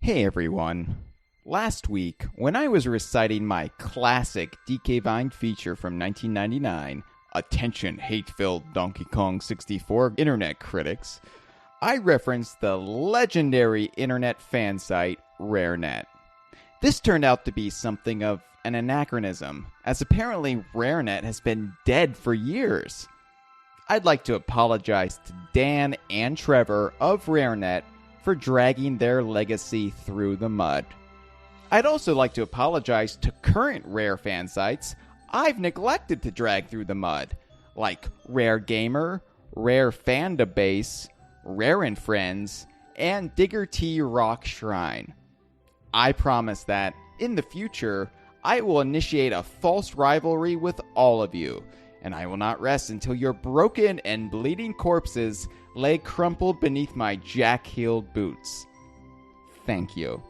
Hey everyone. Last week, when I was reciting my classic DK Vine feature from 1999, Attention Hate-Filled Donkey Kong 64 Internet Critics, I referenced the legendary internet fan site RareNet. This turned out to be something of an anachronism, as apparently RareNet has been dead for years. I'd like to apologize to Dan and Trevor of RareNet for dragging their legacy through the mud. I'd also like to apologize to current Rare fan sites I've neglected to drag through the mud, like Rare Gamer, Rare Fandabase, Rare and Friends, and Digger T Rock Shrine. I promise that, in the future, I will initiate a false rivalry with all of you, and I will not rest until your broken and bleeding corpses lay crumpled beneath my jack-heeled boots. Thank you.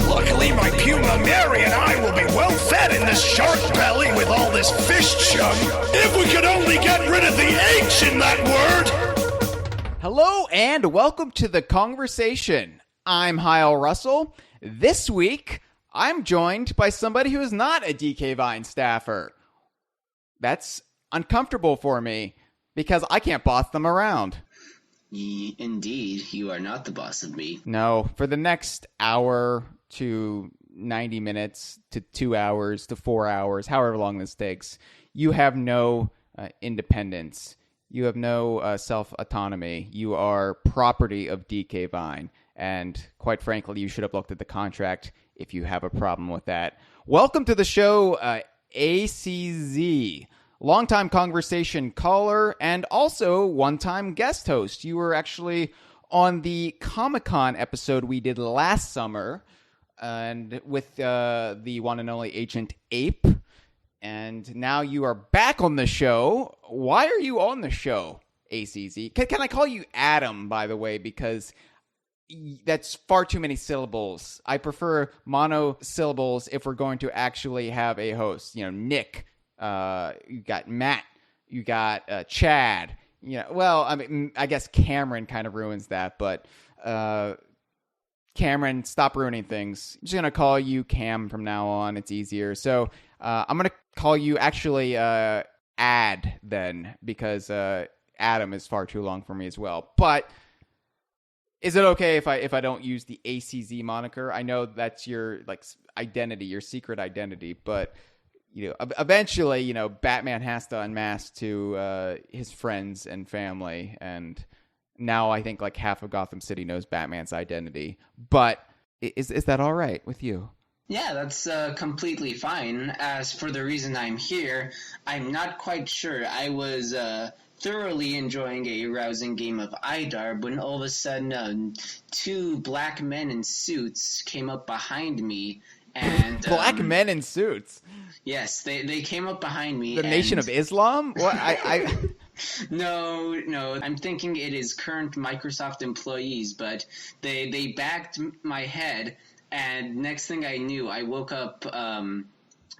Luckily, my Puma Mary and I will be well fed in this shark belly with all this fish chum. If we could only get rid of the H in that word! Hello and welcome to the Kongversation. I'm Hyle Russell. This week, I'm joined by somebody who is not a DK Vine staffer. That's uncomfortable for me because I can't boss them around. Indeed, you are not the boss of me. No, for the next hour to 90 minutes to 2 hours to 4 hours, however long this takes, you have no independence. You have no self-autonomy. You are property of DK Vine. And quite frankly, you should have looked at the contract if you have a problem with that. Welcome to the show, ACZ. Longtime Kongversation caller and also one-time guest host. You were actually on the Comic-Con episode we did last summer and with the one and only Agent Ape. And now you are back on the show. Why are you on the show, ACZ? Can I call you Adam, by the way, because that's far too many syllables. I prefer monosyllables if we're going to actually have a host. You know, Nick. You got Matt, you got Chad. Well, I mean, I guess Cameron kind of ruins that, but Cameron, stop ruining things. I'm just gonna call you Cam from now on. It's easier. So I'm gonna call you actually Ad then, because Adam is far too long for me as well. But is it okay if I don't use the ACZ moniker? I know that's your identity, your secret identity, but eventually, Batman has to unmask to his friends and family, and now I think half of Gotham City knows Batman's identity. But is that all right with you? Yeah, that's completely fine. As for the reason I'm here, I'm not quite sure. I was thoroughly enjoying a rousing game of IDAR when all of a sudden two black men in suits came up behind me. And black men in suits. Yes, they came up behind me. The Nation of Islam? What? No. I'm thinking it is current Microsoft employees, but they bagged my head, and next thing I knew, I woke up. I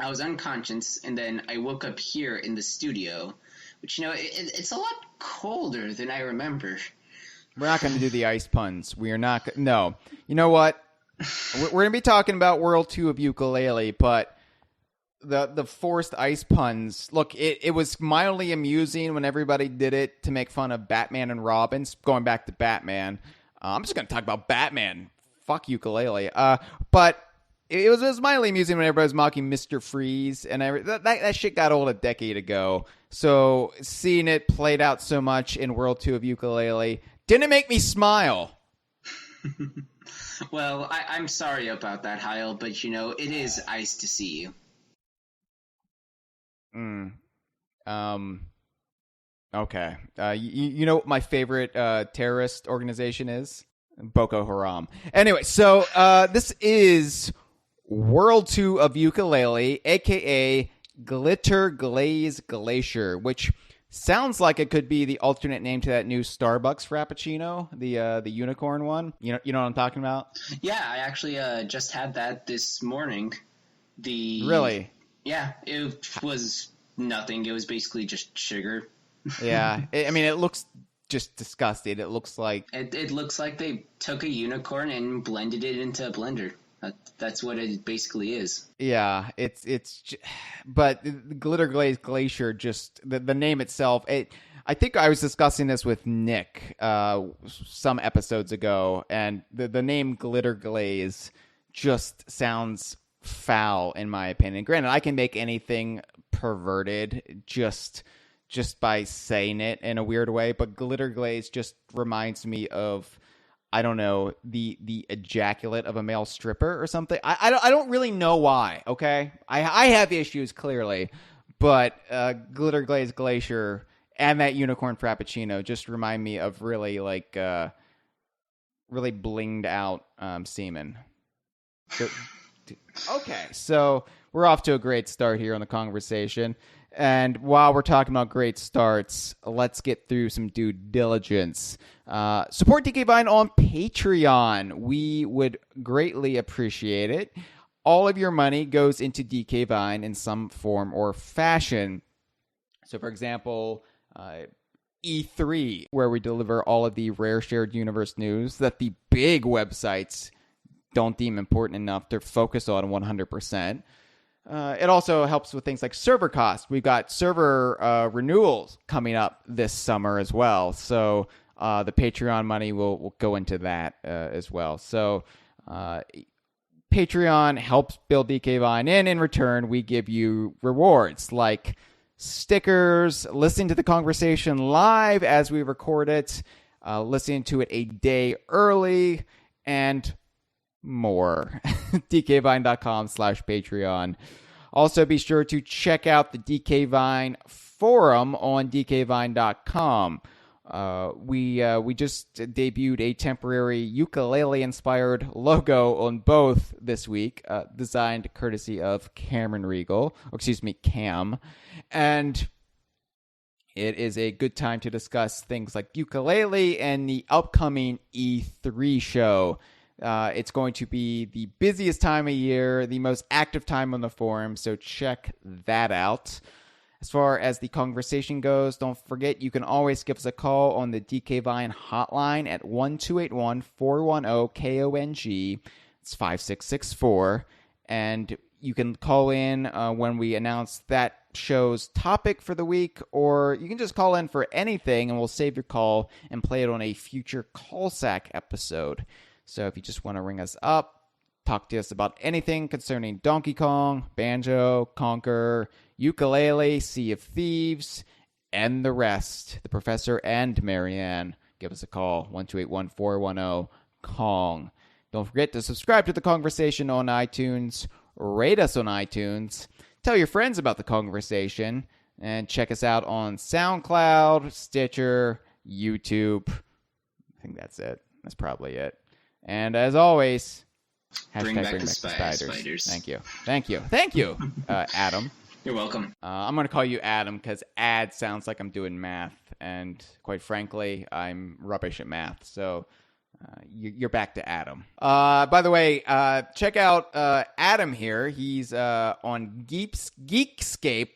was unconscious, and then I woke up here in the studio, which it's a lot colder than I remember. We're not going to do the ice puns. We are not. No. You know what? We're going to be talking about World 2 of Yooka-Laylee, but the forced ice puns, look, it was mildly amusing when everybody did it to make fun of Batman and Robin. Going back to Batman, I'm just going to talk about Batman. Fuck Yooka-Laylee. But it was mildly amusing when everybody was mocking Mr. Freeze, and that shit got old a decade ago. So seeing it played out so much in World 2 of Yooka-Laylee didn't make me smile. Well, I'm sorry about that, Hyle, but it is nice to see you. Okay. You know what my favorite terrorist organization is? Boko Haram. Anyway, so this is World 2 of Yooka-Laylee, aka Glitterglaze Glacier, which sounds like it could be the alternate name to that new Starbucks Frappuccino, the unicorn one. You know what I'm talking about? Yeah, I actually just had that this morning. Really? Yeah, it was nothing. It was basically just sugar. Yeah, it looks just disgusting. It looks like it looks like they took a unicorn and blended it into a blender. That's what it basically is. Yeah, but the Glitterglaze Glacier, just the name itself. I think I was discussing this with Nick some episodes ago, and the name Glitterglaze just sounds foul in my opinion. Granted, I can make anything perverted just by saying it in a weird way, but Glitterglaze just reminds me of, I don't know, the ejaculate of a male stripper or something. I don't really know why, okay? I have issues, clearly, but Glitterglaze Glacier and that unicorn frappuccino just remind me of really, really blinged out semen. Okay, so we're off to a great start here on the Kongversation. And while we're talking about great starts, let's get through some due diligence. Support DK Vine on Patreon. We would greatly appreciate it. All of your money goes into DK Vine in some form or fashion. So, for example, E3, where we deliver all of the rare shared universe news that the big websites don't deem important enough to focus on 100%. It also helps with things like server costs. We've got server renewals coming up this summer as well. So the Patreon money will go into that as well. So Patreon helps build DK Vine, and in return, we give you rewards like stickers, listening to the Kongversation live as we record it, listening to it a day early, and more. dkvine.com/Patreon. Also, be sure to check out the DK Vine forum on dkvine.com. We just debuted a temporary Yooka-Laylee inspired logo on both this week, designed courtesy of Cameron Regal, Cam. And it is a good time to discuss things like Yooka-Laylee and the upcoming E3 show. It's going to be the busiest time of year, the most active time on the forum, so check that out. As far as the Kongversation goes, don't forget you can always give us a call on the DK Vine hotline at 1-281-410-KONG. It's 5664. And you can call in when we announce that show's topic for the week, or you can just call in for anything and we'll save your call and play it on a future Callsack episode. So if you just want to ring us up, talk to us about anything concerning Donkey Kong, Banjo, Conker, Yooka-Laylee, Sea of Thieves, and the rest, the Professor and Marianne, give us a call, 1-281-410-KONG. Don't forget to subscribe to the Kongversation on iTunes, rate us on iTunes, tell your friends about the Kongversation, and check us out on SoundCloud, Stitcher, YouTube. I think that's it. That's probably it. And as always, bring back the spiders. Thank you, Adam. You're welcome. I'm going to call you Adam because ad sounds like I'm doing math. And quite frankly, I'm rubbish at math. So you're back to Adam. By the way, check out Adam here. He's on Geekscape,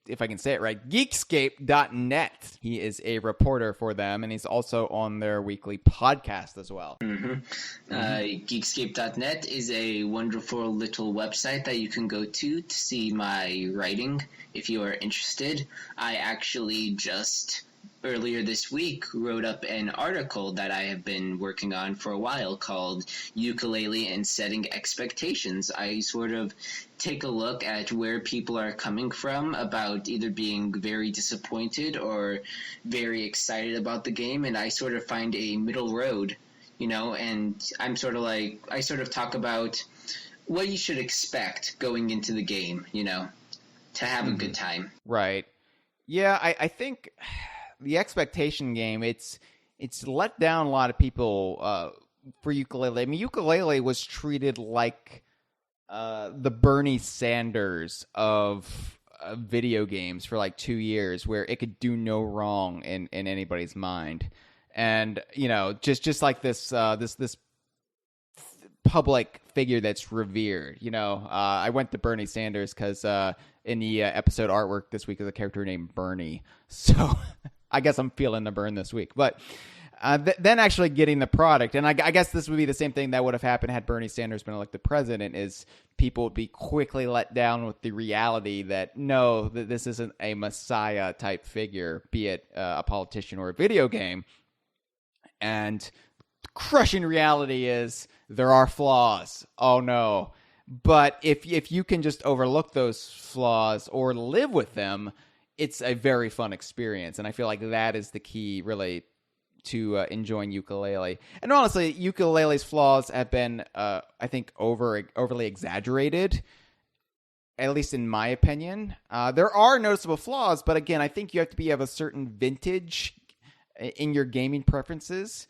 if I can say it right, Geekscape.net. He is a reporter for them, and he's also on their weekly podcast as well. Geekscape.net is a wonderful little website that you can go to see my writing if you are interested. I actually just earlier this week wrote up an article that I have been working on for a while called Yooka-Laylee and Setting Expectations. I sort of take a look at where people are coming from about either being very disappointed or very excited about the game, and I sort of find a middle road, and I sort of talk about what you should expect going into the game, to have a good time. Right. Yeah, I think the expectation game, it's let down a lot of people for Yooka-Laylee. I mean, Yooka-Laylee was treated like the Bernie Sanders of video games for like 2 years, where it could do no wrong in anybody's mind. And, you know, just like this public figure that's revered. You know, I went to Bernie Sanders because in the episode artwork this week is a character named Bernie. So I guess I'm feeling the burn this week. But then actually getting the product, and I guess this would be the same thing that would have happened had Bernie Sanders been elected president, is people would be quickly let down with the reality that, no, that this isn't a messiah type figure, be it a politician or a video game. And the crushing reality is there are flaws. Oh no. But if you can just overlook those flaws or live with them, it's a very fun experience. And I feel like that is the key, really, to enjoying Yooka-Laylee. And honestly, Yooka-Laylee's flaws have been, I think, overly exaggerated, at least in my opinion. There are noticeable flaws, but again, I think you have to be of a certain vintage in your gaming preferences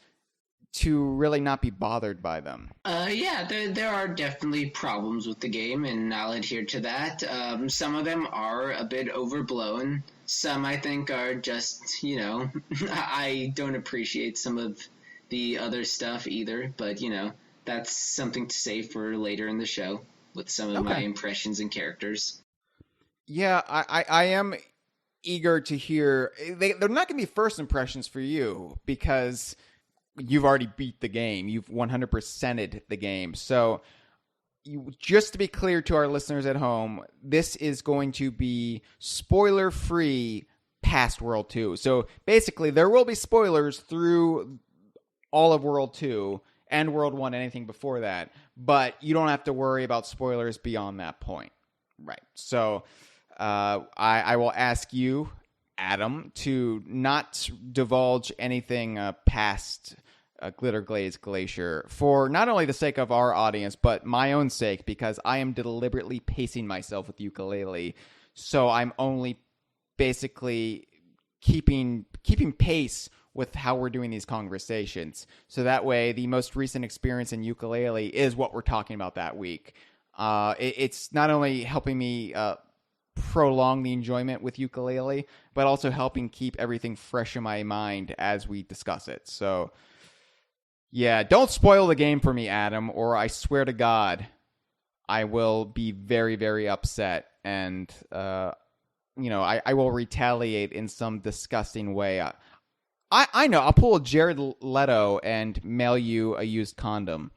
to really not be bothered by them. Yeah, there are definitely problems with the game, and I'll adhere to that. Some of them are a bit overblown. Some, I think, are just, you know, I don't appreciate some of the other stuff either, but, you know, that's something to say for later in the show with some of my impressions and characters. Yeah, I am eager to hear. They're not going to be first impressions for you, because you've already beat the game. You've 100%ed the game. So just to be clear to our listeners at home, this is going to be spoiler-free past World 2. So basically, there will be spoilers through all of World 2 and World 1, anything before that. But you don't have to worry about spoilers beyond that point. Right. So I will ask you, Adam, to not divulge anything past Glitterglaze Glacier, for not only the sake of our audience, but my own sake, because I am deliberately pacing myself with Yooka-Laylee. So I'm only basically keeping pace with how we're doing these conversations. So that way, the most recent experience in Yooka-Laylee is what we're talking about that week. It's not only helping me prolong the enjoyment with Yooka-Laylee, but also helping keep everything fresh in my mind as we discuss it. So yeah, don't spoil the game for me, Adam, or I swear to God, I will be very, very upset, and you know, I will retaliate in some disgusting way. I know, I'll pull a Jared Leto and mail you a used condom.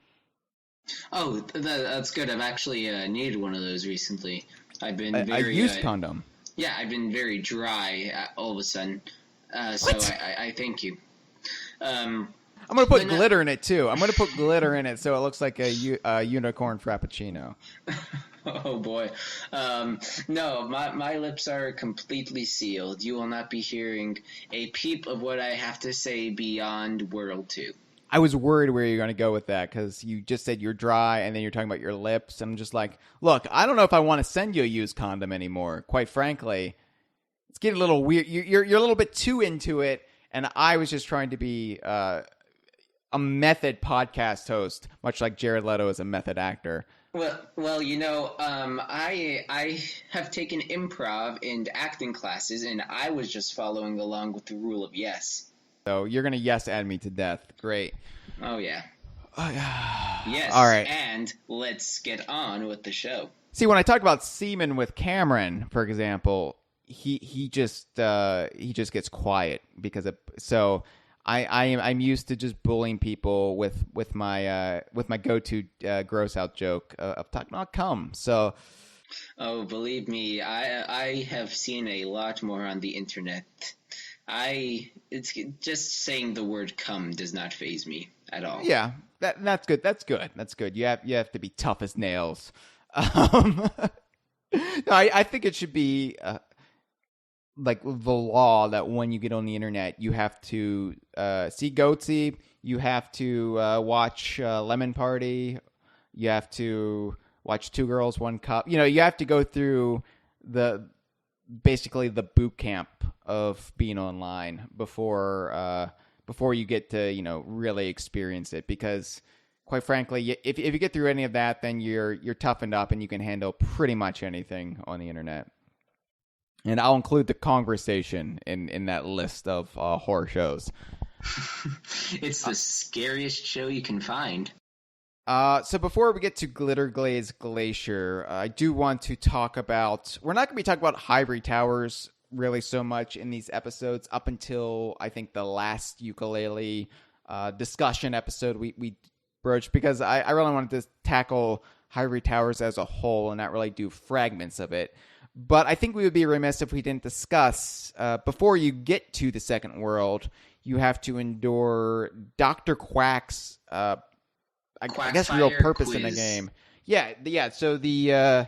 Oh, that's good. I've actually needed one of those recently. I've been a used condom. Yeah, I've been very dry all of a sudden. So I thank you. I'm going to put glitter in it, too. I'm going to put glitter in it so it looks like a unicorn frappuccino. Oh, boy. No, my lips are completely sealed. You will not be hearing a peep of what I have to say beyond World 2. I was worried where you're going to go with that, because you just said you're dry, and then you're talking about your lips. I'm just like, look, I don't know if I want to send you a used condom anymore. Quite frankly, it's getting a little weird. You're a little bit too into it, and I was just trying to be a method podcast host, much like Jared Leto is a method actor. Well, you know, I have taken improv and acting classes, and I was just following along with the rule of yes. So you're going to yes add me to death. Great. Oh, yeah. Yes. All right. And let's get on with the show. See, when I talk about semen with Cameron, for example, he just gets quiet because of, so I'm used to just bullying people with my go-to gross out joke of talking about cum. So, oh, believe me, I have seen a lot more on the internet. It's just saying the word cum does not faze me at all. Yeah, that's good. That's good. You have to be tough as nails. No, I think it should be like the law that when you get on the internet, you have to see Goatsy, you have to watch Lemon Party, you have to watch Two Girls, One Cup. You know, you have to go through basically the boot camp of being online before you get to, you know, really experience it. Because quite frankly, if you get through any of that, then you're toughened up and you can handle pretty much anything on the internet. And I'll include the Kongversation in that list of horror shows. It's the scariest show you can find. So before we get to Glitterglaze Glacier, I do want to talk about... We're not going to be talking about Ivory Towers really so much in these episodes up until, I think, the last Yooka-Laylee discussion episode we broached, because I really wanted to tackle Ivory Towers as a whole and not really do fragments of it. But I think we would be remiss if we didn't discuss, before you get to the second world, you have to endure Dr. Quack's... I guess real purpose quiz in the game. Yeah. So the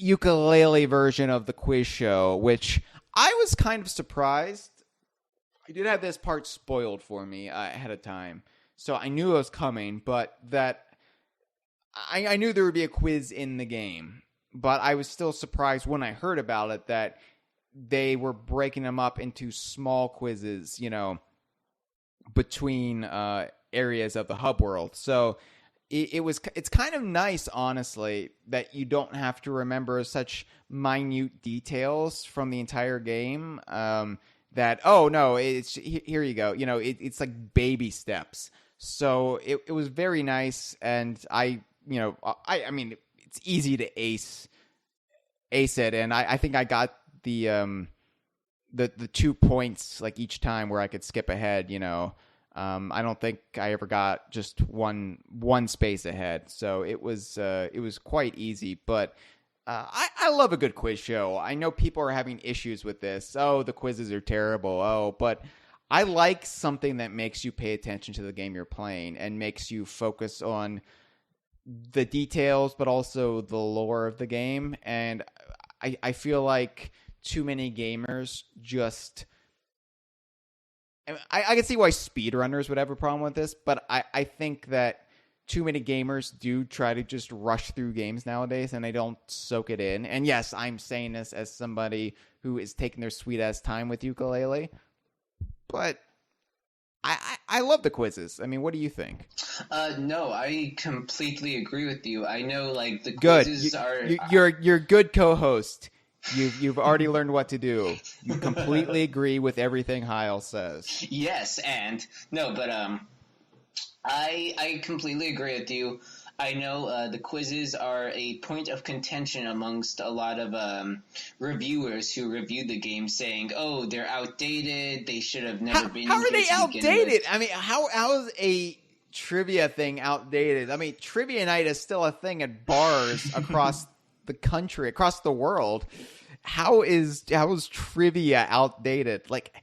Yooka-Laylee version of the quiz show, which I was kind of surprised. I did have this part spoiled for me ahead of time, so I knew it was coming. But that I knew there would be a quiz in the game, but I was still surprised when I heard about it that they were breaking them up into small quizzes, between areas of the hub world. So it's kind of nice, honestly, that you don't have to remember such minute details from the entire game. That, oh no, it's here you go. It's like baby steps. So it was very nice, and I mean, it's easy to ace it, and I think I got the 2 points like each time where I could skip ahead. I don't think I ever got just one space ahead, so it was quite easy. But I love a good quiz show. I know people are having issues with this. Oh, the quizzes are terrible. Oh, but I like something that makes you pay attention to the game you're playing and makes you focus on the details, but also the lore of the game. And I feel like too many gamers just... I can see why speedrunners would have a problem with this, but I think that too many gamers do try to just rush through games nowadays, and they don't soak it in. And yes, I'm saying this as somebody who is taking their sweet-ass time with Yooka-Laylee, but I love the quizzes. I mean, what do you think? No, I completely agree with you. I know, like, the quizzes are... You're a good co-host. You've already learned what to do. You completely agree with everything Hyle says. Yes, but I completely agree with you. I know the quizzes are a point of contention amongst a lot of reviewers who reviewed the game, saying, "Oh, they're outdated. They should have never been." How are they outdated? I mean, how is a trivia thing outdated? I mean, trivia night is still a thing at bars across the country, across the world. How is trivia outdated? Like,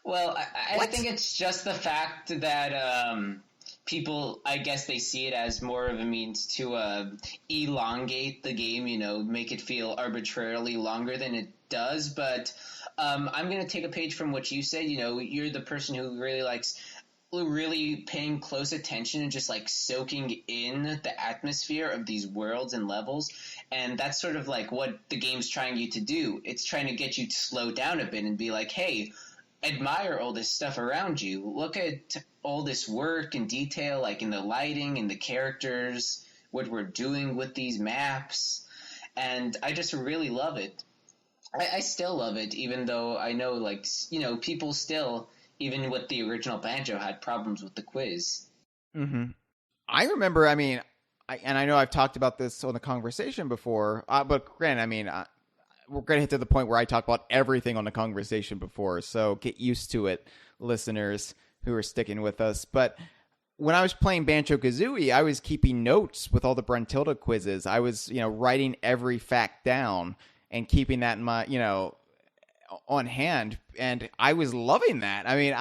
well, I think it's just the fact that people, I guess, they see it as more of a means to elongate the game, make it feel arbitrarily longer than it does. But I'm going to take a page from what you said. You're the person who really likes really paying close attention and just like soaking in the atmosphere of these worlds and levels. And that's sort of like what the game's trying you to do. It's trying to get you to slow down a bit and be like, hey, admire all this stuff around you. Look at all this work and detail, like in the lighting and the characters, what we're doing with these maps. And I just really love it. I still love it, even though I know, like, people still, even with the original Banjo, had problems with the quiz. Mm-hmm. I remember, I mean, I know I've talked about this on the Kongversation before, but granted, I mean, we're going to hit to the point where I talk about everything on the Kongversation before, so get used to it, listeners who are sticking with us. But when I was playing Banjo-Kazooie, I was keeping notes with all the Brentilda quizzes. I was, writing every fact down and keeping that in my, on hand, and I was loving that. I mean,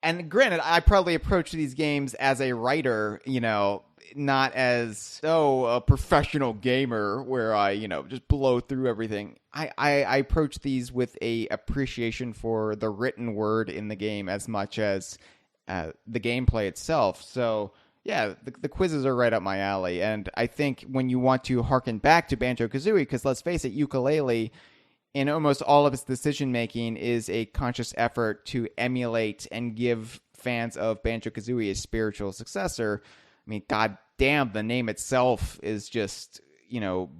and granted, I probably approach these games as a writer, not as a professional gamer where I, just blow through everything. I approach these with a appreciation for the written word in the game as much as the gameplay itself. So yeah, the quizzes are right up my alley. And I think when you want to harken back to Banjo-Kazooie, because let's face it, Yooka-Laylee, in almost all of its decision-making, is a conscious effort to emulate and give fans of Banjo-Kazooie a spiritual successor. I mean, god damn, the name itself is just,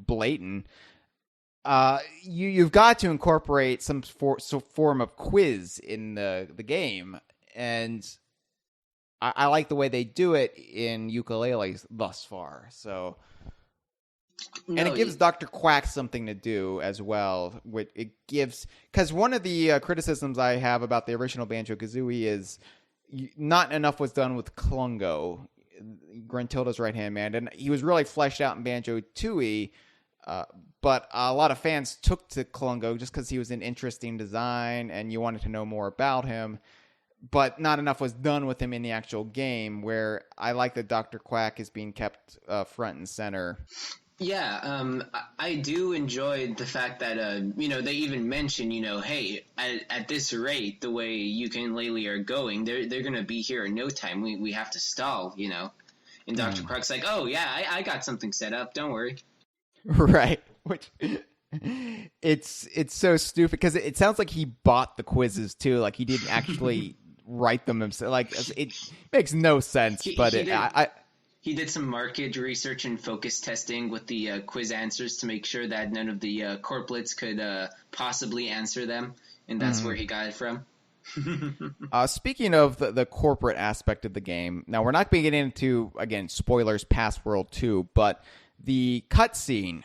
blatant. You've got to incorporate some form of quiz in the game, and I like the way they do it in Yooka-Laylee thus far. So, and it gives Dr. Quack something to do as well. Because one of the criticisms I have about the original Banjo-Kazooie is not enough was done with Klungo, Gruntilda's right-hand man, and he was really fleshed out in Banjo-Tooie, but a lot of fans took to Klungo just because he was an interesting design and you wanted to know more about him, but not enough was done with him in the actual game, where I like that Dr. Quack is being kept front and center. Yeah, I do enjoy the fact that, they even mention, hey, at this rate, the way Yooka and Laylee are going, they're going to be here in no time. We have to stall, And Dr. Quack's like, oh, yeah, I got something set up. Don't worry. Right. Which it's so stupid because it sounds like he bought the quizzes, too. Like, he didn't actually write them himself. Like, it makes no sense, He did some market research and focus testing with the quiz answers to make sure that none of the corporates could possibly answer them, and that's where he got it from. Speaking of the corporate aspect of the game, now we're not going to get into, again, spoilers past World 2, but the cutscene,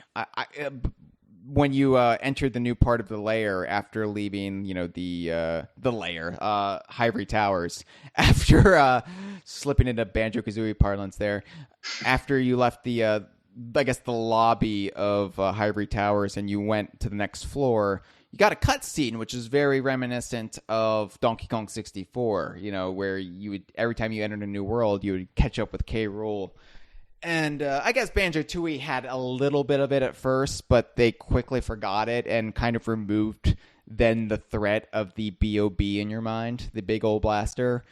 when you entered the new part of the layer after leaving, the layer, Hivory Towers, after slipping into Banjo-Kazooie parlance there, after you left the lobby of Hivory Towers and you went to the next floor, you got a cutscene which is very reminiscent of Donkey Kong 64, where you would, every time you entered a new world, you would catch up with K. Rool. And I guess Banjo-Tooie had a little bit of it at first, but they quickly forgot it and kind of removed then the threat of the B.O.B. in your mind, the big old blaster.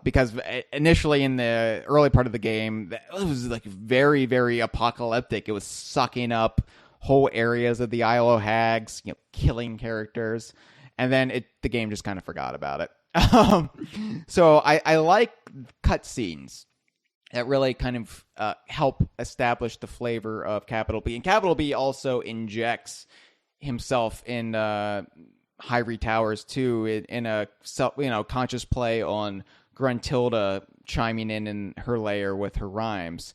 Because initially in the early part of the game, it was like very, very apocalyptic. It was sucking up whole areas of the Isle of Hags, killing characters. And then the game just kind of forgot about it. So I like cutscenes that really kind of help establish the flavor of Capital B. And Capital B also injects himself in Hivory Towers too, in a conscious play on Gruntilda chiming in her layer with her rhymes.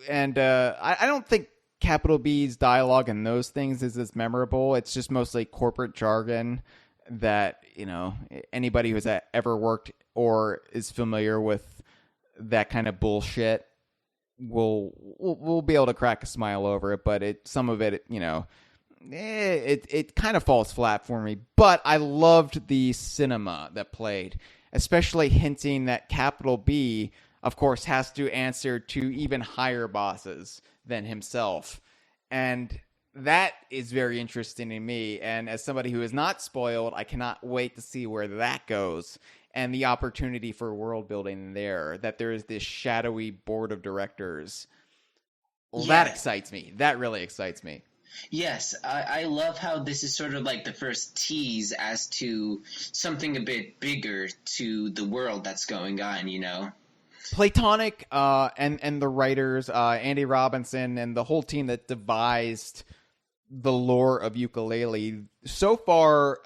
And I don't think Capital B's dialogue and those things is as memorable. It's just mostly corporate jargon that anybody who's ever worked or is familiar with that kind of bullshit will be able to crack a smile over it, but some of it, it kind of falls flat for me. But I loved the cinema that played, especially hinting that Capital B, of course, has to answer to even higher bosses than himself. And that is very interesting to me. And as somebody who is not spoiled, I cannot wait to see where that goes. And the opportunity for world building there, that there is this shadowy board of directors. Well, that excites me. That really excites me. Yes, I love how this is sort of like the first tease as to something a bit bigger to the world that's going on, Platonic and the writers, Andy Robinson and the whole team that devised the lore of Yooka-Laylee, so far,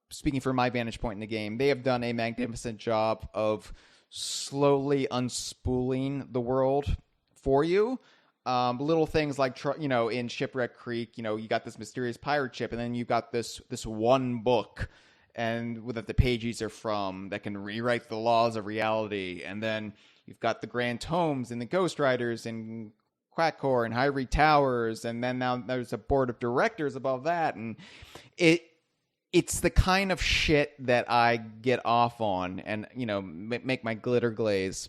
speaking from my vantage point in the game, they have done a magnificent job of slowly unspooling the world for you. Little things like, in Shipwreck Creek, you got this mysterious pirate ship, and then you've got this one book and that the pages are from that can rewrite the laws of reality. And then you've got the Grand Tomes and the Ghost Riders and Quackcore and Hivory Towers. And then now there's a board of directors above that. And it's the kind of shit that I get off on and, make my glitter glaze.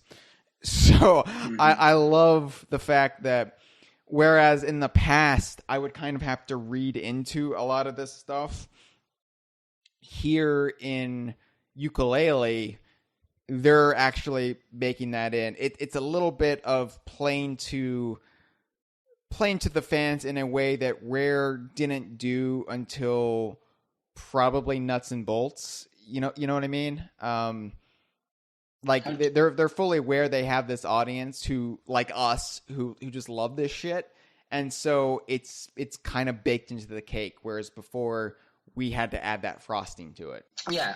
So I love the fact that whereas in the past I would kind of have to read into a lot of this stuff, here in Yooka-Laylee, they're actually making that in. It's a little bit of playing to the fans in a way that Rare didn't do until probably Nuts and Bolts. You know what I mean? Like they're fully aware they have this audience who, like us, who just love this shit, and so it's kind of baked into the cake. Whereas before we had to add that frosting to it. Yeah,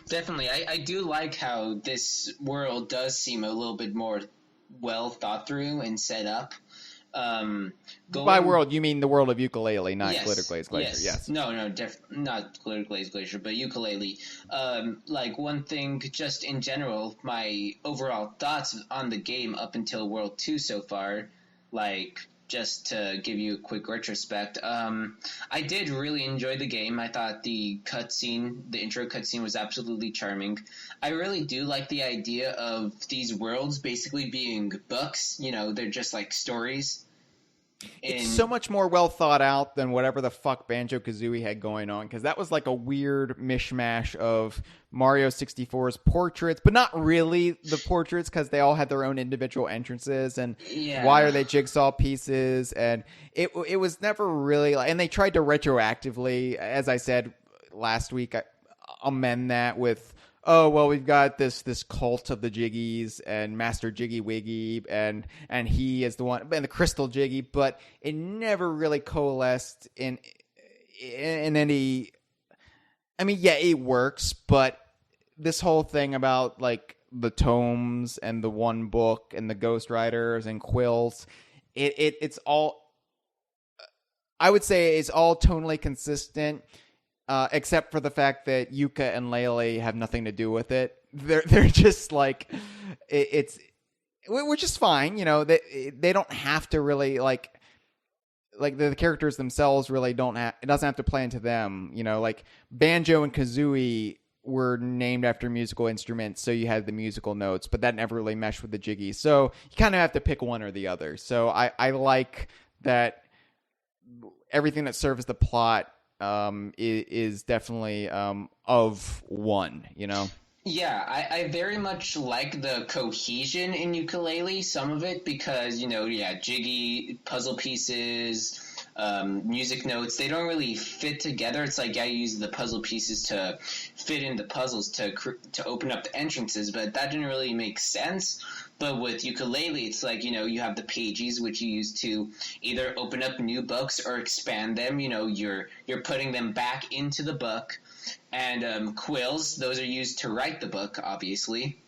definitely. I do like how this world does seem a little bit more well thought through and set up. By world, you mean the world of Yooka-Laylee, not yes, Glitterglaze Glacier. Yes. No, not Glitterglaze Glacier, but Yooka-Laylee. Like one thing, just in general, my overall thoughts on the game up until World 2 so far, like just to give you a quick retrospect, I did really enjoy the game. I thought the intro cutscene was absolutely charming. I really do like the idea of these worlds basically being books. You know, they're just like stories. It's so much more well thought out than whatever the fuck Banjo-Kazooie had going on, because that was like a weird mishmash of Mario 64's portraits, but not really the portraits, because they all had their own individual entrances, and why are they jigsaw pieces, and it was never really like, and they tried to retroactively, as I said last week, amend that with, oh, well, we've got this cult of the Jiggies and Master Jiggy Wiggy, and he is the one, and the Crystal Jiggy, but it never really coalesced in any. I mean, yeah, it works, but this whole thing about like the tomes and the one book and the Ghost Riders and Quills, it's all. I would say it's all tonally consistent. Except for the fact that Yooka and Laylee have nothing to do with it. They're just like, which is fine, you know. They don't have to really like the characters themselves really don't have. It doesn't have to play into them, you know. Like Banjo and Kazooie were named after musical instruments, so you had the musical notes, but that never really meshed with the Jiggy. So you kind of have to pick one or the other. So I like that everything that serves the plot is definitely of one, you know? Yeah, I very much like the cohesion in Yooka-Laylee, some of it, because, you know, Jiggy, puzzle pieces, music notes, they don't really fit together. It's like, you use the puzzle pieces to fit in the puzzles to open up the entrances, but that didn't really make sense. But with Yooka-Laylee, it's like, you know, you have the pages, which you use to either open up new books or expand them. You know, you're putting them back into the book. And quills, those are used to write the book, obviously.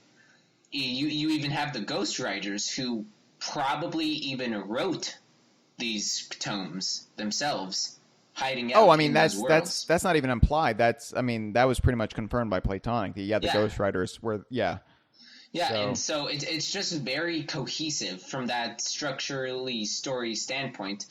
You even have the Ghost Riders, who probably even wrote these tomes themselves, hiding out. Oh, I mean, that's not even implied. That was pretty much confirmed by Playtonic. The Ghost Riders were, Yeah, and so it's just very cohesive from that structurally story standpoint.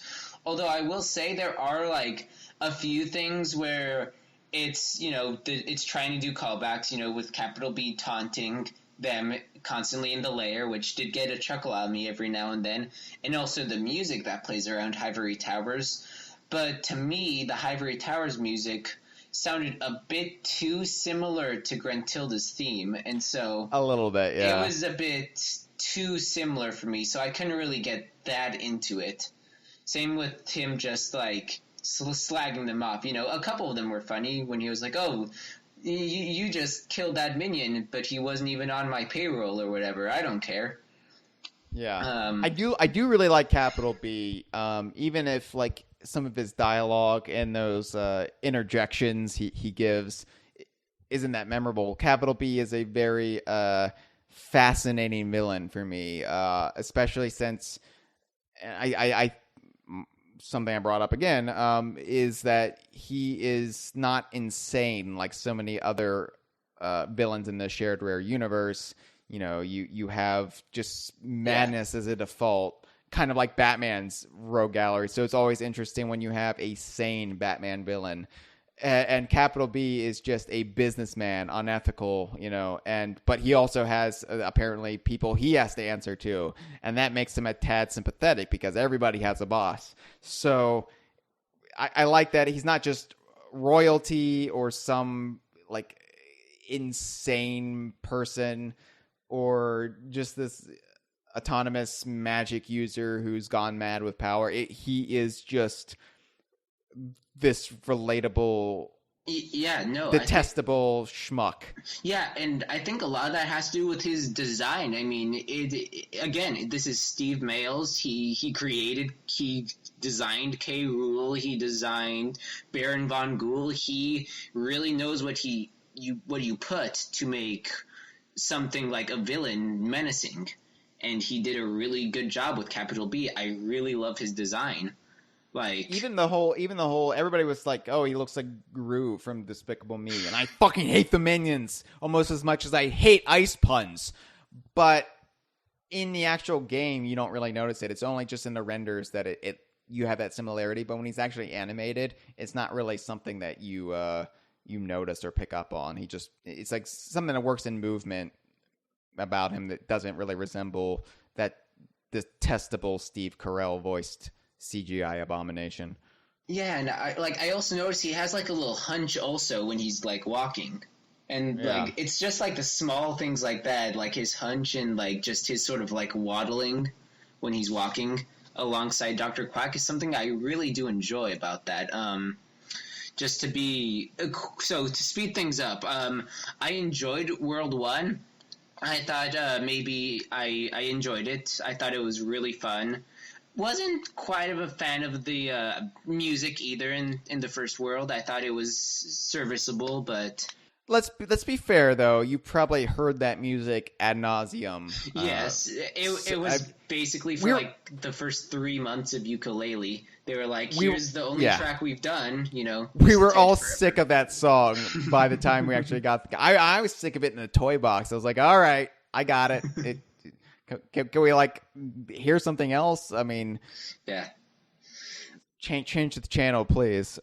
Although I will say there are like a few things where it's, you know, it's trying to do callbacks, you know, with capital B taunting them constantly in the lair, which did get a chuckle out of me every now and then, and also the music that plays around Ivory Towers. But to me, the Ivory Towers music sounded a bit too similar to Grentilda's theme, and so a little bit, yeah. It was a bit too similar for me, so I couldn't really get that into it. Same with him just like slagging them off. You know, a couple of them were funny when he was like, "Oh, you just killed that minion, but he wasn't even on my payroll or whatever. I don't care." Yeah, I do really like Capital B, even if like some of his dialogue and those interjections he gives isn't that memorable. Capital B is a very fascinating villain for me, especially since I something I brought up again is that he is not insane like so many other villains in the Shared Rare universe. You know, you have just madness as a default, kind of like Batman's rogue gallery. So it's always interesting when you have a sane Batman villain. And Capital B is just a businessman, unethical, you know, but he also has apparently people he has to answer to, and that makes him a tad sympathetic because everybody has a boss. So I like that he's not just royalty or some like insane person or just this autonomous magic user who's gone mad with power. He is just this relatable Yeah, no, detestable schmuck. Yeah, and I think a lot of that has to do with his design. I mean, again, this is Steve Mails. He designed K. Rool. He designed Baron von Ghoul. He really knows what you put to make something like a villain menacing, and he did a really good job with Capital B. I really love his design. Like even the whole everybody was like, oh, he looks like Gru from Despicable Me, and I fucking hate the minions almost as much as I hate ice puns. But in the actual game, you don't really notice it. It's only just in the renders that it you have that similarity. But when he's actually animated, it's not really something that you notice or pick up on. It's like something that works in movement about him that doesn't really resemble that detestable Steve Carell voiced CGI abomination. Yeah, and I also noticed he has like a little hunch also when he's like walking. And like it's just like the small things like that, like his hunch and like just his sort of like waddling when he's walking alongside Dr. Quack is something I really do enjoy about that. Just to be so to speed things up, I enjoyed World 1. I thought maybe I enjoyed it. I thought it was really fun. Wasn't quite of a fan of the music either in the first world. I thought it was serviceable, but let's be fair though. You probably heard that music ad nauseum. Yes, it was basically for like the first 3 months of Yooka-Laylee. They were like, "Here's the only track we've done." You know, we were all sick of that song by the time we actually got. I was sick of it in the toy box. I was like, "All right, I got it." Can we like hear something else? I mean, yeah. Change the channel, please.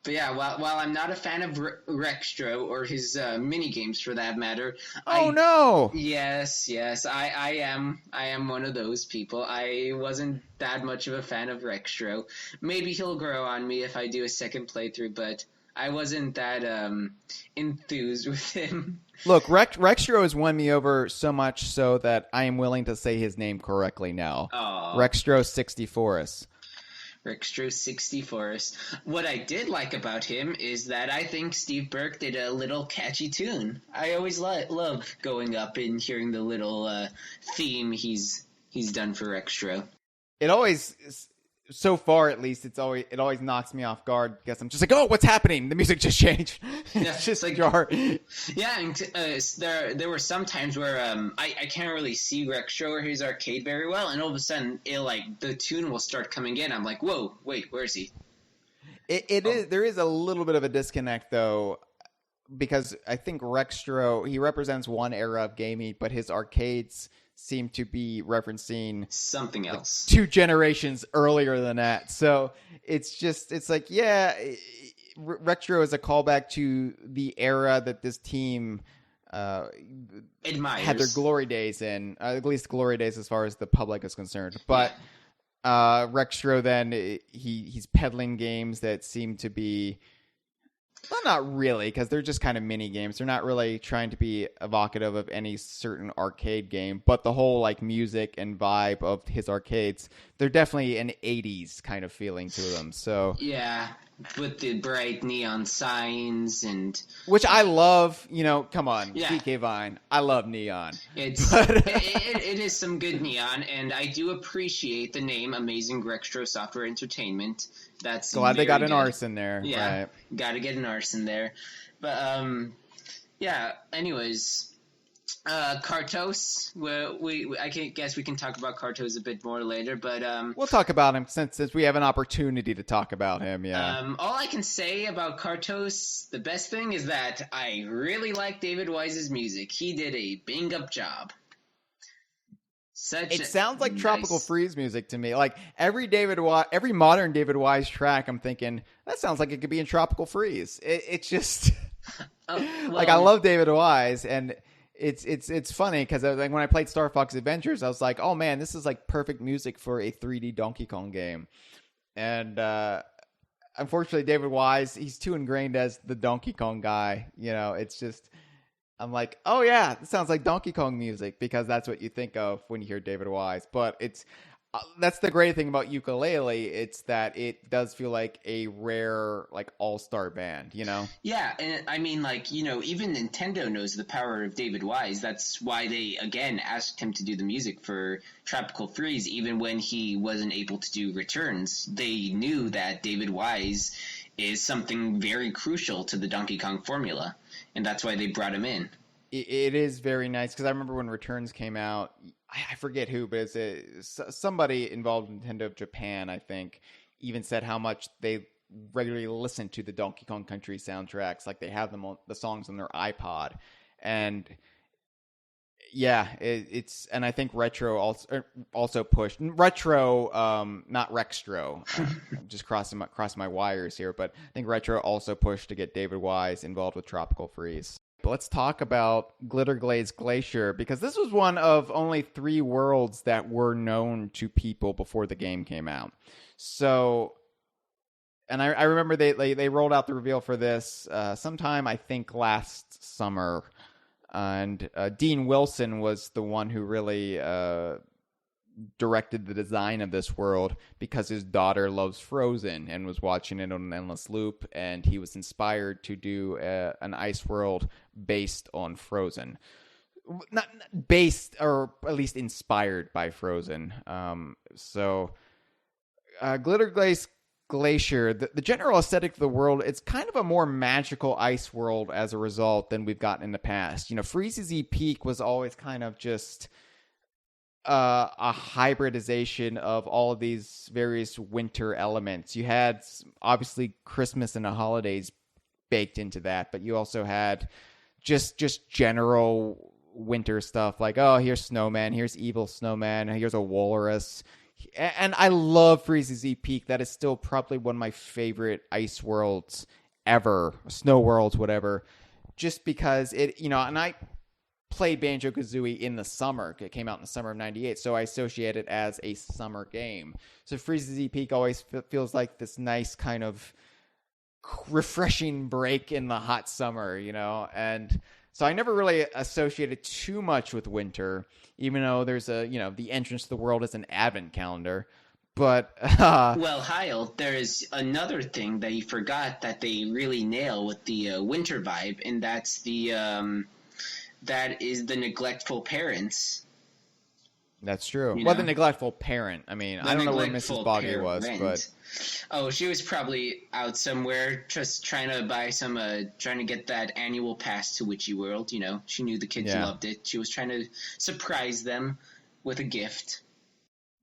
But yeah, while I'm not a fan of Rextro or his mini games for that matter. No. Yes, I am one of those people. I wasn't that much of a fan of Rextro. Maybe he'll grow on me if I do a second playthrough, but I wasn't that enthused with him. Look, Rextro has won me over so much so that I am willing to say his name correctly now. Oh. Rextro 64us. Rextro 64us. What I did like about him is that I think Steve Burke did a little catchy tune. I always love going up and hearing the little theme he's done for Rextro. It always, so far at least, it always knocks me off guard because I'm just like, oh, what's happening? The music just changed. It's just like jar. Yeah, and there were some times where I can't really see Rextro or his arcade very well, and all of a sudden the tune will start coming in. I'm like, whoa, wait, where is he? There is a little bit of a disconnect though, because I think Rextro, he represents one era of gaming, but his arcades seem to be referencing something else, like 2 generations earlier than that. So it's like, yeah, Retro is a callback to the era that this team admires, had their glory days in, at least glory days as far as the public is concerned. But Rextro, then he's peddling games that seem to be, well, not really, because they're just kind of mini games. They're not really trying to be evocative of any certain arcade game, but the whole like music and vibe of his arcades, they're definitely an 80s kind of feeling to them. So yeah, with the bright neon signs and which I love. You know, come on, yeah. DK Vine, I love neon. It is some good neon, and I do appreciate the name Amazing Rextro Software Entertainment. That's glad they got good. an arse in there. Yeah, right. Got to get an arse in there. But yeah. Anyways, Kartos. I guess we can talk about Kartos a bit more later. But we'll talk about him since we have an opportunity to talk about him. Yeah. All I can say about Kartos, the best thing is that I really like David Wise's music. He did a bang up job. It sounds like Tropical Freeze music to me. Like every modern David Wise track, I'm thinking that sounds like it could be in Tropical Freeze. It's just like I love David Wise, and it's funny because like when I played Star Fox Adventures, I was like, oh man, this is like perfect music for a 3D Donkey Kong game. And unfortunately, David Wise, he's too ingrained as the Donkey Kong guy. You know, it's just. I'm like, oh yeah, it sounds like Donkey Kong music because that's what you think of when you hear David Wise. But That's the great thing about Yooka-Laylee. It's that it does feel like a rare, like, all-star band, you know? Yeah, and I mean, like, even Nintendo knows the power of David Wise. That's why they, again, asked him to do the music for Tropical Freeze, even when he wasn't able to do Returns. They knew that David Wise is something very crucial to the Donkey Kong formula, and that's why they brought him in. It is very nice, because I remember when Returns came out, I forget who, but it's somebody involved in Nintendo of Japan, I think, even said how much they regularly listen to the Donkey Kong Country soundtracks. Like, they have them on the songs on their iPod. And yeah, it's, and I think Retro also pushed Retro, not Rextro. I'm just crossing my wires here, but I think Retro also pushed to get David Wise involved with Tropical Freeze. But let's talk about Glitterglaze Glacier, because this was one of only 3 worlds that were known to people before the game came out. So, and I remember they rolled out the reveal for this sometime, I think, last summer. And Dean Wilson was the one who really directed the design of this world, because his daughter loves Frozen and was watching it on an endless loop, and he was inspired to do an ice world based on Frozen. Not based, or at least inspired by Frozen. Glitterglaze Glacier, the general aesthetic of the world, it's kind of a more magical ice world as a result than we've gotten in the past. Freeze's Peak was always kind of just a hybridization of all of these various winter elements. You had obviously Christmas and the holidays baked into that, but you also had just general winter stuff, like, oh, here's snowmen, here's evil snowmen, here's a walrus. And I love Freeze's Peak. That is still probably one of my favorite ice worlds ever, snow worlds, whatever, just because it, and I played Banjo-Kazooie in the summer. It came out in the summer of 98, so I associate it as a summer game. So Freeze's Peak always feels like this nice kind of refreshing break in the hot summer, and so I never really associated too much with winter, even though there's the entrance to the world is an advent calendar. But well, Hyle, there's another thing that you forgot that they really nail with the winter vibe, and that's that is the neglectful parents. That's true. Well, the neglectful parent. I mean, I don't know where Mrs. Boggy was, but oh, she was probably out somewhere just trying to buy some, trying to get that annual pass to Witchy World. She knew the kids loved it. She was trying to surprise them with a gift.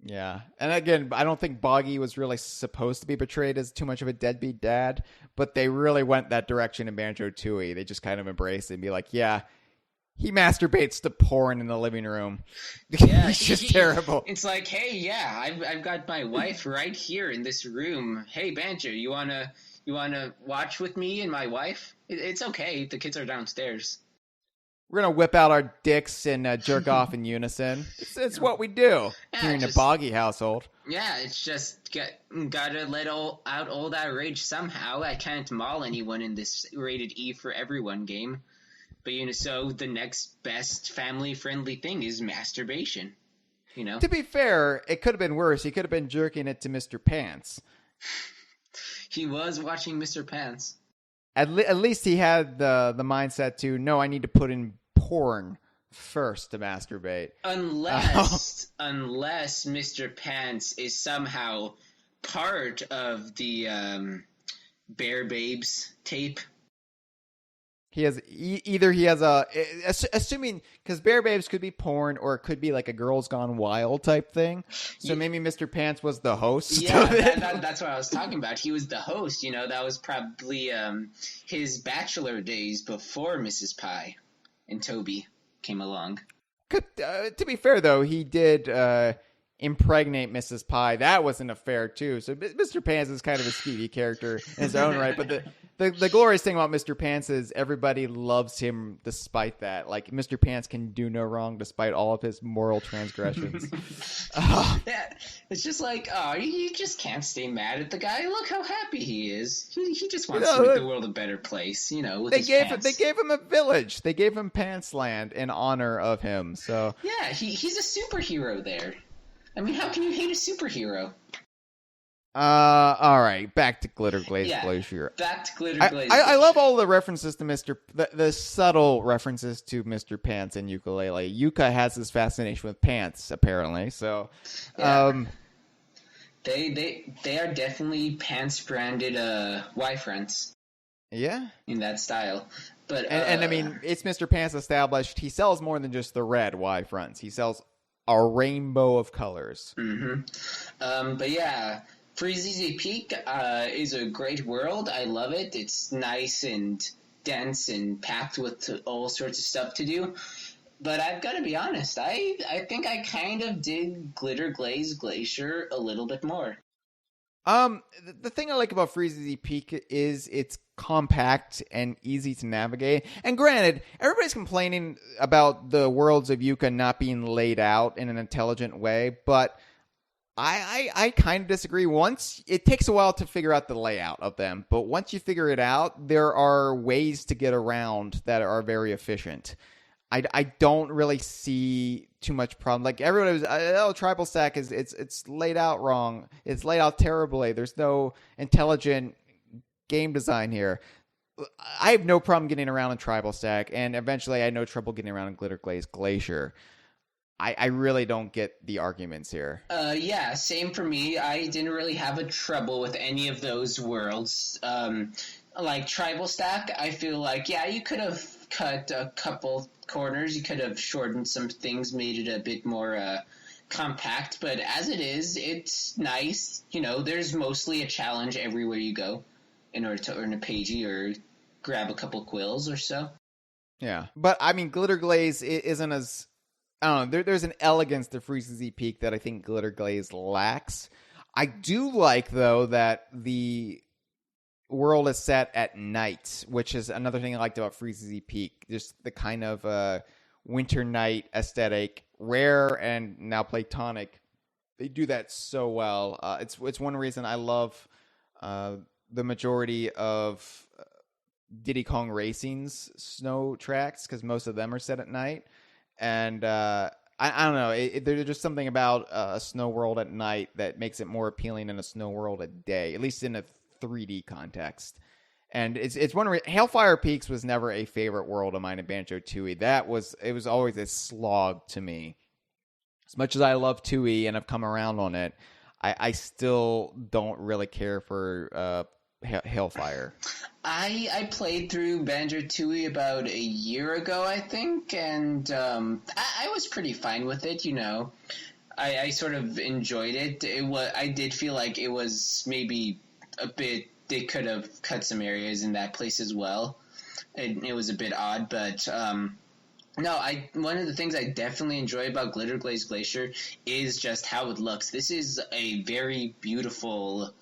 Yeah. And again, I don't think Boggy was really supposed to be portrayed as too much of a deadbeat dad, but they really went that direction in Banjo-Tooie. They just kind of embraced it and be like, yeah, he masturbates to porn in the living room. Yeah, it's just terrible. It's like, hey, yeah, I've got my wife right here in this room. Hey, Banjo, you wanna watch with me and my wife? It's okay. The kids are downstairs. We're gonna whip out our dicks and jerk off in unison. It's what we do here in the Boggy household. Yeah, it's just gotta let out all that rage somehow. I can't maul anyone in this rated E for everyone game. But, so the next best family-friendly thing is masturbation, To be fair, it could have been worse. He could have been jerking it to Mr. Pants. He was watching Mr. Pants. At least he had the mindset to, no, I need to put in porn first to masturbate. Unless Mr. Pants is somehow part of the Bear Babes tape. He has assuming, because Bear Babes could be porn or it could be like a Girls Gone Wild type thing. So maybe Mr. Pants was the host. Yeah, that's what I was talking about. He was the host. That was probably his bachelor days before Mrs. Pie and Toby came along. To be fair, though, he did impregnate Mrs. Pie. That was an affair too. So Mr. Pants is kind of a skeevy character in his own right. But the glorious thing about Mr. Pants is everybody loves him despite that. Like, Mr. Pants can do no wrong despite all of his moral transgressions. Yeah, it's just like, oh, you just can't stay mad at the guy. Look how happy he is. He just wants to make the world a better place. With his pants. They gave him a village. They gave him Pants Land in honor of him. So yeah, he's a superhero there. I mean, how can you hate a superhero? All right, back to Glitterglaze Glacier. Back to Glitterglaze Glacier. I love all the references to the subtle references to Mr. Pants and Yooka-Laylee. Yuka has this fascination with pants, apparently. So, they are definitely pants branded Y-fronts. Yeah, in that style. But and I mean, it's Mr. Pants established. He sells more than just the red Y fronts. He sells a rainbow of colors. Mm-hmm. But yeah. Freezy Peak is a great world. I love it. It's nice and dense and packed with all sorts of stuff to do. But I've got to be honest, I think I kind of dig Glitterglaze Glacier a little bit more. The thing I like about Freezy Peak is it's compact and easy to navigate. And granted, everybody's complaining about the worlds of Yuka not being laid out in an intelligent way, but I kind of disagree. It takes a while to figure out the layout of them, but once you figure it out, there are ways to get around that are very efficient. I don't really see too much problem. Like everyone was, tribal stack it's laid out wrong. It's laid out terribly. There's no intelligent game design here. I have no problem getting around in tribal stack, and eventually I had no trouble getting around in Glitterglaze Glacier. I really don't get the arguments here. Yeah, same for me. I didn't really have a trouble with any of those worlds. Like Tribal Stack, I feel like, yeah, you could have cut a couple corners. You could have shortened some things, made it a bit more compact. But as it is, it's nice. You know, there's mostly a challenge everywhere you go in order to earn a pagey or grab a couple quills or so. Yeah, but I mean, Glitterglaze isn't as... I don't know, there's an elegance to Freezy Peak that I think Glitterglaze lacks. I do like, though, that the world is set at night, which is another thing I liked about Freezy Peak. Just the kind of winter night aesthetic, rare and now platonic. They do that so well. It's one reason I love the majority of Diddy Kong Racing's snow tracks, because most of them are set at night. And I don't know, there's just something about a snow world at night that makes it more appealing than a snow world at day, at least in a 3D context. And it's one reason Hailfire Peaks was never a favorite world of mine in Banjo-Tooie. It was always a slog to me. As much as I love Tooie and I've come around on it, I still don't really care for Hailfire. I played through Banjo-Tooie about a year ago, I think, and I was pretty fine with it, you know. I sort of enjoyed it. I did feel like it was maybe a bit... They could have cut some areas in that place as well. It was a bit odd, but... No, one of the things I definitely enjoy about Glitterglaze Glacier is just how it looks. This is a very beautiful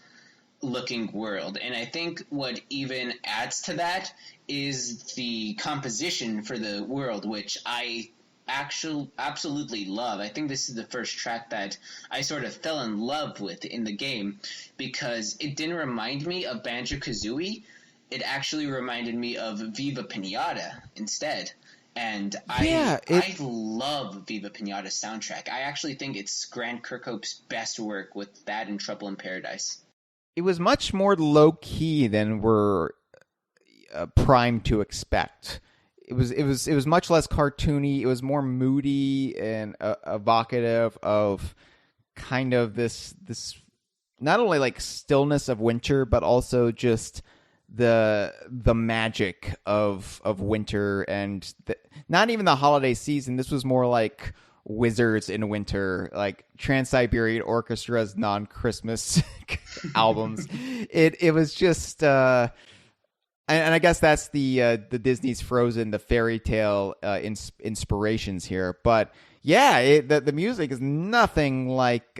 looking world, and I think what even adds to that is the composition for the world, which I absolutely love. I think this is the first track that I sort of fell in love with in the game, because it didn't remind me of Banjo-Kazooie. It actually reminded me of Viva Pinata instead. And I love Viva Pinata's soundtrack. I actually think it's Grant Kirkhope's best work, with that and Trouble in Paradise. It was much more low-key than we're primed to expect. It was much less cartoony. It was more moody and evocative of kind of this not only like stillness of winter, but also just the magic of winter, and not even the holiday season. This was more like Wizards in winter, like Trans-Siberian Orchestra's non-Christmas albums. It was just and I guess that's the Disney's Frozen, the fairy tale inspirations here. But yeah, the music is nothing like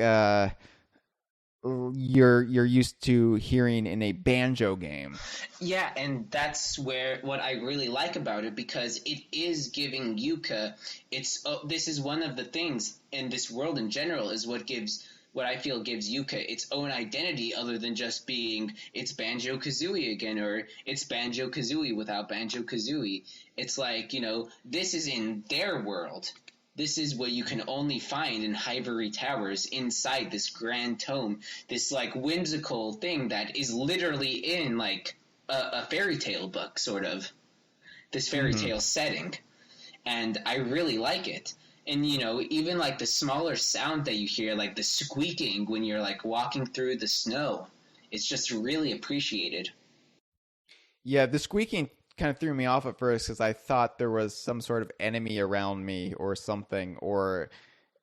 you're used to hearing in a banjo game. Yeah, and that's what I really like about it, because it is giving Yuka this is one of the things in this world in general, is what I feel gives Yuka its own identity, other than just being it's Banjo-Kazooie again, or it's Banjo-Kazooie without Banjo-Kazooie. It's like, you know, this is in their world. this is what you can only find in Ivory Towers inside this grand tome, this like whimsical thing that is literally in like a fairy tale book, sort of, this fairy tale setting. And I really like it. And, you know, even like the smaller sound that you hear, like the squeaking when you're like walking through the snow, it's just really appreciated. Yeah, the squeaking kind of threw me off at first because I thought there was some sort of enemy around me or something,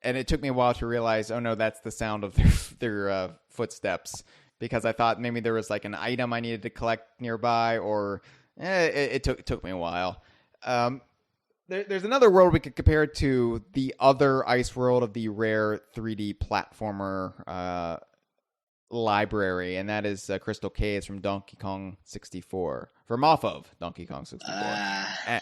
and it took me a while to realize, oh no, that's the sound of their footsteps, because I thought maybe there was like an item I needed to collect nearby, or it took me a while. There's another world we could compare it to, the other ice world of the rare 3D platformer library, and that is Crystal Caves from Donkey Kong 64, from off of Donkey Kong 64.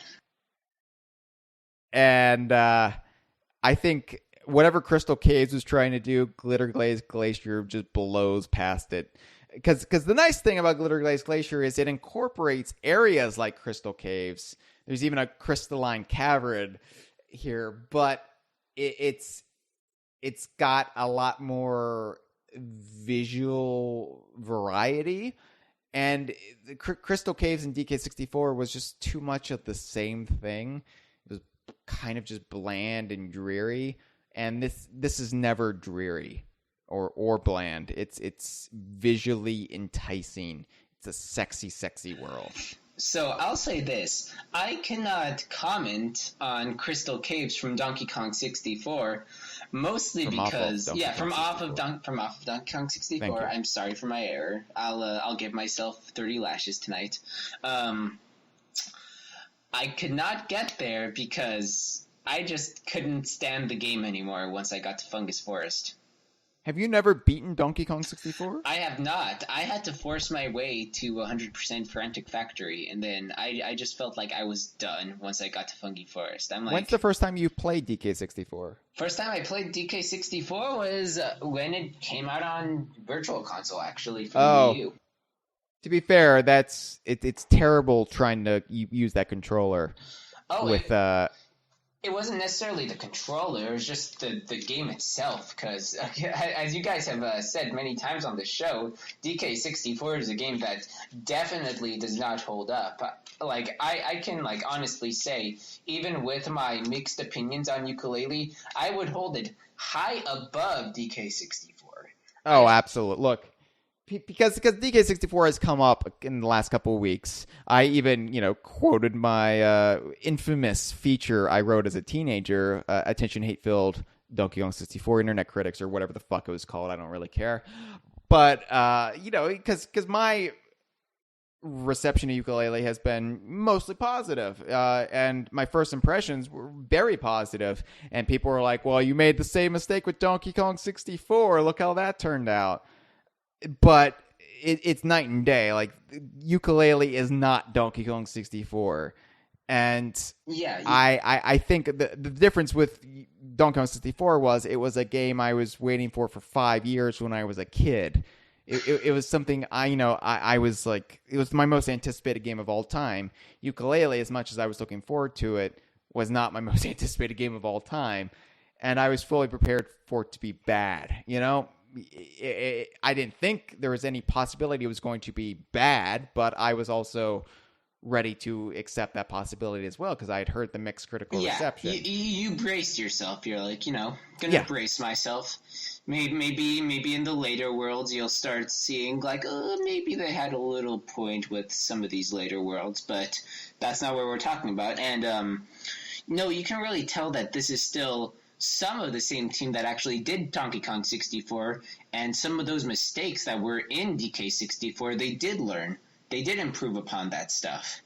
And I think whatever Crystal Caves was trying to do, Glitterglaze Glacier just blows past it. Because the nice thing about Glitterglaze Glacier is it incorporates areas like Crystal Caves. There's even a crystalline cavern here, but it's got a lot more visual variety, and the Crystal Caves in DK64 was just too much of the same thing. It was kind of just bland and dreary, and this is never dreary or bland. It's visually enticing. It's a sexy world. So I'll say this: I cannot comment on Crystal Caves from Donkey Kong 64, mostly because from off of Donkey Kong 64. I'm sorry for my error. I'll give myself 30 lashes tonight. I could not get there because I just couldn't stand the game anymore once I got to Fungus Forest. Have you never beaten Donkey Kong 64? I have not. I had to force my way to 100% Frantic Factory, and then I just felt like I was done once I got to Fungi Forest. I'm like, when's the first time you played DK64? First time I played DK64 was when it came out on Virtual Console, actually, for Wii U. To be fair, it's terrible trying to use that controller It wasn't necessarily the controller, it was just the game itself, because as you guys have said many times on the show, DK64 is a game that definitely does not hold up. Like, I can like honestly say, even with my mixed opinions on Yooka-Laylee, I would hold it high above DK64. Oh, absolutely. Look, because DK64 has come up in the last couple of weeks. I even, quoted my infamous feature I wrote as a teenager, Attention Hate-Filled Donkey Kong 64 Internet Critics, or whatever the fuck it was called. I don't really care. But, because my reception of Yooka-Laylee has been mostly positive. And my first impressions were very positive. And people were like, well, you made the same mistake with Donkey Kong 64. Look how that turned out. But it's night and day. Like, Yooka-Laylee is not Donkey Kong 64. And I think the difference with Donkey Kong 64 was it was a game I was waiting for 5 years when I was a kid. It was something I was like, it was my most anticipated game of all time. Yooka-Laylee, as much as I was looking forward to it, was not my most anticipated game of all time. And I was fully prepared for it to be bad, I didn't think there was any possibility it was going to be bad, but I was also ready to accept that possibility as well, because I had heard the mixed critical reception. You braced yourself. You're like, gonna brace myself. Maybe in the later worlds you'll start seeing like, maybe they had a little point with some of these later worlds, but that's not what we're talking about. And no, you can really tell that this is still some of the same team that actually did Donkey Kong 64, and some of those mistakes that were in DK64, they did learn. They did improve upon that stuff.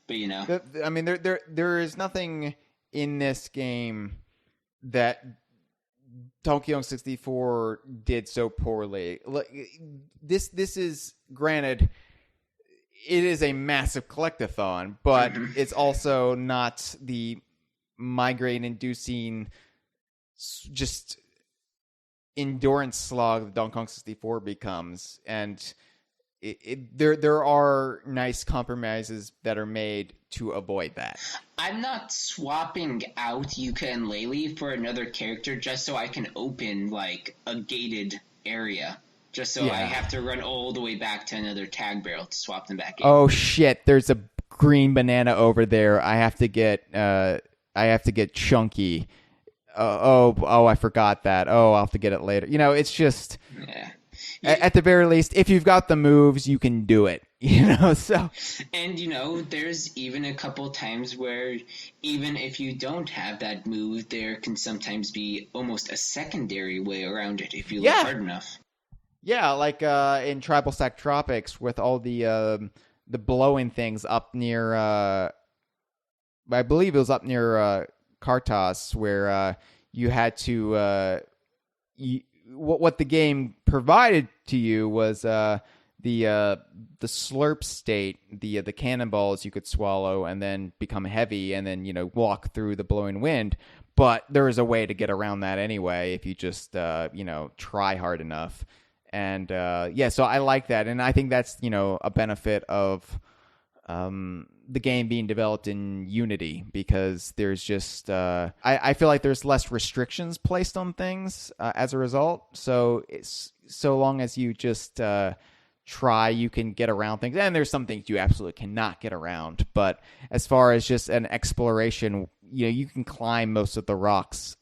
But, I mean, there is nothing in this game that Donkey Kong 64 did so poorly. This is, granted, it is a massive collectathon, but it's also not the migraine-inducing just endurance slog that Donkey Kong 64 becomes. And there are nice compromises that are made to avoid that. I'm not swapping out Yooka-Laylee for another character just so I can open like a gated area. Just so I have to run all the way back to another tag barrel to swap them back in. Oh shit! There's a green banana over there. I have to get Chunky. I forgot that. Oh, I'll have to get it later. It's just at the very least, if you've got the moves, you can do it. So. And there's even a couple times where even if you don't have that move, there can sometimes be almost a secondary way around it if you look hard enough. Yeah, like in Tribal Stack Tropics with all the blowing things up near, I believe it was up near Kartos, where you had to, what the game provided to you was the slurp state, the cannonballs you could swallow and then become heavy and then walk through the blowing wind. But there is a way to get around that anyway if you just try hard enough. And so I like that, and I think that's a benefit of the game being developed in Unity, because there's just I feel like there's less restrictions placed on things as a result. So it's so long as you just try, you can get around things, and there's some things you absolutely cannot get around. But as far as just an exploration, you can climb most of the rocks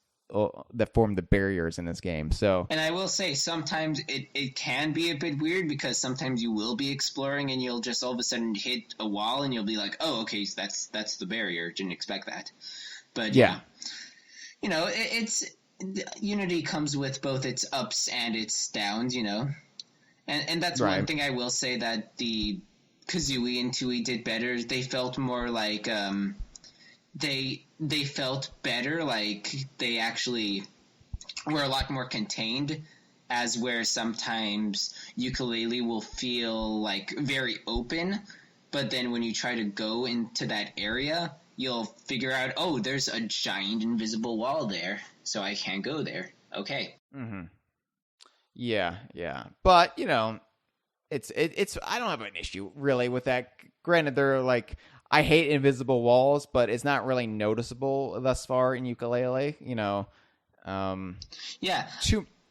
that form the barriers in this game. And I will say sometimes it can be a bit weird, because sometimes you will be exploring and you'll just all of a sudden hit a wall and you'll be like, oh, okay, so that's the barrier. Didn't expect that. But it's Unity comes with both its ups and its downs, and that's one thing I will say that the Kazooie and Tooie did better. They felt more like they felt better, like they actually were a lot more contained, as where sometimes Yooka-Laylee will feel like very open, but then when you try to go into that area, you'll figure out, oh, there's a giant invisible wall there, so I can't go there. Okay. Mm-hmm. Yeah. But, it's I don't have an issue really with that. Granted, they're like, I hate invisible walls, but it's not really noticeable thus far in Yooka-Laylee,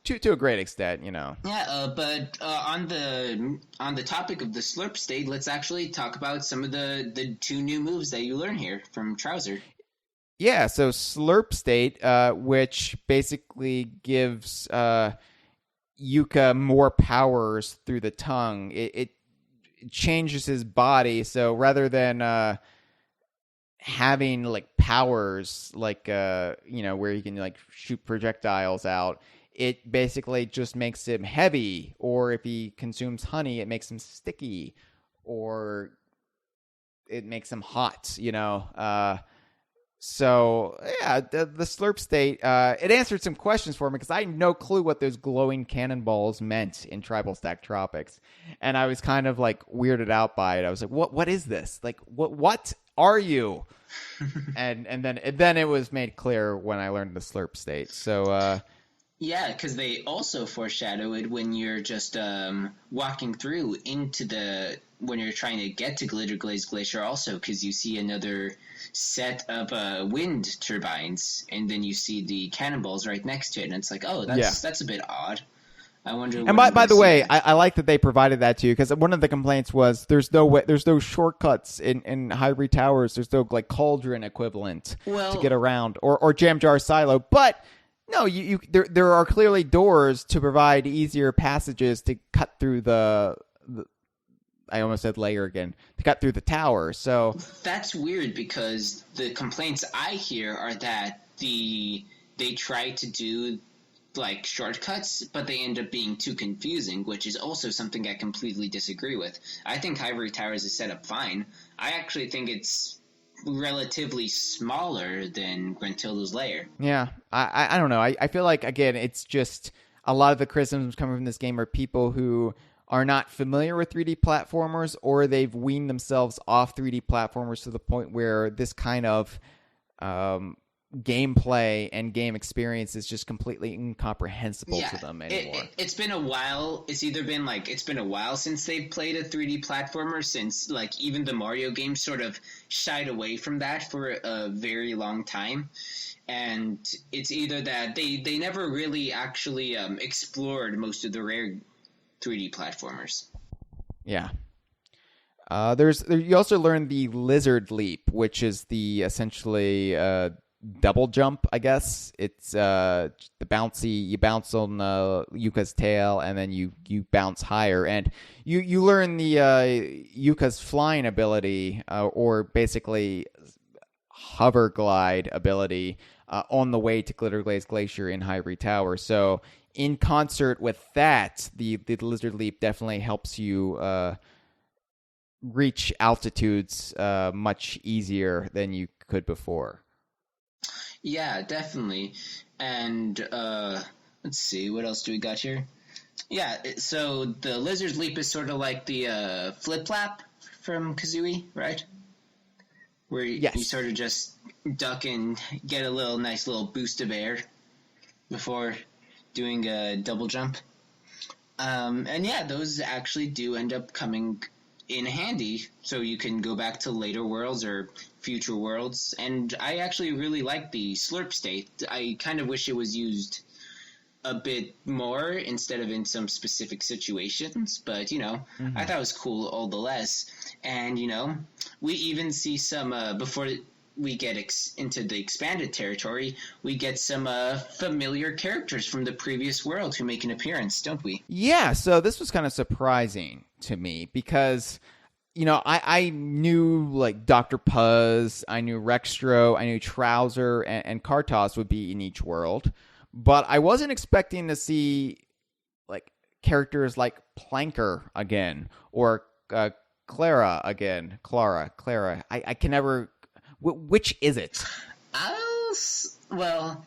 to a great extent, Yeah, but on the topic of the slurp state, let's actually talk about some of the two new moves that you learn here from Trouser. Yeah, so slurp state, which basically gives Yuka more powers through the tongue. It changes his body, so rather than having like powers like where he can like shoot projectiles out, it basically just makes him heavy, or if he consumes honey, it makes him sticky, or it makes him hot, So, yeah, the slurp state, it answered some questions for me, because I had no clue what those glowing cannonballs meant in Tribal Stack Tropics. And I was kind of, like, weirded out by it. I was like, what is this? Like, what are you? and then it was made clear when I learned the slurp state. So, yeah, because they also foreshadow it when you're just walking through when you're trying to get to Glitterglaze Glacier also, because you see another set of wind turbines, and then you see the cannonballs right next to it, and it's like, oh, that's a bit odd. I wonder. And by the way, I like that they provided that to you, because one of the complaints was there's no shortcuts in Hyrule Towers. There's no like cauldron equivalent to get around, or jam jar silo. But no, there are clearly doors to provide easier passages to cut through the I almost said layer again, to cut through the tower. So that's weird, because the complaints I hear are that they try to do like shortcuts, but they end up being too confusing, which is also something I completely disagree with. I think Hyrule Towers is set up fine. I actually think it's relatively smaller than Gruntilda's lair. Yeah, I don't know. I feel like, again, it's just a lot of the criticisms coming from this game are people who are not familiar with 3D platformers, or they've weaned themselves off 3D platformers to the point where this kind of gameplay and game experience is just completely incomprehensible to them anymore. It's been a while. It's been a while since they've played a 3D platformer, since like even the Mario games sort of shied away from that for a very long time. And it's either that they never really actually explored most of the rare 3D platformers. Yeah. You also learn the Lizard Leap, which is the essentially double jump, I guess. It's the bouncy. You bounce on Yooka's tail, and then you bounce higher, and you learn the Yooka's flying ability, or basically hover glide ability, on the way to Glitterglaze Glacier in Hyrie Tower. So in concert with that, the Lizard Leap definitely helps you reach altitudes much easier than you could before. Yeah, definitely. And let's see, what else do we got here? Yeah, so the Lizard Leap is sort of like the flip-flap from Kazooie, right? Where you sort of just duck and get a nice little boost of air before doing a double jump. And yeah, those actually do end up coming in handy, so you can go back to later worlds or future worlds. And I actually really like the slurp state. I kind of wish it was used a bit more instead of in some specific situations, but I thought it was cool all the less. And we even see some before we get into the expanded territory, we get some familiar characters from the previous world who make an appearance, don't we? Yeah, so this was kind of surprising to me because, I knew like Dr. Puzz, I knew Rextro, I knew Trouser, and Kartos would be in each world, but I wasn't expecting to see like characters like Planker again, or Clara again. Clara. I can never... Which is it? Well,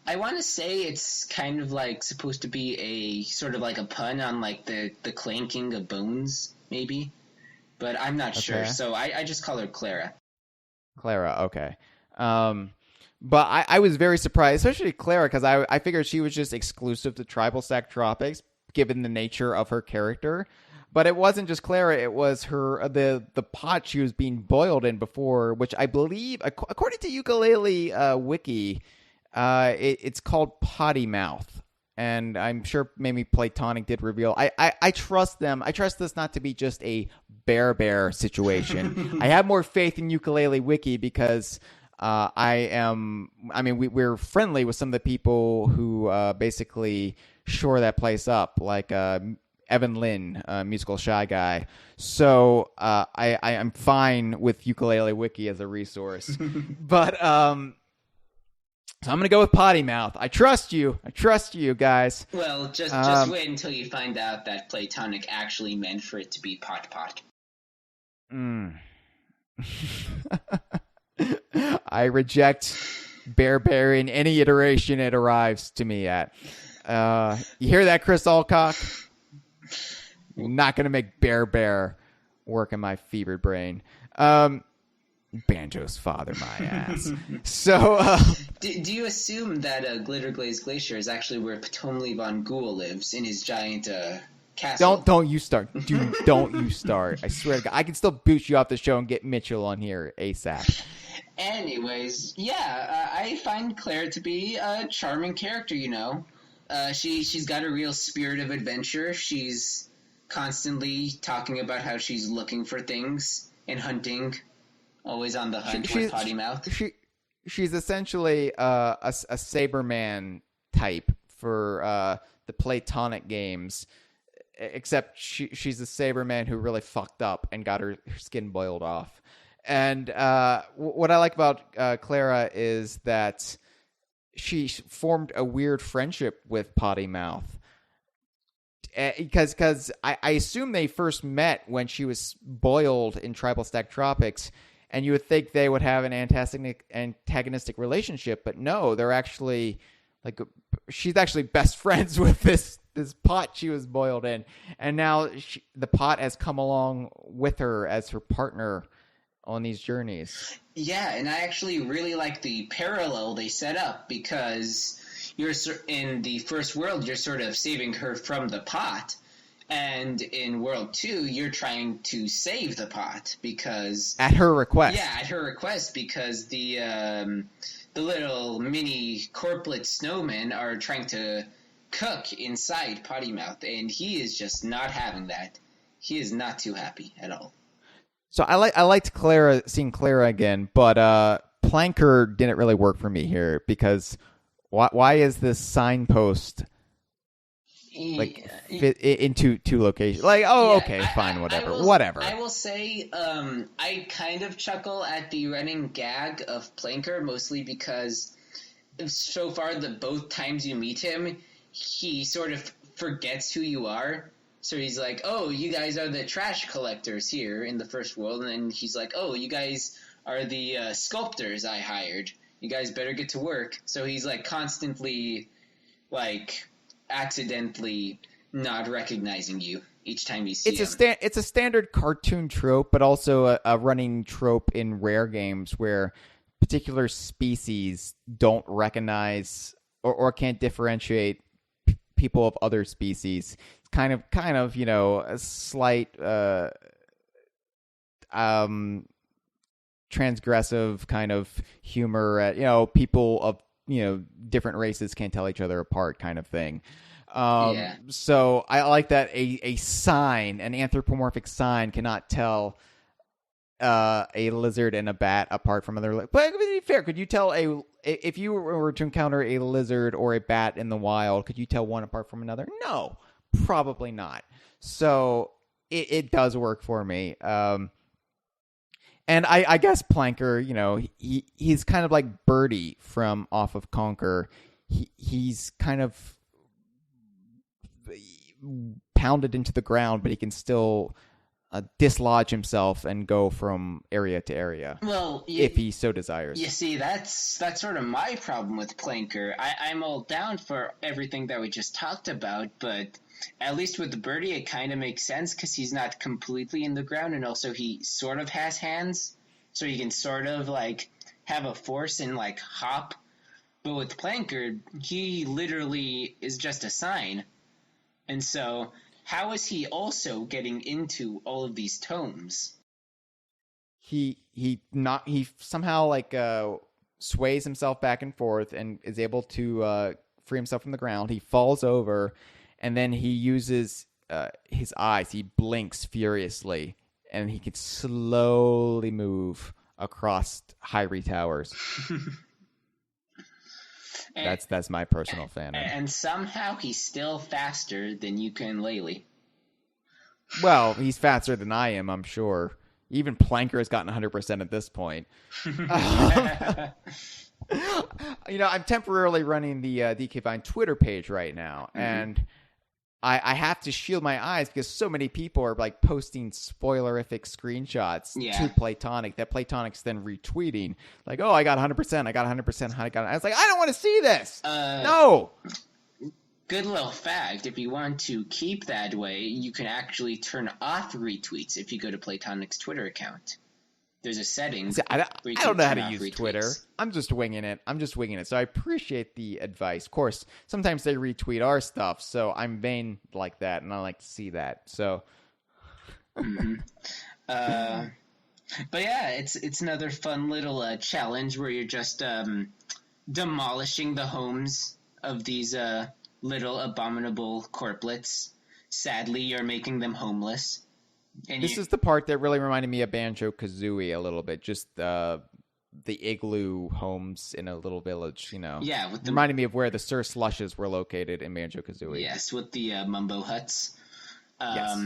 I want to say it's kind of like supposed to be a sort of like a pun on like the clanking of bones, maybe. But I'm not sure, so I just call her Clara. Clara, okay. But I was very surprised, especially Clara, because I figured she was just exclusive to Tribal Stack Tropics, given the nature of her character. But it wasn't just Clara; it was her the pot she was being boiled in before, which I believe, according to Yooka-Laylee wiki, it's called Potty Mouth, and I'm sure maybe Platonic did reveal. I trust them. I trust this not to be just a bear situation. I have more faith in Yooka-Laylee wiki because we're friendly with some of the people who basically shore that place up, like Evan Lynn, musical Shy Guy. So I'm fine with Yooka-Laylee wiki as a resource. But so I'm going to go with Potty Mouth. I trust you. Guys. Well, just wait until you find out that Platonic actually meant for it to be pot. I reject bear in any iteration it arrives to me at. You hear that, Chris Alcock? I'm not going to make bear work in my fevered brain. Banjo's father, my ass. So, do you assume that Glitterglaze Glacier is actually where Ptomley von Ghoul lives in his giant castle? Don't you start. Dude, don't you start. I swear to God. I can still boot you off the show and get Mitchell on here ASAP. Anyways, yeah, I find Claire to be a charming character, She's got a real spirit of adventure. She's constantly talking about how she's looking for things and hunting, always on the hunt with Potty Mouth. She's essentially a Saberman type for the Platonic games, except she's a Saberman who really fucked up and got her skin boiled off. And what I like about Clara is that she formed a weird friendship with Potty Mouth. Because I assume they first met when she was boiled in Tribal Stack Tropics, and you would think they would have an antagonistic relationship, but no, they're actually she's actually best friends with this pot she was boiled in, and now the pot has come along with her as her partner on these journeys. Yeah, and I actually really like the parallel they set up, because you're in the first world, you're sort of saving her from the pot, and in World 2, you're trying to save the pot because... At her request. Yeah, at her request, because the little mini corplet snowmen are trying to cook inside Potty Mouth, and he is just not having that. He is not too happy at all. So I liked seeing Clara again, but Planker didn't really work for me here, because why is this signpost fit into two locations? Fine, whatever. I will say, I kind of chuckle at the running gag of Planker, mostly because so far both times you meet him, he sort of forgets who you are. So he's like, oh, you guys are the trash collectors here in the first world. And then he's like, oh, you guys are the sculptors I hired. You guys better get to work. So he's like constantly accidentally not recognizing you each time you see him. It's a standard cartoon trope, but also a running trope in rare games where particular species don't recognize or can't differentiate people of other species. It's kind of a slight transgressive kind of humor at, people of different races can't tell each other apart kind of thing. So I like that a sign, an anthropomorphic sign, cannot tell a lizard and a bat apart from other. But to be fair, could you tell if you were to encounter a lizard or a bat in the wild, could you tell one apart from another? No, probably not. So it does work for me. And I guess Planker, he's kind of like Birdie from Off of Conquer. He's kind of pounded into the ground, but he can still dislodge himself and go from area to area. Well, if he so desires. You see, that's sort of my problem with Planker. I'm all down for everything that we just talked about, but at least with the Birdie, it kind of makes sense because he's not completely in the ground, and also he sort of has hands, so he can sort of have a force and hop. But with Planker, he literally is just a sign, and so how is he also getting into all of these tomes? He somehow sways himself back and forth and is able to free himself from the ground. He falls over, and then he uses his eyes. He blinks furiously, and he can slowly move across Hyrie Towers. That's my personal fan. And somehow he's still faster than Yooka-Laylee. Well, he's faster than I am, I'm sure. Even Planker has gotten 100% at this point. I'm temporarily running the DK Vine Twitter page right now, and I have to shield my eyes because so many people are posting spoilerific screenshots to Playtonic that Playtonic's then retweeting. Oh, I got 100%. I got 100%. I was like, I don't want to see this. No. Good little fact. If you want to keep that way, you can actually turn off retweets if you go to Playtonic's Twitter account. There's a setting. I don't know how to use retweets. Twitter. I'm just winging it. So I appreciate the advice. Of course, sometimes they retweet our stuff, so I'm vain like that, and I like to see that. So, but yeah, it's another fun little challenge where you're just demolishing the homes of these little abominable corplets. Sadly, you're making them homeless. And this is the part that really reminded me of Banjo-Kazooie a little bit. Just the igloo homes in a little village, Yeah. Reminded me of where the Sir Slushes were located in Banjo-Kazooie. Yes, with the mumbo huts. Yes.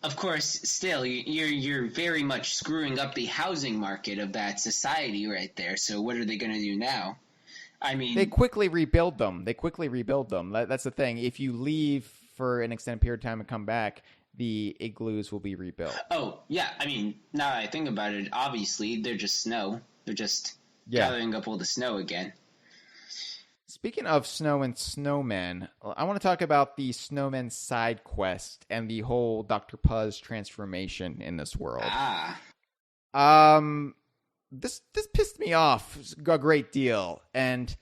Of course, still, you're very much screwing up the housing market of that society right there. So what are they going to do now? I mean... They quickly rebuild them. That's the thing. If you leave for an extended period of time and come back, the igloos will be rebuilt. Oh, yeah. I mean, now that I think about it, obviously, they're just snow. They're just gathering up all the snow again. Speaking of snow and snowmen, I want to talk about the snowmen side quest and the whole Dr. Puzz transformation in this world. This pissed me off a great deal, and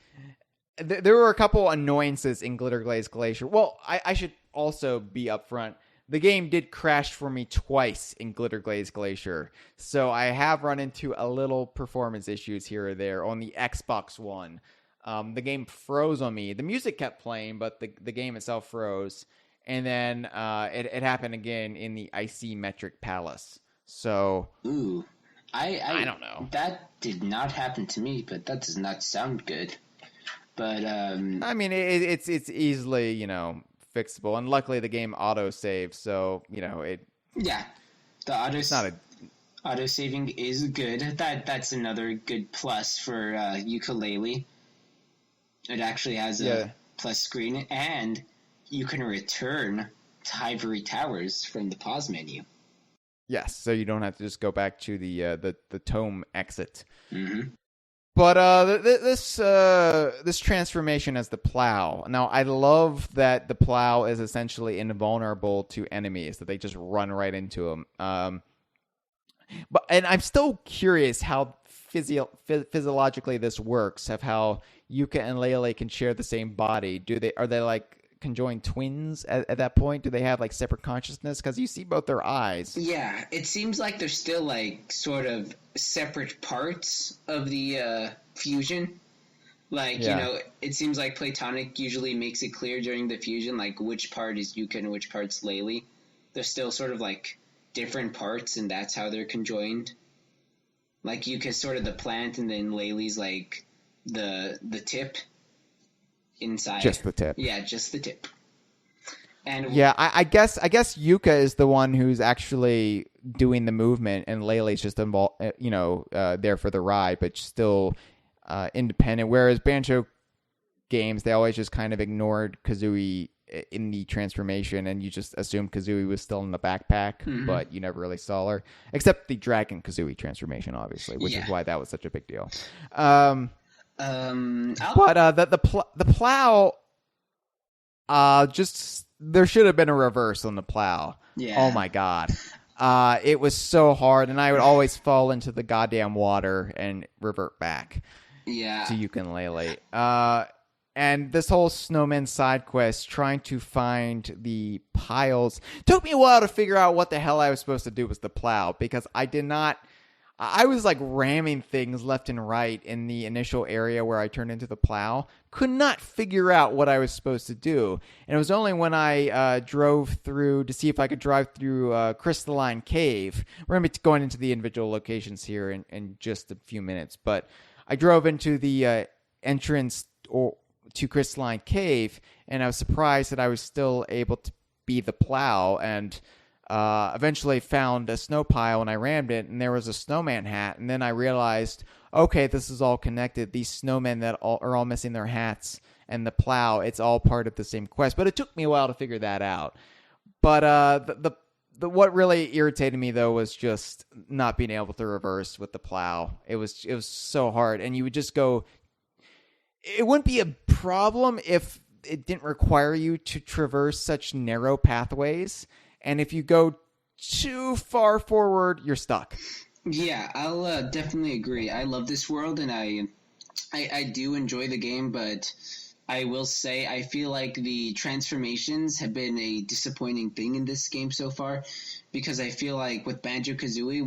there were a couple annoyances in Glitterglaze Glacier. Well, I should also be upfront. The game did crash for me twice in Glitterglaze Glacier, so I have run into a little performance issues here or there on the Xbox One. The game froze on me. The music kept playing, but the game itself froze. And then it happened again in the Icy Metric Palace. So, ooh, I don't know. That did not happen to me, but that does not sound good. But I mean, it's easily fixable, and luckily the game auto saves, so it. Yeah, the auto saving is good. That's another good plus for Yooka-Laylee. It actually has a plus screen, and you can return to Ivory Towers from the pause menu. Yes, so you don't have to just go back to the tome exit. Mm-hmm. But this transformation as the Plow. Now, I love that the Plow is essentially invulnerable to enemies, that they just run right into them. And I'm still curious how physiologically this works, of how Yooka and Laylee can share the same body. Are they like conjoined twins at that point? Do they have like separate consciousness? Because you see both their eyes. Yeah, it seems like they're still like sort of separate parts of the fusion. Like, it seems like Platonic usually makes it clear during the fusion, like which part is Yooka and which part's Laylee. They're still sort of like different parts, and that's how they're conjoined. Like Yooka's sort of the plant, and then Laylee's like the tip inside. Just the tip. Yeah, just the tip. And yeah, I guess Yooka is the one who's actually doing the movement, and Laylee's just involved, there for the ride, but still independent. Whereas Banjo games, they always just kind of ignored Kazooie in the transformation, and you just assumed Kazooie was still in the backpack, but you never really saw her, except the Dragon Kazooie transformation, obviously, which is why that was such a big deal. But the Plow, just there should have been a reverse on the Plow. Yeah. Oh my god. It was so hard, and I would always fall into the goddamn water and revert back. Yeah. To Yooka-Laylee. And this whole snowman side quest, trying to find the piles, took me a while to figure out what the hell I was supposed to do with the Plow, because I was like ramming things left and right in the initial area where I turned into the Plow. Could not figure out what I was supposed to do. And it was only when I drove through to see if I could drive through Crystalline Cave. We're going to be going into the individual locations here in just a few minutes. But I drove into the entrance to Crystalline Cave, and I was surprised that I was still able to be the Plow, and eventually found a snow pile, and I rammed it, and there was a snowman hat, and then I realized, okay, this is all connected. These snowmen that are all missing their hats, and the Plow, it's all part of the same quest. But it took me a while to figure that out. But the what really irritated me, though, was just not being able to reverse with the Plow. It was so hard, and you would just go. It wouldn't be a problem if it didn't require you to traverse such narrow pathways. And if you go too far forward, you're stuck. Yeah, I'll definitely agree. I love this world, and I do enjoy the game, but I will say I feel like the transformations have been a disappointing thing in this game so far, because I feel like with Banjo-Kazooie,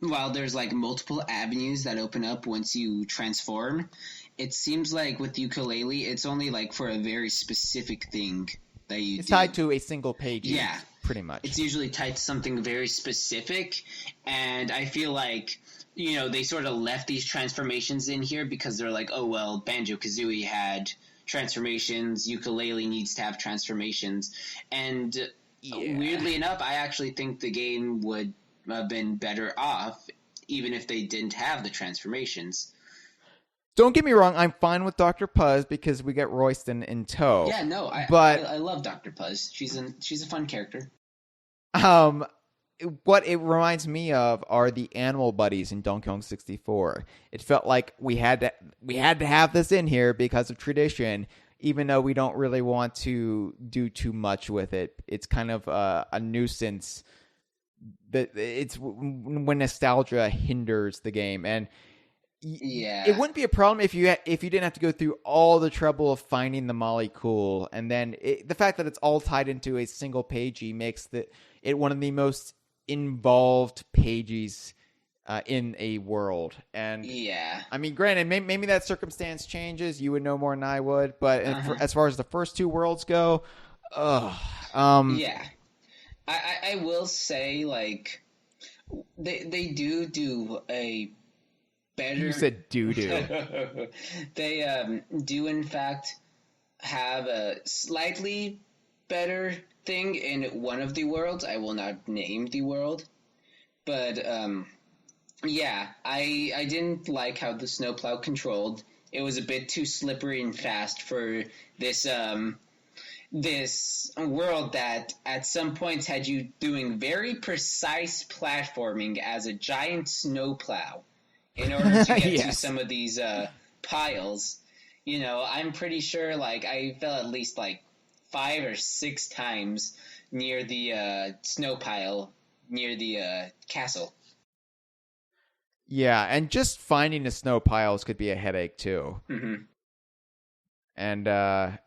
while there's like multiple avenues that open up once you transform, it seems like with Yooka-Laylee, it's only like for a very specific thing that you do. It's tied to a single page. Yeah. Pretty much. It's usually tied to something very specific, and I feel like, they sort of left these transformations in here because they're like, oh, well, Banjo-Kazooie had transformations, Yooka-Laylee needs to have transformations, and weirdly enough, I actually think the game would have been better off even if they didn't have the transformations. Don't get me wrong, I'm fine with Dr. Puzz because we get Royston in tow. Yeah, no, I love Dr. Puzz. She's a fun character. What it reminds me of are the animal buddies in Donkey Kong 64. It felt like we had to have this in here because of tradition, even though we don't really want to do too much with it. It's kind of a nuisance it's when nostalgia hinders the game, and Yeah. it wouldn't be a problem if you didn't have to go through all the trouble of finding the Molly cool, and then the fact that it's all tied into a single pagey makes it one of the most involved pages in a world. And yeah, I mean, granted, maybe that circumstance changes. You would know more than I would, but as far as the first two worlds go, yeah. I will say, like, they do a better. You said doo-doo. They do in fact have a slightly better thing in one of the worlds. I will not name the world, but yeah, I didn't like how the Snowplow controlled. It was a bit too slippery and fast for this this world that at some points had you doing very precise platforming as a giant snowplow in order to get yes. to some of these piles. You know, I'm pretty sure like I fell at least like 5 or 6 times near the snow pile near the castle. Yeah, and just finding the snow piles could be a headache too. Mm-hmm. And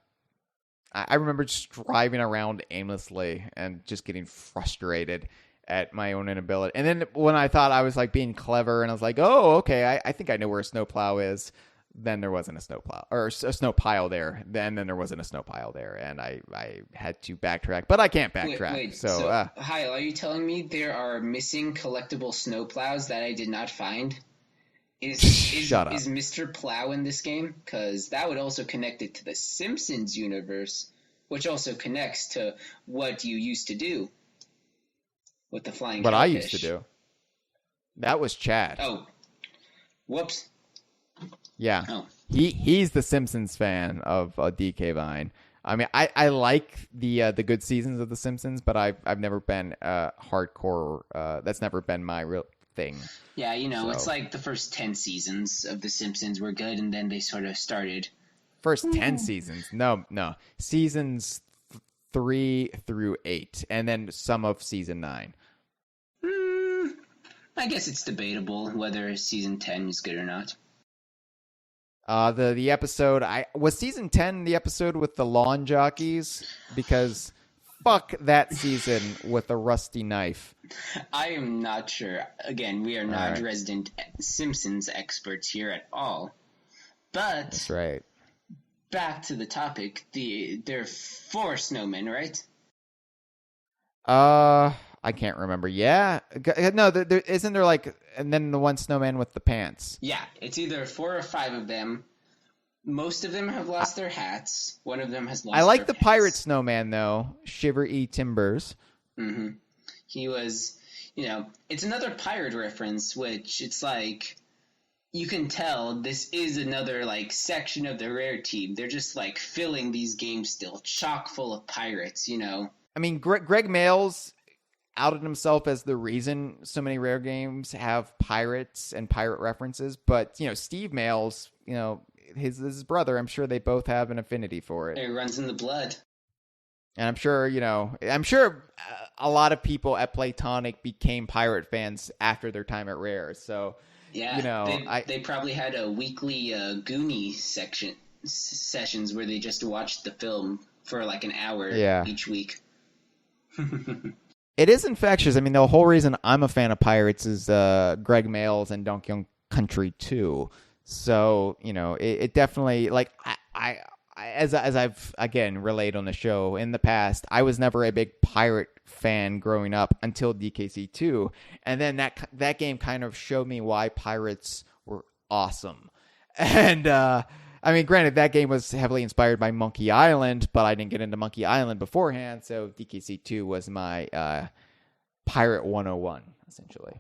I remember just driving around aimlessly and just getting frustrated at my own inability. And then when I thought I was like being clever and I was like, oh, okay, I think I know where a snowplow is. Then there wasn't a snowplow or a snow pile there. Then there wasn't a snow pile there. And I had to backtrack, but I can't backtrack. Wait. So Hyle, are you telling me there are missing collectible snowplows that I did not find? Shut up. Is Mr. Plow in this game? Because that would also connect it to the Simpsons universe, which also connects to what you used to do with the flying what hellfish. I used to do. That was Chad. Oh. Whoops. Yeah. Oh. He's the Simpsons fan of DK Vine. I mean, I like the good seasons of The Simpsons, but I've never been hardcore. That's never been my real thing. Yeah, you know, So. it's like the first 10 seasons of The Simpsons were good, and then they sort of started. First 10 seasons. No. Seasons 3 through 8, and then some of season 9. I guess it's debatable whether season 10 is good or not. The episode was season 10 the episode with the lawn jockeys, because fuck that season with a rusty knife. I am not sure. Again, we are not right. resident Simpsons experts here at all. But That's right. back to the topic. There are 4 snowmen, right? I can't remember. Yeah. No, there isn't there like, and then the one snowman with the pants. Yeah, it's either 4 or 5 of them. Most of them have lost their hats. One of them has lost I like their the pants. pirate snowman though. Shiver E Timbers. Mm-hmm. He was, you know, it's another pirate reference, which it's like, you can tell this is another, like, section of the Rare team. They're just, like, filling these games still chock full of pirates, you know? I mean, Greg Mails outed himself as the reason so many Rare games have pirates and pirate references, but, you know, Steve Mails, you know, his brother, I'm sure they both have an affinity for it. It runs in the blood. And I'm sure, you know, a lot of people at Playtonic became pirate fans after their time at Rare. So, Yeah, you know, they probably had a weekly Goonie sessions where they just watched the film for like an hour each week. It is infectious. I mean, the whole reason I'm a fan of pirates is Greg Mails and Donkey Kong Country 2. So, you know, it definitely, like, I as I've, again, relayed on the show in the past, I was never a big pirate fan growing up until DKC2. And then that game kind of showed me why pirates were awesome. And, I mean, granted, that game was heavily inspired by Monkey Island, but I didn't get into Monkey Island beforehand, so DKC2 was my Pirate 101, essentially.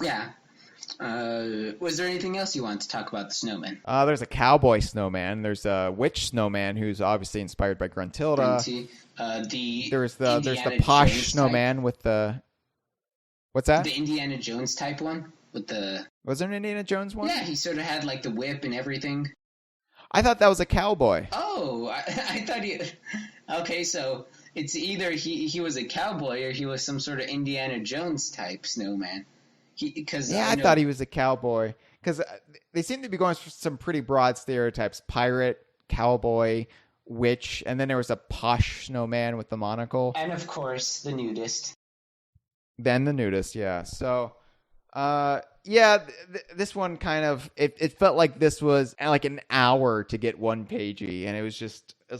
Yeah. Was there anything else you wanted to talk about the snowman? There's a cowboy snowman. There's a witch snowman who's obviously inspired by Gruntilda. There's the posh Jones snowman type. with the... What's that? The Indiana Jones type one with the... Was there an Indiana Jones one? Yeah, he sort of had like the whip and everything. I thought that was a cowboy. Oh, I thought he... Okay, so it's either he was a cowboy or he was some sort of Indiana Jones type snowman. I thought he was a cowboy because they seem to be going for some pretty broad stereotypes: pirate, cowboy, witch, and then there was a posh snowman with the monocle, and of course the nudist. Then the nudist, yeah. So, this one kind of it felt like this was like an hour to get one pagey, and it was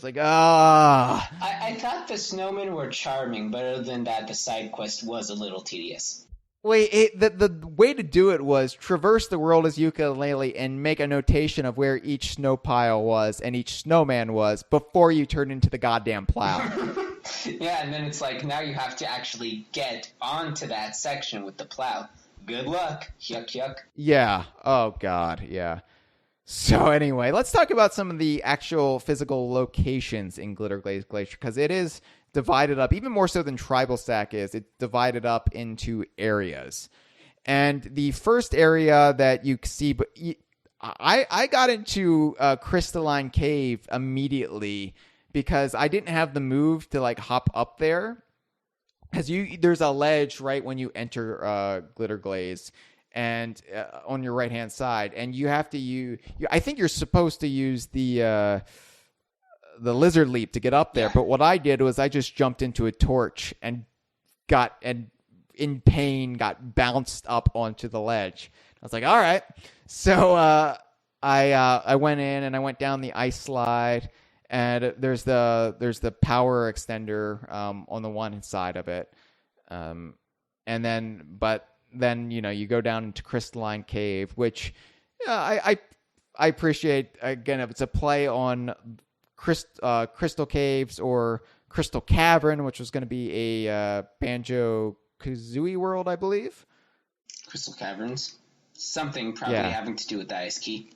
like I thought the snowmen were charming, but other than that, the side quest was a little tedious. Wait, the way to do it was traverse the world as Yooka-Laylee and make a notation of where each snow pile was and each snowman was before you turn into the goddamn plow. Yeah, and then it's like, now you have to actually get onto that section with the plow. Good luck. Yuck, yuck. Yeah. Oh, God. Yeah. So anyway, let's talk about some of the actual physical locations in Glitterglaze Glacier, because it is divided up, even more so than Tribal Stack is. It's divided up into areas. And the first area that you see, I got into Crystalline Cave immediately because I didn't have the move to like hop up there. Because there's a ledge right when you enter Glitterglaze, and on your right hand side, and you have to use. I think you're supposed to use the lizard leap to get up there. But what I did was I just jumped into a torch and in pain got bounced up onto the ledge. I was like, all right. So I went in and I went down the ice slide, and there's the power extender on the one side of it, and then you go down into Crystalline Cave, which I appreciate. Again, if it's a play on Crystal Caves or Crystal Cavern, which was going to be a Banjo-Kazooie world, I believe. Crystal Caverns. Something probably having to do with the ice key.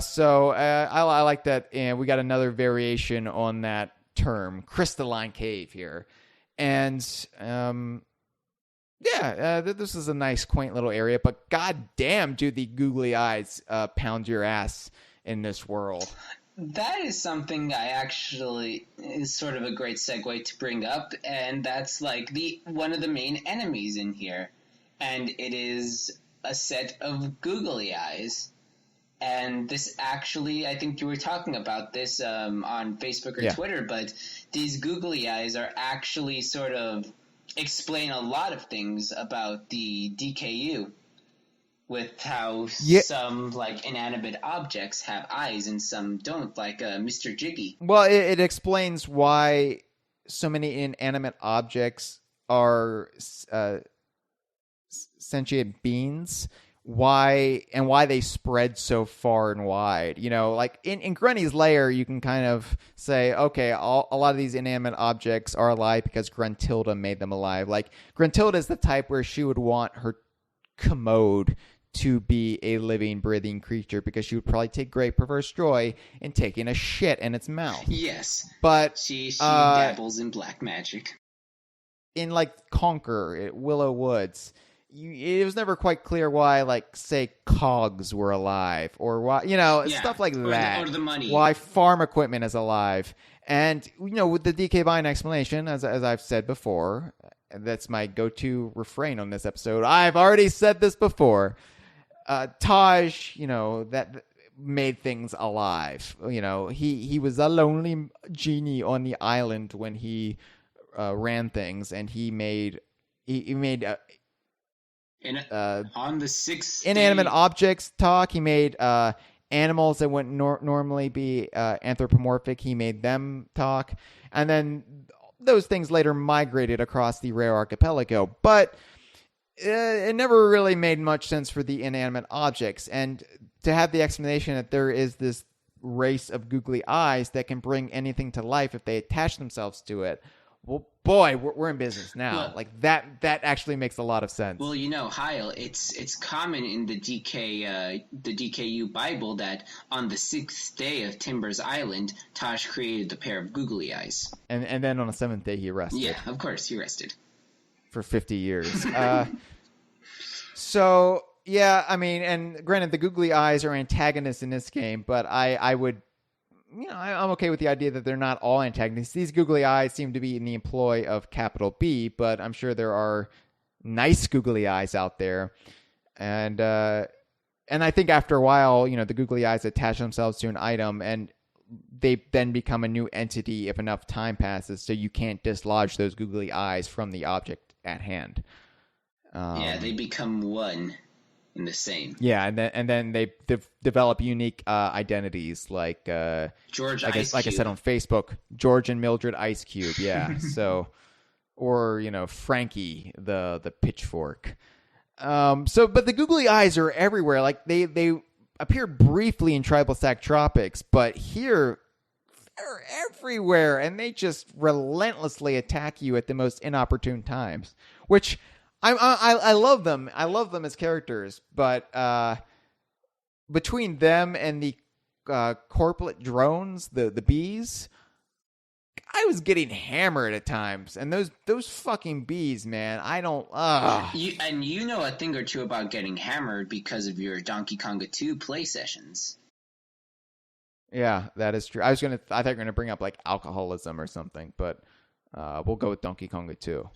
So I like that, and we got another variation on that term, Crystalline Cave here. And this is a nice, quaint little area, but goddamn, do the googly eyes pound your ass in this world. That is something I actually is sort of a great segue to bring up, and that's like one of the main enemies in here, and it is a set of googly eyes. And this actually, I think you were talking about this on Facebook or Twitter, but these googly eyes are actually sort of explain a lot of things about the DKU. With how some like inanimate objects have eyes and some don't, like Mr. Jiggy. Well, it explains why so many inanimate objects are sentient beings. Why they spread so far and wide. Like in Granny's lair, you can kind of say, okay, a lot of these inanimate objects are alive because Gruntilda made them alive. Like Gruntilda is the type where she would want her commode to be a living, breathing creature because she would probably take great perverse joy in taking a shit in its mouth. Yes, but she dabbles in black magic. In like Conquer, Willow Woods, it was never quite clear why, like, say, cogs were alive or why, stuff like that. Or the money. Why farm equipment is alive. And, with the DK Vine explanation, as I've said before, that's my go-to refrain on this episode. I've already said this before. Taj, that made things alive. He was a lonely genie on the island when he ran things, and he made on the sixth inanimate day. objects talk. He made animals that wouldn't normally be anthropomorphic. He made them talk, and then those things later migrated across the rare archipelago. But it never really made much sense for the inanimate objects, and to have the explanation that there is this race of googly eyes that can bring anything to life if they attach themselves to it. Well, boy, we're in business now. Well, like that actually makes a lot of sense. Well, Hyle, it's common in the DKU Bible that on the sixth day of Timber's Island, Tosh created the pair of googly eyes. And then on the seventh day, he rested. Yeah, of course, he rested. For 50 years. So, yeah, I mean, and granted, the googly eyes are antagonists in this game, but I would I'm okay with the idea that they're not all antagonists. These googly eyes seem to be in the employ of capital B, but I'm sure there are nice googly eyes out there. And I think after a while, the googly eyes attach themselves to an item, and they then become a new entity if enough time passes, so you can't dislodge those googly eyes from the object at hand. They become one in the same. Yeah, and then they develop unique identities, like George I Ice Cube. like I said on Facebook, George and Mildred Ice Cube. Yeah, so or Frankie the pitchfork. But the googly eyes are everywhere. Like they appear briefly in Tribal Stack Tropics, but here they're everywhere, and they just relentlessly attack you at the most inopportune times. Which I love them. I love them as characters, but between them and the corporate drones, the bees, I was getting hammered at times, and those fucking bees, man. I don't. You know a thing or two about getting hammered because of your Donkey Konga 2 play sessions. Yeah, that is true. I thought you were gonna bring up like alcoholism or something, but we'll go with Donkey Konga 2.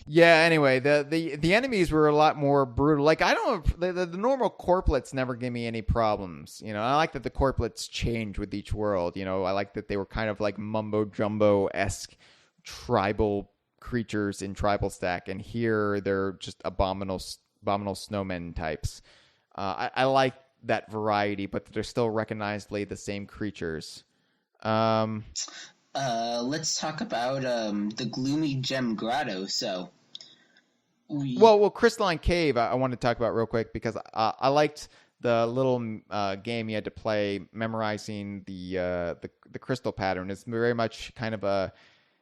Yeah. Anyway, the enemies were a lot more brutal. Like I don't. The normal corplets never give me any problems. I like that the corplets change with each world. I like that they were kind of like mumbo jumbo-esque tribal creatures in Tribal Stack, and here they're just abominable snowmen types. I like that variety, but they're still recognizably the same creatures. Let's talk about the Gloomy Gem Grotto. So, well, Crystalline Cave I want to talk about real quick because I liked the little game you had to play memorizing the crystal pattern. It's very much kind of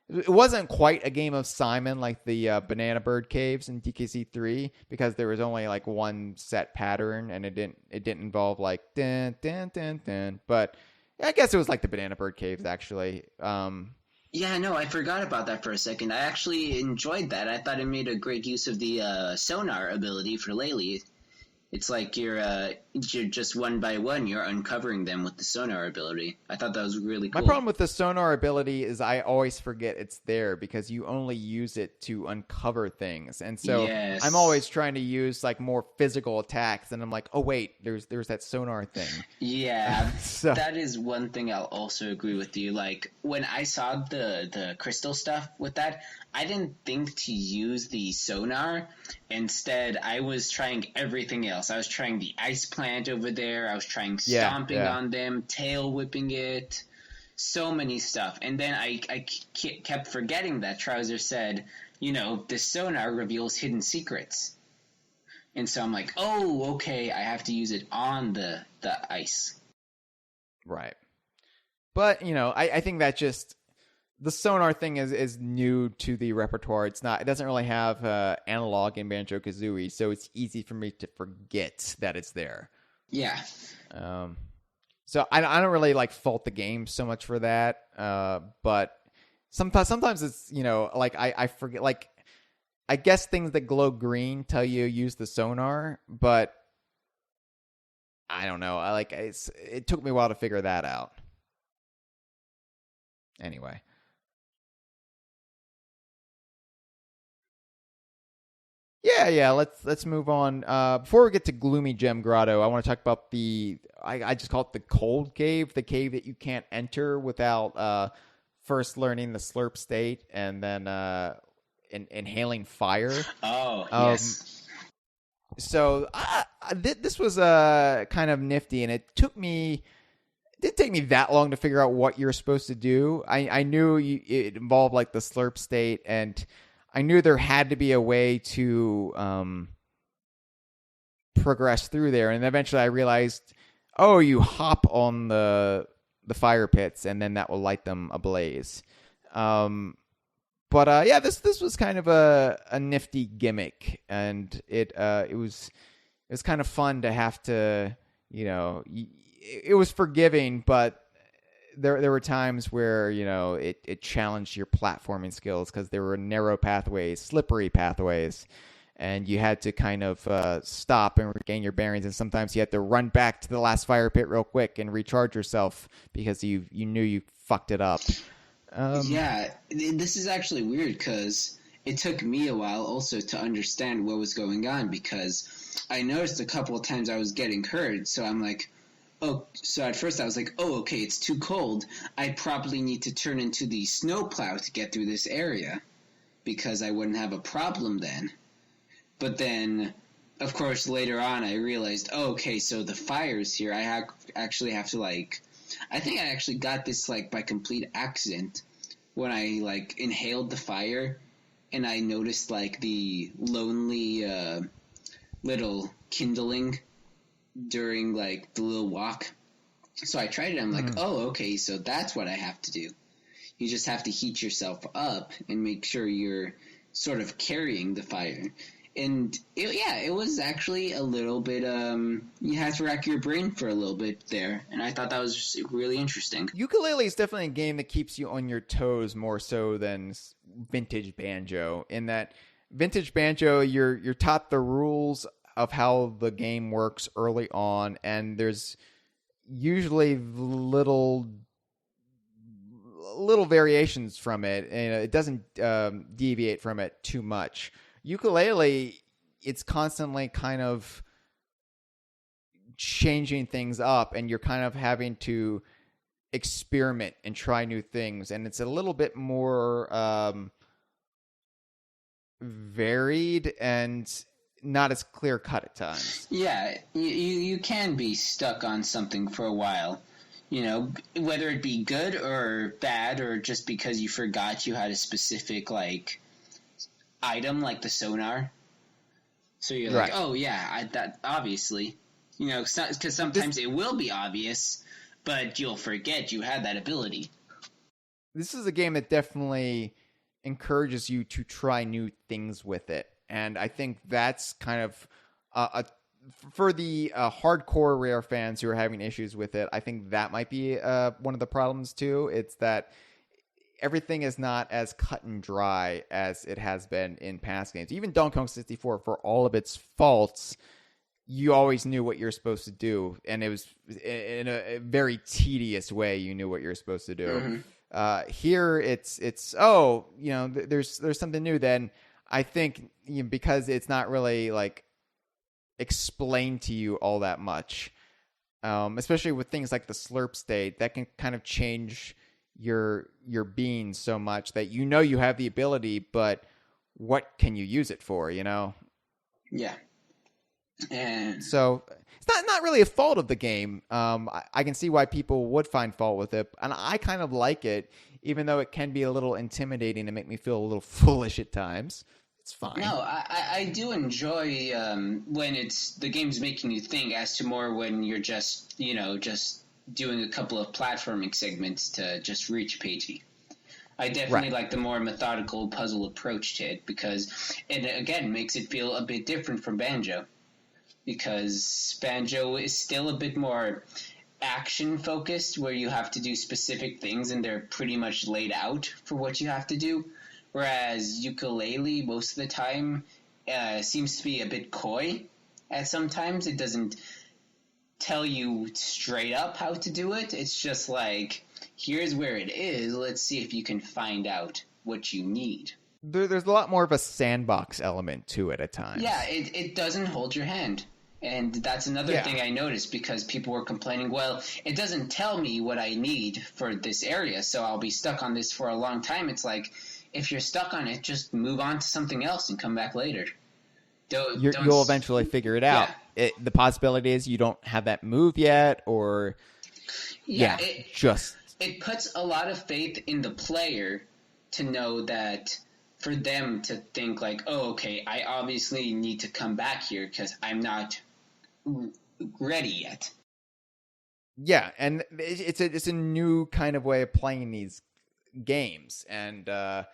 it wasn't quite a game of Simon like the Banana Bird Caves in DKC3 because there was only like one set pattern and it didn't involve like dun dun dun dun. But I guess it was like the Banana Bird Caves actually. Yeah, no, I forgot about that for a second. I actually enjoyed that. I thought it made a great use of the sonar ability for Laylee. It's like you're just one by one, you're uncovering them with the sonar ability. I thought that was really cool. My problem with the sonar ability is I always forget it's there because you only use it to uncover things. And so Yes. I'm always trying to use like more physical attacks, and I'm like, oh wait, there's that sonar thing. Yeah, So- that is one thing I'll also agree with you. Like, when I saw the crystal stuff with that, I didn't think to use the sonar. Instead, I was trying everything else. I was trying the ice plant over there. I was trying stomping on them, tail whipping it, so many stuff. And then I kept forgetting that Trouser said, the sonar reveals hidden secrets. And so I'm like, oh, okay, I have to use it on the ice. Right. But, I think that just the sonar thing is new to the repertoire. It doesn't really have analog in Banjo-Kazooie, so it's easy for me to forget that it's there. Yeah. So I don't really like fault the game so much for that. But sometimes it's, like I forget, like I guess things that glow green tell you use the sonar, but I don't know. It took me a while to figure that out. Anyway. Yeah. Let's move on. Before we get to Gloomy Gem Grotto, I want to talk about I just call it the cold cave, the cave that you can't enter without first learning the slurp state and then inhaling fire. Oh, yes. So this was kind of nifty, and it didn't take me that long to figure out what you're supposed to do. I knew it involved like the slurp state, and I knew there had to be a way to progress through there. And eventually I realized, you hop on the fire pits, and then that will light them ablaze. This was kind of a nifty gimmick, and it was kind of fun to have to, it was forgiving, but there were times where, it challenged your platforming skills because there were narrow pathways, slippery pathways. and you had to kind of stop and regain your bearings, and sometimes you had to run back to the last fire pit real quick and recharge yourself because you knew you fucked it up. Yeah, this is actually weird because it took me a while also to understand what was going on, because I noticed a couple of times I was getting hurt, so I'm like, oh, so at first I was like, oh, okay, it's too cold. I probably need to turn into the Snowplow to get through this area, because I wouldn't have a problem then. But then, of course, later on I realized, oh, okay, so the fire's here. I actually have to, like, I think I actually got this, like, by complete accident when I, like, inhaled the fire, and I noticed, like, the lonely little kindling during, like, the little walk. So I tried it. I'm like, oh, okay, so that's what I have to do. You just have to heat yourself up and make sure you're sort of carrying the fire. And, it was actually a little bit, you had to rack your brain for a little bit there. And I thought that was really interesting. Yooka-Laylee is definitely a game that keeps you on your toes more so than Vintage Banjo. In that Vintage Banjo, you're taught the rules of how the game works early on, and there's usually little variations from it, and it doesn't deviate from it too much. Yooka-Laylee, it's constantly kind of changing things up, and you're kind of having to experiment and try new things, and it's a little bit more varied and not as clear cut at times. Yeah, you can be stuck on something for a while, you know, whether it be good or bad, or just because you forgot you had a specific, like, item, like the sonar. So you're like, oh yeah, that obviously, you know, because sometimes it will be obvious, but you'll forget you had that ability. This is a game that definitely encourages you to try new things with it. And I think that's kind of for the hardcore Rare fans who are having issues with it. I think that might be one of the problems too. It's that everything is not as cut and dry as it has been in past games. Even Donkey Kong 64, for all of its faults, you always knew what you're supposed to do, and it was in a very tedious way. You knew what you're supposed to do. Here, it's there's something new. Then I think, because it's not really like explained to you all that much, especially with things like the slurp state, that can kind of change your being so much that you have the ability, but what can you use it for? Yeah. And so it's not really a fault of the game. I can see why people would find fault with it, and I kind of like it, even though it can be a little intimidating and make me feel a little foolish at times. It's fine. No, I do enjoy when the game's making you think, as to more when you're just doing a couple of platforming segments to just reach pagey. I definitely like the more methodical puzzle approach to it, because it, again, makes it feel a bit different from Banjo. Because Banjo is still a bit more action-focused, where you have to do specific things and they're pretty much laid out for what you have to do. Whereas Yooka-Laylee, most of the time, seems to be a bit coy. At sometimes it doesn't tell you straight up how to do it. It's just like, here's where it is. Let's see if you can find out what you need. There's a lot more of a sandbox element to it at times. Yeah, it doesn't hold your hand. And that's another thing I noticed, because people were complaining, well, it doesn't tell me what I need for this area, so I'll be stuck on this for a long time. It's like, if you're stuck on it, just move on to something else and come back later. You'll eventually figure it out. Yeah. The possibility is you don't have that move yet, or... It puts a lot of faith in the player to know that, for them to think like, oh, okay, I obviously need to come back here because I'm not ready yet. Yeah, and it's a new kind of way of playing these games, and I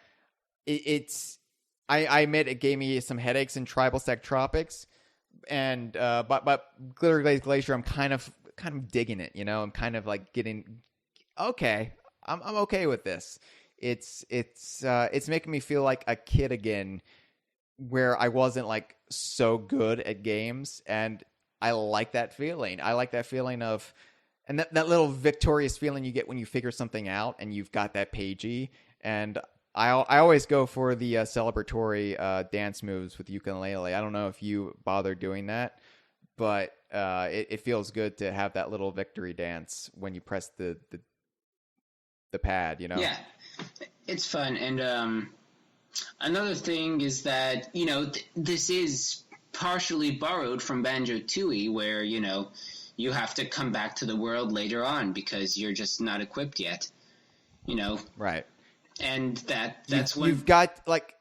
admit it gave me some headaches in Tribal Stack Tropics, and but Glitterglaze Glacier, I'm kind of digging it. I'm kind of like getting okay. I'm okay with this. It's making me feel like a kid again where I wasn't like so good at games, and I like that feeling. I like that feeling of, and that little victorious feeling you get when you figure something out and you've got that pagey. And I always go for the celebratory dance moves with Yooka-Laylee. I don't know if you bother doing that, but it feels good to have that little victory dance when you press the pad, you know? Yeah, it's fun. And another thing is that, you know, this is partially borrowed from Banjo-Tooie, where, you know, you have to come back to the world later on because you're just not equipped yet, you know? Right. And that's when... You've got, like,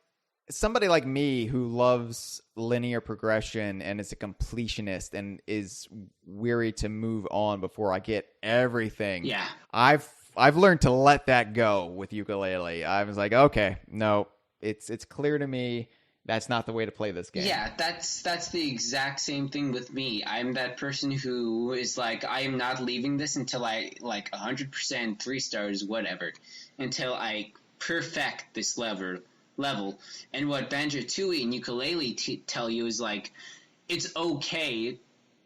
somebody like me who loves linear progression and is a completionist and is weary to move on before I get everything. Yeah. I've learned to let that go with Yooka-Laylee. I was like, okay, no, it's clear to me that's not the way to play this game. Yeah, that's the exact same thing with me. I'm that person who is like, I am not leaving this until I, like, 100%, 3 stars, whatever, until I perfect this level. And what Banjo-Tooie and Yooka-Laylee tell you is, like, it's okay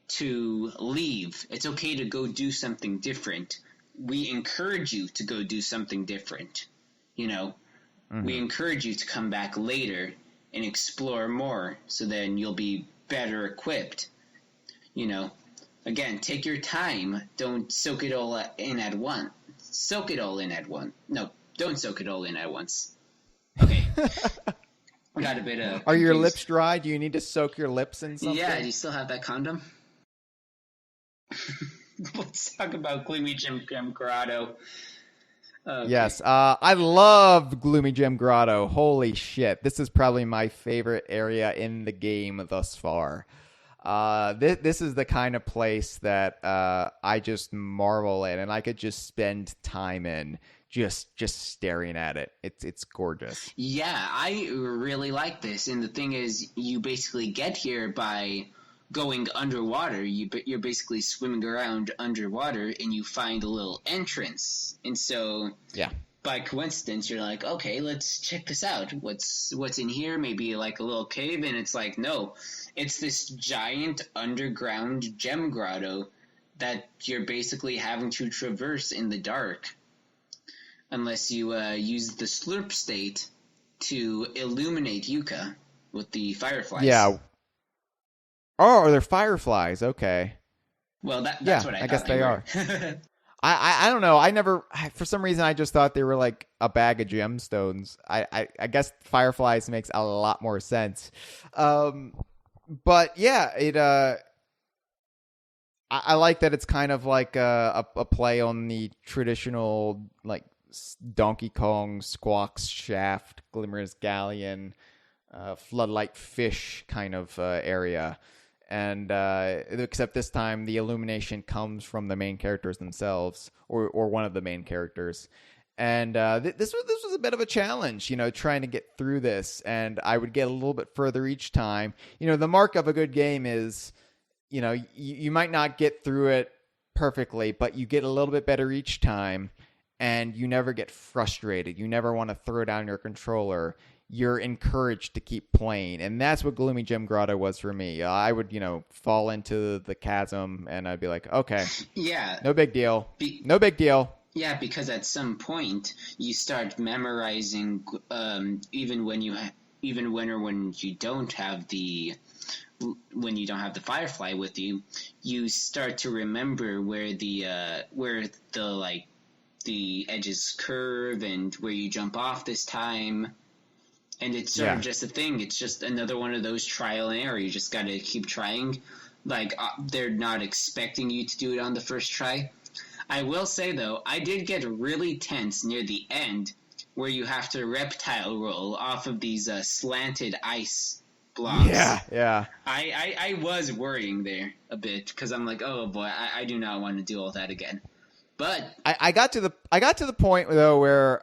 to leave. It's okay to go do something different. We encourage you to go do something different, you know? Mm-hmm. We encourage you to come back later and explore more, so then you'll be better equipped. You know, again, take your time. Don't soak it all in at once. Soak it all in at once. No, don't soak it all in at once. Okay. Got a bit of... Are your lips dry? Do you need to soak your lips in something? Yeah, do you still have that condom? Let's talk about Gloomy Gem Grotto. Okay. Yes, I love Gloomy Gem Grotto. Holy shit. This is probably my favorite area in the game thus far. This is the kind of place that I just marvel in, and I could just spend time in just staring at it. It's gorgeous. Yeah, I really like this. And the thing is, you basically get here by going underwater. You're basically swimming around underwater, and you find a little entrance. And so, yeah, by coincidence, you're like, okay, let's check this out. What's in here? Maybe like a little cave. And it's like, no, it's this giant underground gem grotto that you're basically having to traverse in the dark, unless you use the slurp state to illuminate Yooka with the fireflies. Yeah. Oh, they're fireflies. Okay. Well, that's what I guess thought they are. I don't know. For some reason, I just thought they were like a bag of gemstones. I guess fireflies makes a lot more sense. But yeah, I like that it's kind of like a play on the traditional, like, Donkey Kong, Squawks Shaft, Glimmer's Galleon, Floodlight Fish kind of area. And except this time the illumination comes from the main characters themselves, or one of the main characters. And this was a bit of a challenge, you know, trying to get through this. And I would get a little bit further each time. You know, the mark of a good game is, you know, you might not get through it perfectly, but you get a little bit better each time. And you never get frustrated. You never want to throw down your controller. You're encouraged to keep playing. And that's what Gloomy Gem Grotto was for me. I would, you know, fall into the chasm and I'd be like, okay. Yeah. No big deal. No big deal. Yeah, because at some point you start memorizing, even when you don't have the firefly with you, you start to remember where the edges curve and where you jump off this time. And it's sort of just a thing. It's just another one of those trial and error. You just got to keep trying. Like, they're not expecting you to do it on the first try. I will say, though, I did get really tense near the end where you have to reptile roll off of these slanted ice blocks. Yeah. I was worrying there a bit because I'm like, oh boy, I do not want to do all that again. But I got to the point though where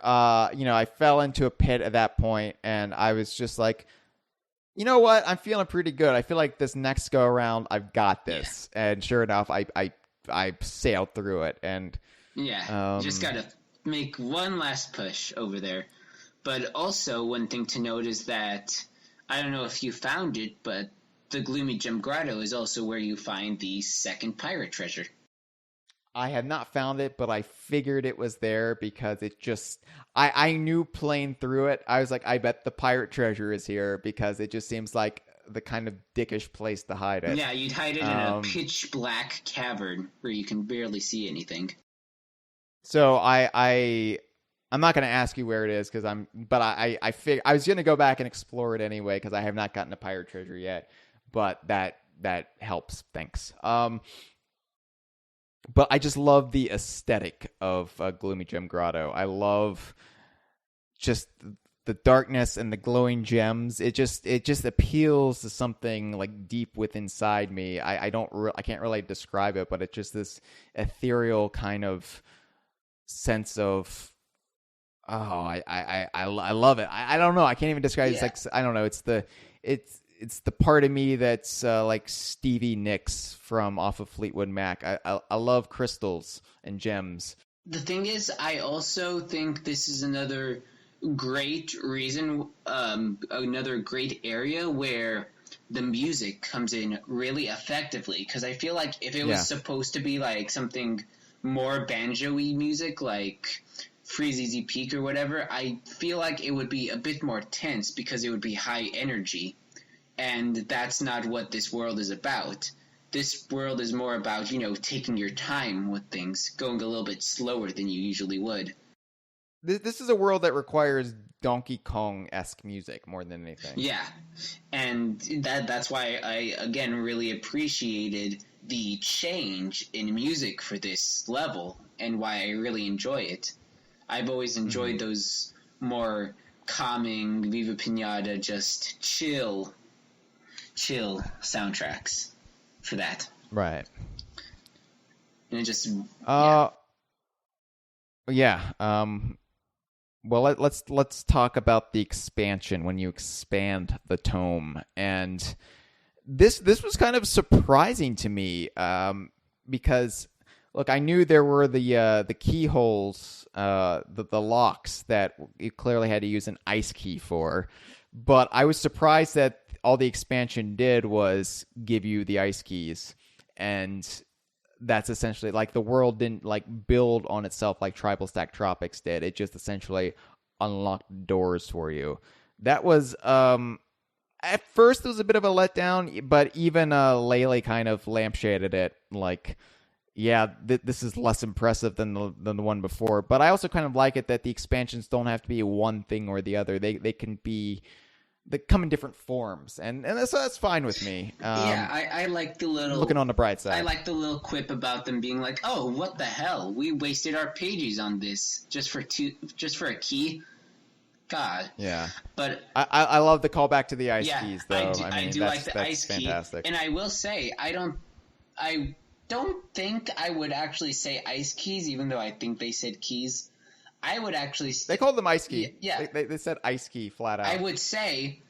you know, I fell into a pit at that point, and I was just like, you know what, I'm feeling pretty good. I feel like this next go around I've got this. Yeah. And sure enough, I sailed through it. And just gotta make one last push over there. But also one thing to note is that I don't know if you found it, but the Gloomy Gem Grotto is also where you find the second pirate treasure. I had not found it, but I figured it was there because it just... I knew playing through it, I was like, I bet the pirate treasure is here because it just seems like the kind of dickish place to hide it. Yeah, you'd hide it in a pitch black cavern where you can barely see anything. So I'm not going to ask you where it is but I figured I was going to go back and explore it anyway because I have not gotten a pirate treasure yet, but that helps. Thanks. But I just love the aesthetic of Gloomy Gem Grotto. I love just the darkness and the glowing gems. It just appeals to something like deep within inside me. I can't really describe it, but it's just this ethereal kind of sense of I love it. I don't know. I can't even describe it. It's like, I don't know. It's the part of me that's like Stevie Nicks from off of Fleetwood Mac. I love crystals and gems. The thing is, I also think this is another great reason, another great area where the music comes in really effectively. Because I feel like if it was supposed to be like something more banjo-y music, like Freeze Easy Peak or whatever, I feel like it would be a bit more tense because it would be high energy. And that's not what this world is about. This world is more about, taking your time with things, going a little bit slower than you usually would. This is a world that requires Donkey Kong-esque music more than anything. Yeah, and that's why I, again, really appreciated the change in music for this level and why I really enjoy it. I've always enjoyed those more calming, Viva Pinata, just chill soundtracks for that. Right. And it just well, let's talk about the expansion when you expand the tome. And this was kind of surprising to me because look, I knew there were the keyholes, the locks that you clearly had to use an ice key for, but I was surprised that all the expansion did was give you the ice keys, and that's essentially like the world didn't like build on itself like Tribal Stack Tropics did. It just essentially unlocked doors for you. That was at first it was a bit of a letdown, but even Laylee kind of lampshaded it like, yeah, this is less impressive than the one before. But I also kind of like it that the expansions don't have to be one thing or the other. They can be... They come in different forms, and that's fine with me. I like the little... Looking on the bright side. I like the little quip about them being like, oh, what the hell? We wasted our pages on this just for a key? God. Yeah. But I love the callback to the ice keys, though. I do like the ice fantastic. key. And I will say, I don't think I would actually say ice keys, even though I think they said keys. I would actually... They called them ice key. Yeah. They said ice key flat out. I would say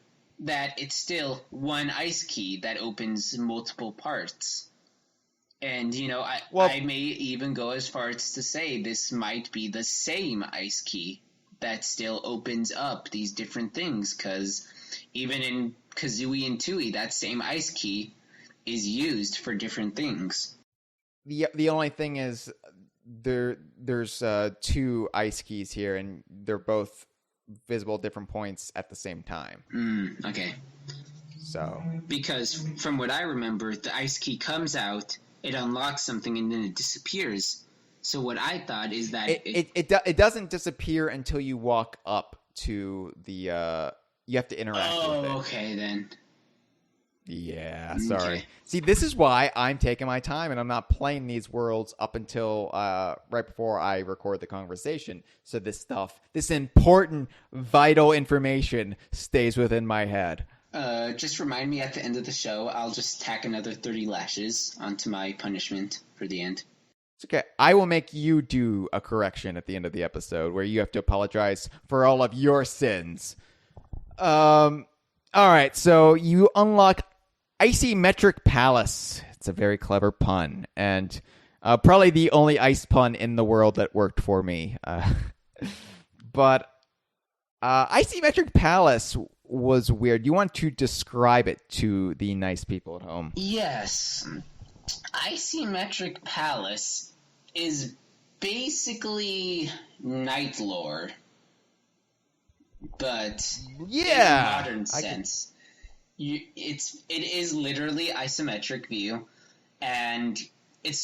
that it's still one ice key that opens multiple parts. And, I may even go as far as to say this might be the same ice key that still opens up these different things, because even in Kazooie and Tooie, that same ice key is used for different things. The only thing is... There's two ice keys here, and they're both visible at different points at the same time. Okay. So because from what I remember, the ice key comes out, it unlocks something, and then it disappears. So what I thought is that it doesn't disappear until you walk up to the you have to interact with it. Oh, okay then. Yeah, sorry. Okay. See, this is why I'm taking my time and I'm not playing these worlds up until right before I record the conversation. So this important, vital information stays within my head. Just remind me at the end of the show. I'll just tack another 30 lashes onto my punishment for the end. It's okay. I will make you do a correction at the end of the episode where you have to apologize for all of your sins. All right, so you unlock Icy Metric Palace. It's a very clever pun, and probably the only ice pun in the world that worked for me. But Icy Metric Palace, was weird. You want to describe it to the nice people at home? Yes. Icy Metric Palace is basically Night Lore, but in a modern sense. It is literally isometric view, and it is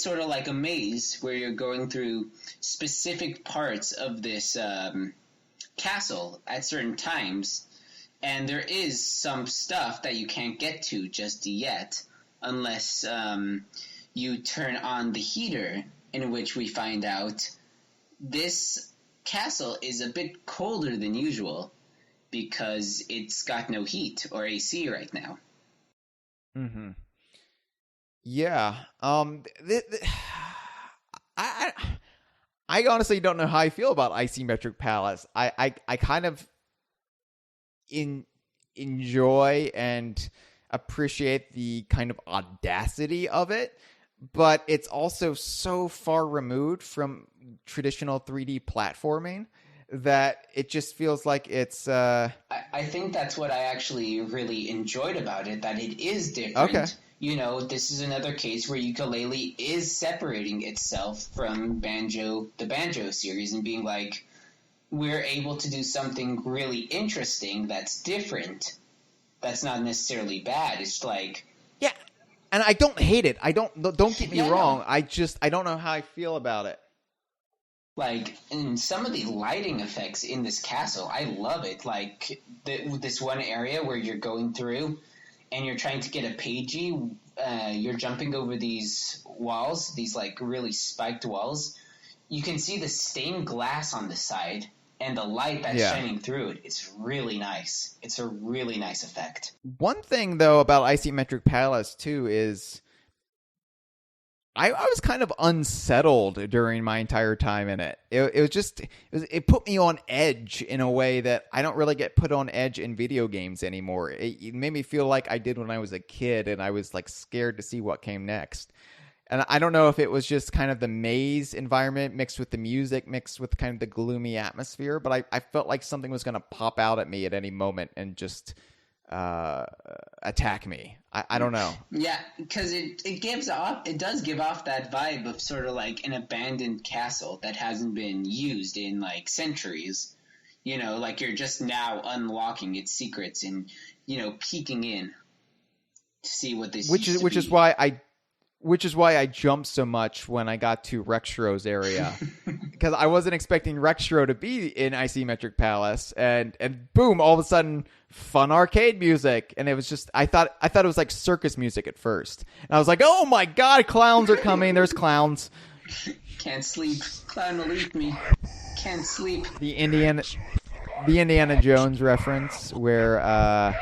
sort of like a maze where you're going through specific parts of this castle at certain times, and there is some stuff that you can't get to just yet unless you turn on the heater, in which we find out this castle is a bit colder than usual because it's got no heat or AC right now. Mm-hmm. Yeah. I honestly don't know how I feel about Icy Metric Palace. I kind of enjoy and appreciate the kind of audacity of it, but it's also so far removed from traditional 3D platforming that it just feels like it's... I think that's what I actually really enjoyed about it, that it is different. Okay. You know, this is another case where Yooka-Laylee is separating itself from the Banjo series and being like, we're able to do something really interesting that's different. That's not necessarily bad. It's like... Yeah, and I don't hate it. Don't get me wrong. No. I don't know how I feel about it. Like, in some of the lighting effects in this castle, I love it. Like, this one area where you're going through and you're trying to get a pagey, you're jumping over these walls, these, like, really spiked walls. You can see the stained glass on the side and the light that's shining through it. It's really nice. It's a really nice effect. One thing, though, about Icy Metric Palace, too, is... I was kind of unsettled during my entire time in it. It put me on edge in a way that I don't really get put on edge in video games anymore. It made me feel like I did when I was a kid, and I was like scared to see what came next. And I don't know if it was just kind of the maze environment mixed with the music, mixed with kind of the gloomy atmosphere, but I felt like something was going to pop out at me at any moment and just attack me. I don't know. Yeah, because it does give off that vibe of sort of like an abandoned castle that hasn't been used in like centuries. You know, like you're just now unlocking its secrets and, you know, peeking in to see what this which is why I jumped so much when I got to Rexro's area, because I wasn't expecting Rexro to be in Icy Metric Palace, and boom, all of a sudden, fun arcade music, and it was just I thought it was like circus music at first, and I was like, oh my god, clowns are coming! There's clowns. Can't sleep. Clown will eat me. Can't sleep. The Indiana Jones reference where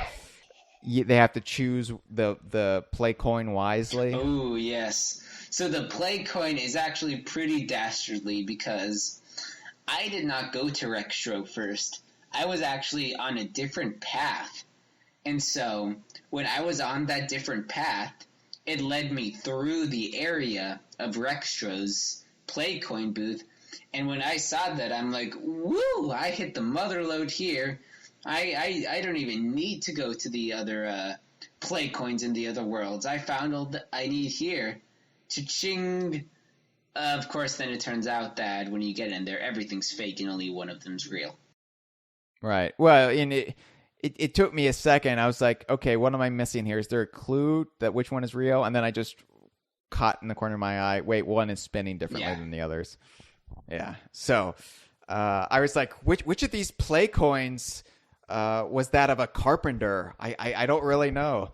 they have to choose the play coin wisely. Oh, yes. So the play coin is actually pretty dastardly because I did not go to Rextro first. I was actually on a different path. And so when I was on that different path, it led me through the area of Rextro's play coin booth. And when I saw that, I'm like, woo, I hit the mother load here. I don't even need to go to the other play coins in the other worlds. I found all that I need here. Cha-ching! Of course, then it turns out that when you get in there, everything's fake and only one of them's real. Right. Well, it took me a second. I was like, okay, what am I missing here? Is there a clue that which one is real? And then I just caught in the corner of my eye, wait, one is spinning differently than the others. Yeah. So I was like, which of these play coins... was that of a carpenter? I don't really know.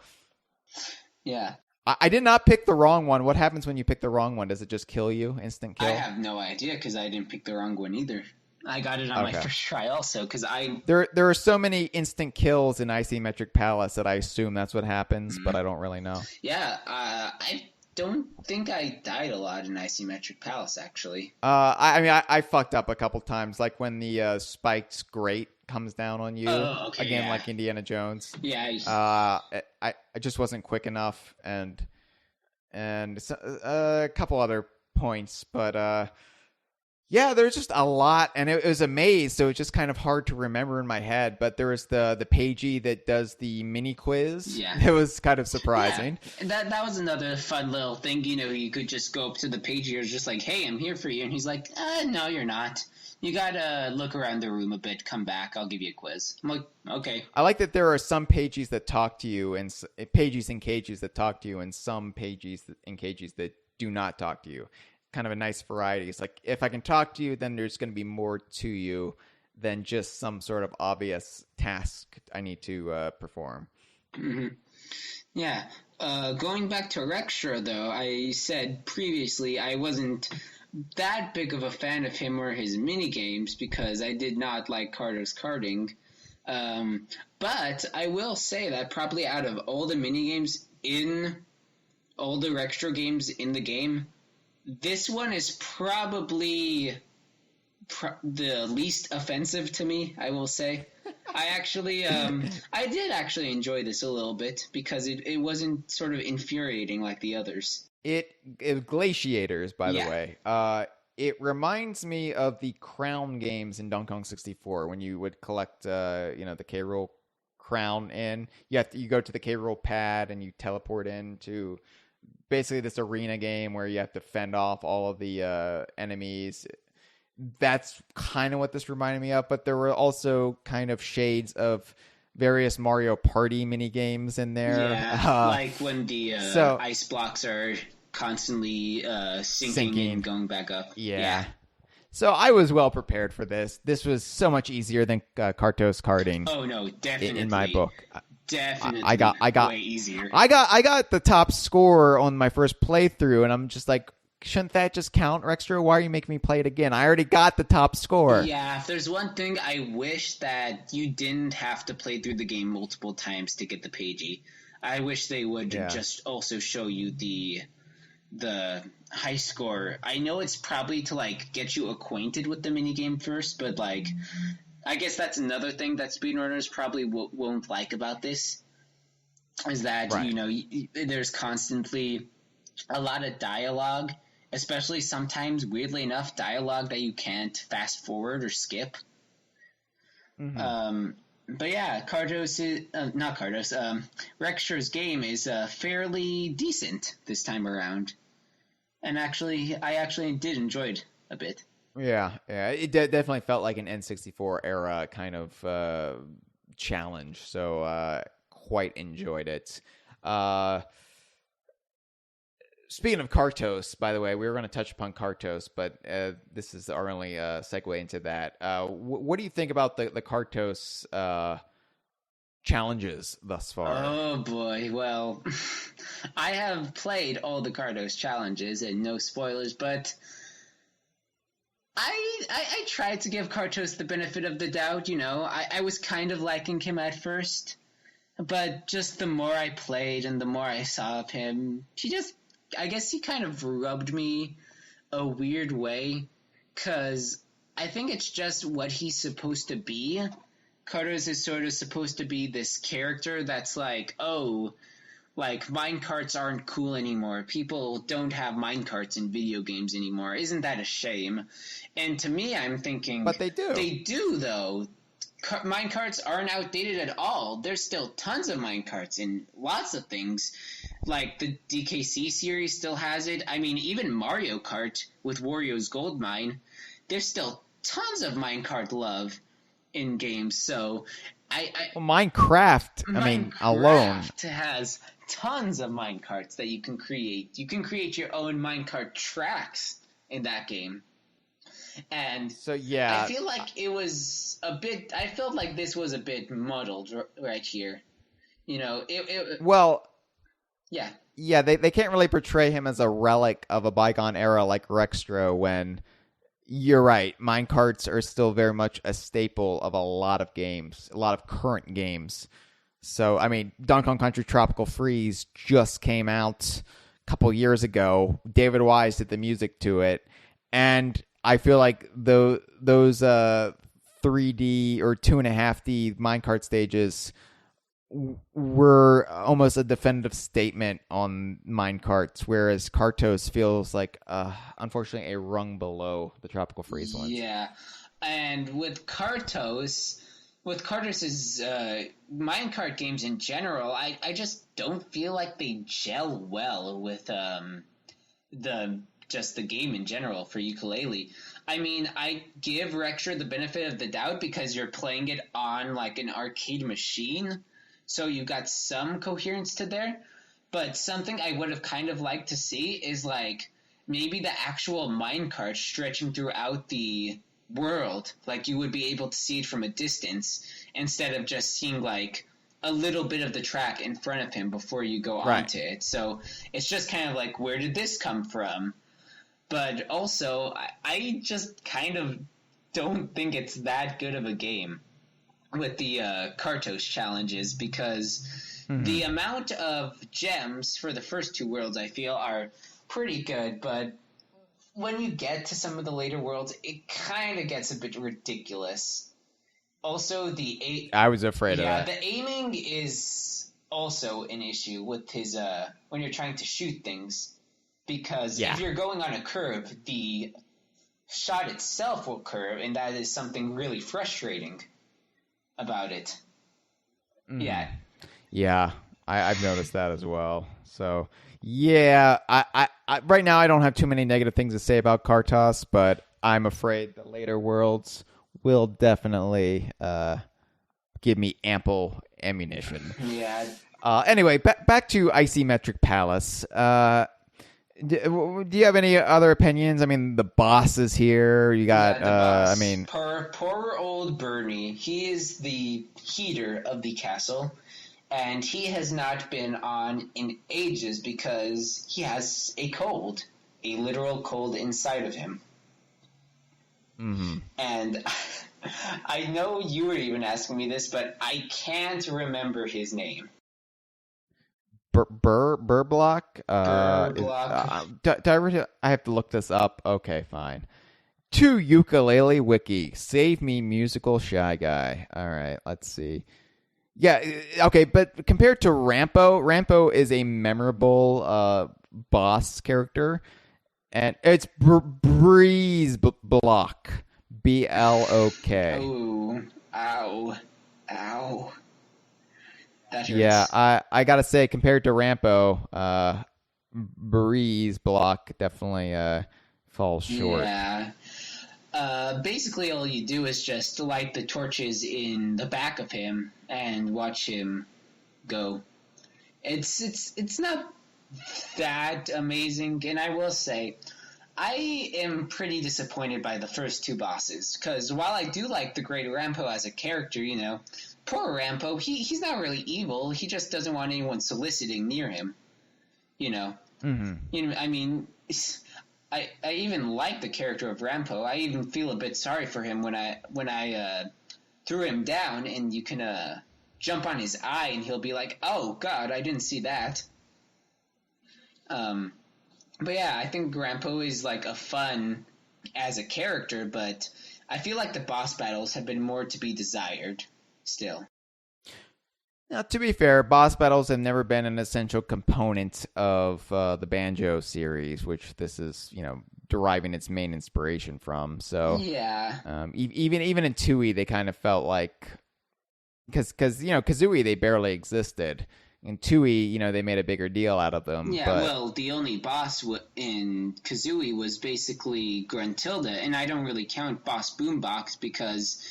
Yeah. I did not pick the wrong one. What happens when you pick the wrong one? Does it just kill you? Instant kill? I have no idea because I didn't pick the wrong one either. I got it on my first try also because There are so many instant kills in Icy Metric Palace that I assume that's what happens, but I don't really know. Yeah, I don't think I died a lot in Icy Metric Palace, actually. I fucked up a couple times, like when the spiked grate comes down on you again, like Indiana Jones. Yeah. I just wasn't quick enough, and a couple other points, but Yeah, there's just a lot, and it was a maze, so it's just kind of hard to remember in my head. But there was the pagey that does the mini quiz. Yeah. It was kind of surprising. Yeah. And that was another fun little thing. You could just go up to the pagey and just like, hey, I'm here for you. And he's like, no, you're not. You gotta look around the room a bit, come back, I'll give you a quiz. I'm like, okay. I like that there are some pages that talk to you, and pages in cages that talk to you, and some pages in cages that do not talk to you. Kind of a nice variety. It's like, if I can talk to you, then there's going to be more to you than just some sort of obvious task I need to perform. Mm-hmm. Yeah. Going back to Rextra, though, I said previously I wasn't that big of a fan of him or his minigames because I did not like Carter's karting. But I will say that probably out of all the minigames in all the Rextra games in the game, this one is probably the least offensive to me, I will say. I did actually enjoy this a little bit because it wasn't sort of infuriating like the others. It Glaciators, by the way. It reminds me of the crown games in Donkey Kong 64 when you would collect, the K. Rool crown in. You go to the K. Rool pad and you teleport into basically this arena game where you have to fend off all of the enemies. That's kind of what this reminded me of, but there were also kind of shades of various Mario Party mini games in there. Yeah, like when the ice blocks are constantly sinking and going back up. Yeah. So I was well prepared for this. This was so much easier than Kartos karting. Oh no, definitely. In my book. Definitely, I got way easier. I got the top score on my first playthrough, and I'm just like, shouldn't that just count, Rextra? Why are you making me play it again? I already got the top score. Yeah, if there's one thing I wish that you didn't have to play through the game multiple times to get the pagey. I wish they would just also show you the high score. I know it's probably to like get you acquainted with the minigame first, but like I guess that's another thing that speedrunners probably won't like about this is that, there's constantly a lot of dialogue, especially sometimes, weirdly enough, dialogue that you can't fast forward or skip. Mm-hmm. But yeah, Rextra's game is fairly decent this time around. And I actually did enjoy it a bit. Yeah, it definitely felt like an N64 era kind of challenge, so quite enjoyed it. Speaking of Kartos, by the way, we were going to touch upon Kartos, but this is our only segue into that. What do you think about the Kartos challenges thus far? Oh boy, well, I have played all the Kartos challenges, and no spoilers, but I tried to give Kartos the benefit of the doubt, I was kind of liking him at first, but just the more I played and the more I saw of him, I guess he kind of rubbed me a weird way, because I think it's just what he's supposed to be. Kartos is sort of supposed to be this character that's like, minecarts aren't cool anymore. People don't have minecarts in video games anymore. Isn't that a shame? And to me, I'm thinking... But they do. They do, though. Minecarts aren't outdated at all. There's still tons of minecarts in lots of things. Like, the DKC series still has it. I mean, even Mario Kart with Wario's Gold Mine, there's still tons of minecart love in games. So, Minecraft, alone has tons of minecarts that you can create. You can create your own minecart tracks in that game. And so, yeah, I feel like I felt like this was a bit muddled right here. Yeah, they can't really portray him as a relic of a bygone era like Rextra when, you're right, minecarts are still very much a staple of a lot of games, a lot of current games. So, Donkey Kong Country Tropical Freeze just came out a couple years ago. David Wise did the music to it, and I feel like those 3D or 2.5D minecart stages were almost a definitive statement on Minecarts, whereas Kartos feels like, unfortunately, a rung below the tropical freezelands. Yeah, and with Kartos's minecart games in general, I just don't feel like they gel well with the game in general for Yooka-Laylee. I mean, I give Rextra the benefit of the doubt because you're playing it on like an arcade machine, so you got some coherence to there. But something I would have kind of liked to see is like maybe the actual minecart stretching throughout the world, like you would be able to see it from a distance instead of just seeing like a little bit of the track in front of him before you go onto it. So it's just kind of like, where did this come from? But also, I just kind of don't think it's that good of a game with the Kartos challenges because the amount of gems for the first two worlds I feel are pretty good, but when you get to some of the later worlds, it kind of gets a bit ridiculous. Also, I was afraid of that. The aiming is also an issue with his when you're trying to shoot things. Because if you're going on a curve, the shot itself will curve, and that is something really frustrating about it. Yeah. Yeah, I've noticed that as well. So, yeah, I right now I don't have too many negative things to say about Kartos, but I'm afraid the later worlds will definitely give me ample ammunition. Yeah. Anyway, back to Icy Metric Palace. Do you have any other opinions? I mean, the boss is here. You got, I mean... Poor old Bernie. He is the heater of the castle, and he has not been on in ages because he has a cold. A literal cold inside of him. Mm-hmm. And I know you were even asking me this, but I can't remember his name. Burblock? Burblock. I have to look this up. Okay, fine. To Yooka-Laylee wiki. Save me, musical shy guy. All right, let's see. Yeah, okay, but compared to Rampo is a memorable boss character, and it's Breeze Block. Blok. Ooh, ow. Yeah, I gotta say, compared to Rampo, Breeze Block definitely falls short. Yeah. Basically, all you do is just light the torches in the back of him and watch him go. It's not that amazing, and I will say, I am pretty disappointed by the first two bosses, because while I do like the Great Rampo as a character, you know, poor Rampo, he's not really evil. He just doesn't want anyone soliciting near him. You know. Mm-hmm. You know, I mean, I even like the character of Rampo. I even feel a bit sorry for him when I threw him down, and you can jump on his eye, and he'll be like, "Oh God, I didn't see that." But yeah, I think Rampo is like a fun as a character, but I feel like the boss battles have been more to be desired. Still. Now, to be fair, boss battles have never been an essential component of the Banjo series, which this is, you know, deriving its main inspiration from. So, yeah. Even in Tooie, they kind of felt like, because you know, Kazooie, they barely existed. In Tooie, you know, they made a bigger deal out of them. Yeah, well, the only boss in Kazooie was basically Gruntilda, and I don't really count Boss Boombox because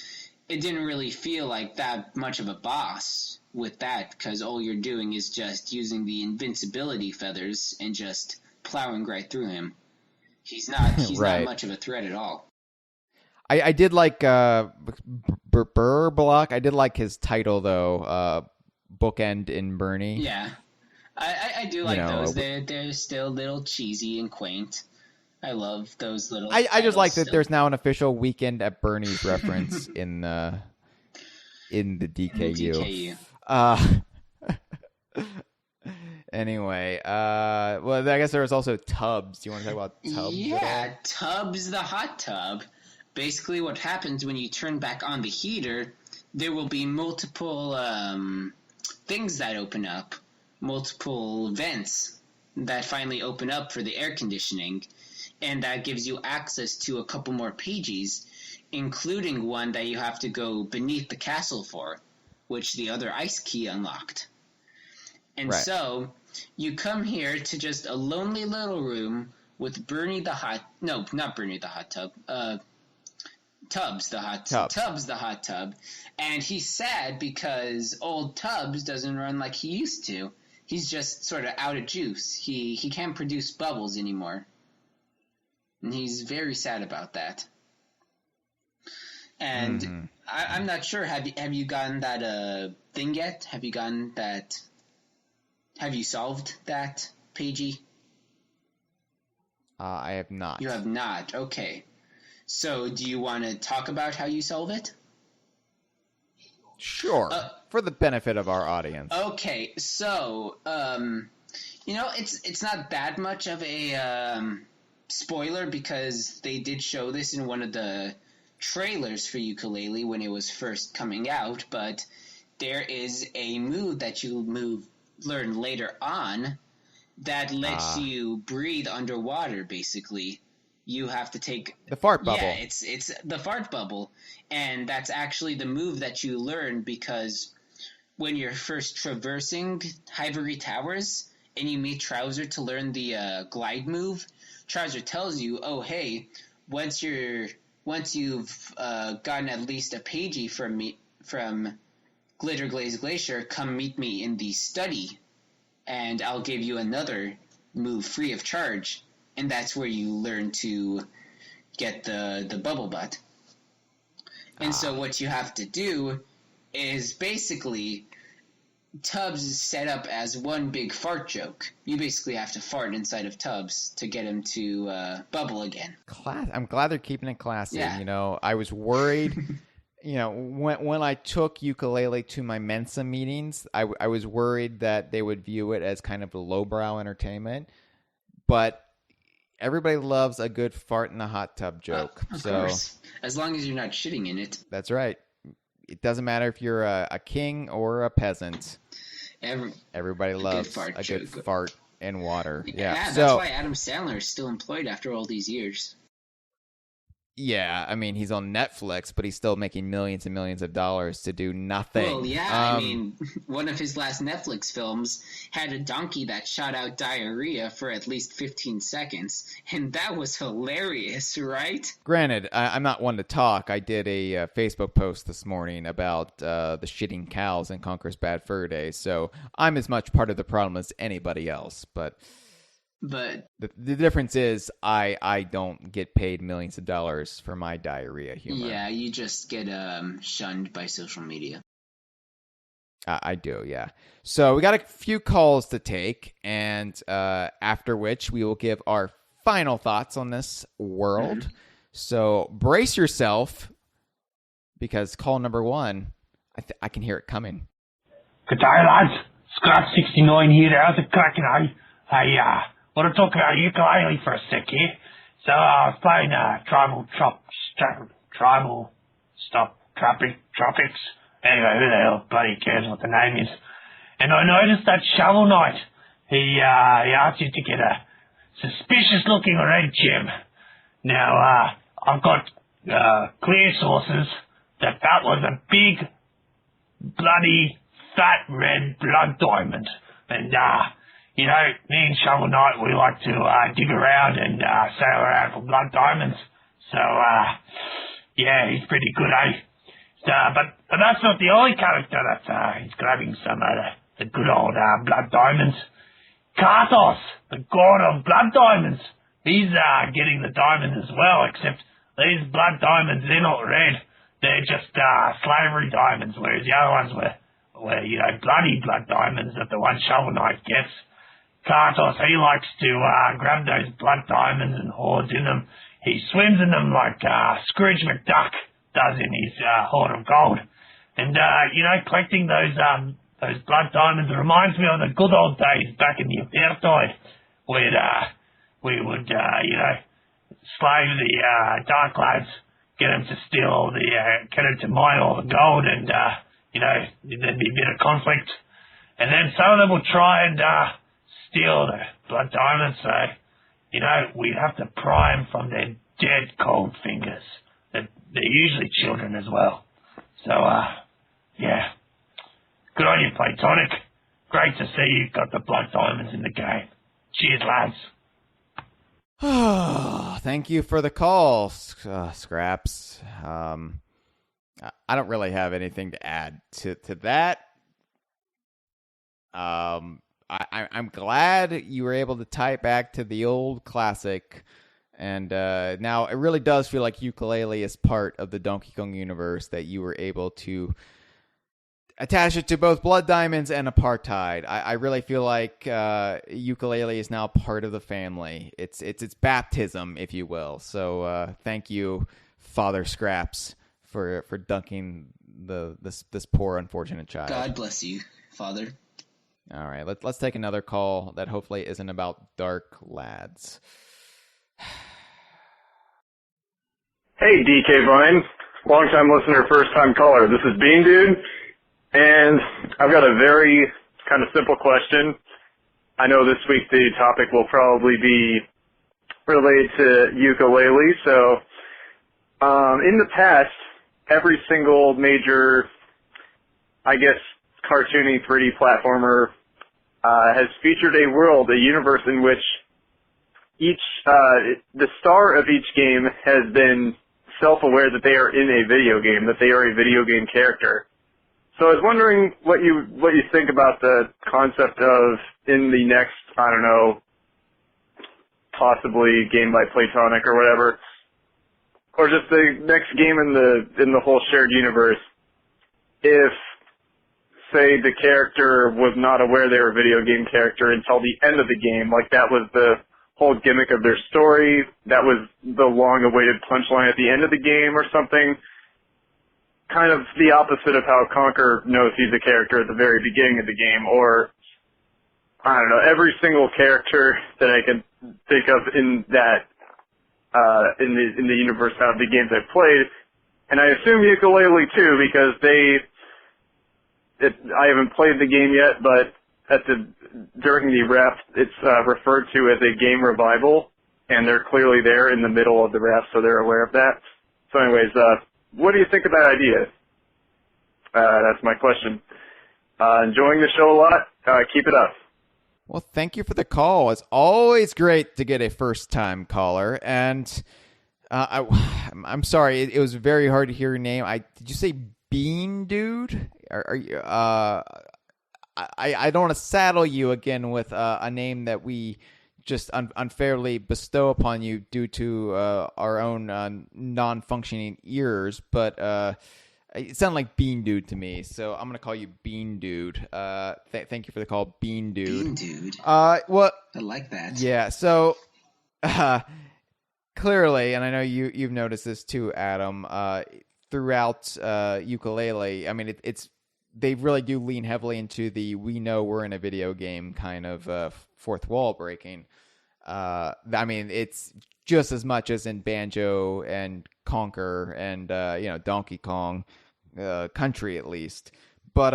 it didn't really feel like that much of a boss with that, because all you're doing is just using the invincibility feathers and just plowing right through him. He's not not much of a threat at all. I did like Burblock. I did like his title though, Bookend in Bernie. Yeah, I do like those. They're still a little cheesy and quaint. I love those little. I just like that there's now an official Weekend at Bernie's reference in the DKU. Anyway, well, I guess there was also Tubbs. Do you want to talk about Tubbs? Yeah, Tubbs the hot tub. Basically, what happens when you turn back on the heater, there will be multiple things that open up. multiple vents that finally open up for the air conditioning, and that gives you access to a couple more pages, including one that you have to go beneath the castle for, which the other ice key unlocked. And Right. so you come here to just a lonely little room with Bernie the hot... No, not Bernie the hot tub. Tubbs the hot tub. Tubbs the hot tub. And he's sad because old Tubbs doesn't run like he used to. He's just sort of out of juice. He can't produce bubbles anymore. And he's very sad about that. And I'm not sure. Have you gotten that thing yet? Have you gotten that... Have you solved that, Pagey? I have not. You have not. Okay. So, do you want to talk about how you solve it? Sure. For the benefit of our audience. Okay. So, it's not that much of a spoiler because they did show this in one of the trailers for Yooka-Laylee when it was first coming out, but there is a move that you learn later on that lets you breathe underwater, basically. You have to take... The fart bubble. Yeah, it's the fart bubble. And that's actually the move that you learn because when you're first traversing Ivory Towers and you meet Trouser to learn the glide move, Trouser tells you, oh, hey, once you've gotten at least a pagey from Glitterglaze Glacier, come meet me in the study, and I'll give you another move free of charge. And that's where you learn to get the bubble butt. And so what you have to do is basically Tubbs is set up as one big fart joke. You basically have to fart inside of Tubbs to get him to bubble again. I'm glad they're keeping it classy. Yeah. I was worried... when I took Yooka-Laylee to my Mensa meetings, I was worried that they would view it as kind of a lowbrow entertainment. But everybody loves a good fart in the hot tub joke. Of course. As long as you're not shitting in it. That's right. It doesn't matter if you're a king or a peasant. Everybody loves a good fart in water. Yeah, that's why Adam Sandler is still employed after all these years. Yeah, I mean, he's on Netflix, but he's still making millions and millions of dollars to do nothing. Well, yeah, I mean, one of his last Netflix films had a donkey that shot out diarrhea for at least 15 seconds, and that was hilarious, right? Granted, I'm not one to talk. I did a Facebook post this morning about the shitting cows in Conquer's Bad Fur Day, so I'm as much part of the problem as anybody else, but the difference is I don't get paid millions of dollars for my diarrhea humor. Yeah, you just get shunned by social media. I do, yeah. So we got a few calls to take, and after which we will give our final thoughts on this world. Mm-hmm. So brace yourself, because call number one, I can hear it coming. Good day, lads. Scratch69 here. How's it cracking, eh? Want to talk about Yooka-Laylee for a sec here. So I was playing Tropics. Anyway, who the hell bloody cares what the name is? And I noticed that Shovel Knight, he asked you to get a suspicious looking red gem. Now, I've got clear sources that was a big, bloody, fat red blood diamond. And, me and Shovel Knight, we like to dig around and sail around for blood diamonds. So, he's pretty good, eh? But that's not the only character he's grabbing some of the good old blood diamonds. Kartos, the god of blood diamonds, he's getting the diamond as well, except these blood diamonds, they're not red. They're just slavery diamonds, whereas the other ones were bloody blood diamonds that the one Shovel Knight gets. Kartos, he likes to grab those blood diamonds and hoards in them. He swims in them like Scrooge McDuck does in his hoard of gold. And, collecting those blood diamonds reminds me of the good old days back in the apartheid, where we would, slave the dark lads, get them to steal get them to mine all the gold, and, there'd be a bit of conflict. And then some of them will try and steal the blood diamonds, so, we'd have to pry them from their dead cold fingers. They're usually children as well. So, yeah. Good on you, Platonic. Great to see you've got the blood diamonds in the game. Cheers, lads. Thank you for the call, Scraps. I don't really have anything to add to that. I'm glad you were able to tie it back to the old classic, and now it really does feel like Yooka-Laylee is part of the Donkey Kong universe, that you were able to attach it to both Blood Diamonds and Apartheid. I really feel like Yooka-Laylee is now part of the family. It's baptism, if you will. So thank you, Father Scraps, for dunking this poor unfortunate child. God bless you, Father. All right, let's take another call that hopefully isn't about dark lads. Hey, DK Vine, long-time listener, first-time caller. This is Bean Dude, and I've got a very kind of simple question. I know this week the topic will probably be related to Yooka-Laylee, so in the past, every single major, I guess, cartoony 3D platformer has featured a world, a universe in which the star of each game has been self-aware that they are in a video game, that they are a video game character. So I was wondering what you think about the concept of, in the next, I don't know, possibly game by Platonic or whatever, or just the next game in the whole shared universe, if, say, the character was not aware they were a video game character until the end of the game, like that was the whole gimmick of their story, that was the long-awaited punchline at the end of the game or something, kind of the opposite of how Conker knows he's a character at the very beginning of the game, or, I don't know, every single character that I can think of in that, in the universe of the games I've played, and I assume Yooka-Laylee too, because I haven't played the game yet, but during the ref, it's referred to as a game revival, and they're clearly there in the middle of the ref, so they're aware of that. So anyways, what do you think of that idea? That's my question. Enjoying the show a lot. Keep it up. Well, thank you for the call. It's always great to get a first-time caller, and I'm sorry, it was very hard to hear your name. Did you say Bean Dude? Are you? I don't want to saddle you again with a name that we just unfairly bestow upon you due to our own non-functioning ears, but it sounded like Bean Dude to me, so I'm going to call you Bean Dude. Thank you for the call, Bean Dude. Bean Dude. Well, I like that. Yeah, so clearly, and I know you've noticed this too, Adam, throughout Yooka-Laylee, I mean, they really do lean heavily into the we know we're in a video game kind of fourth wall breaking. I mean, it's just as much as in Banjo and Conker and Donkey Kong Country at least. But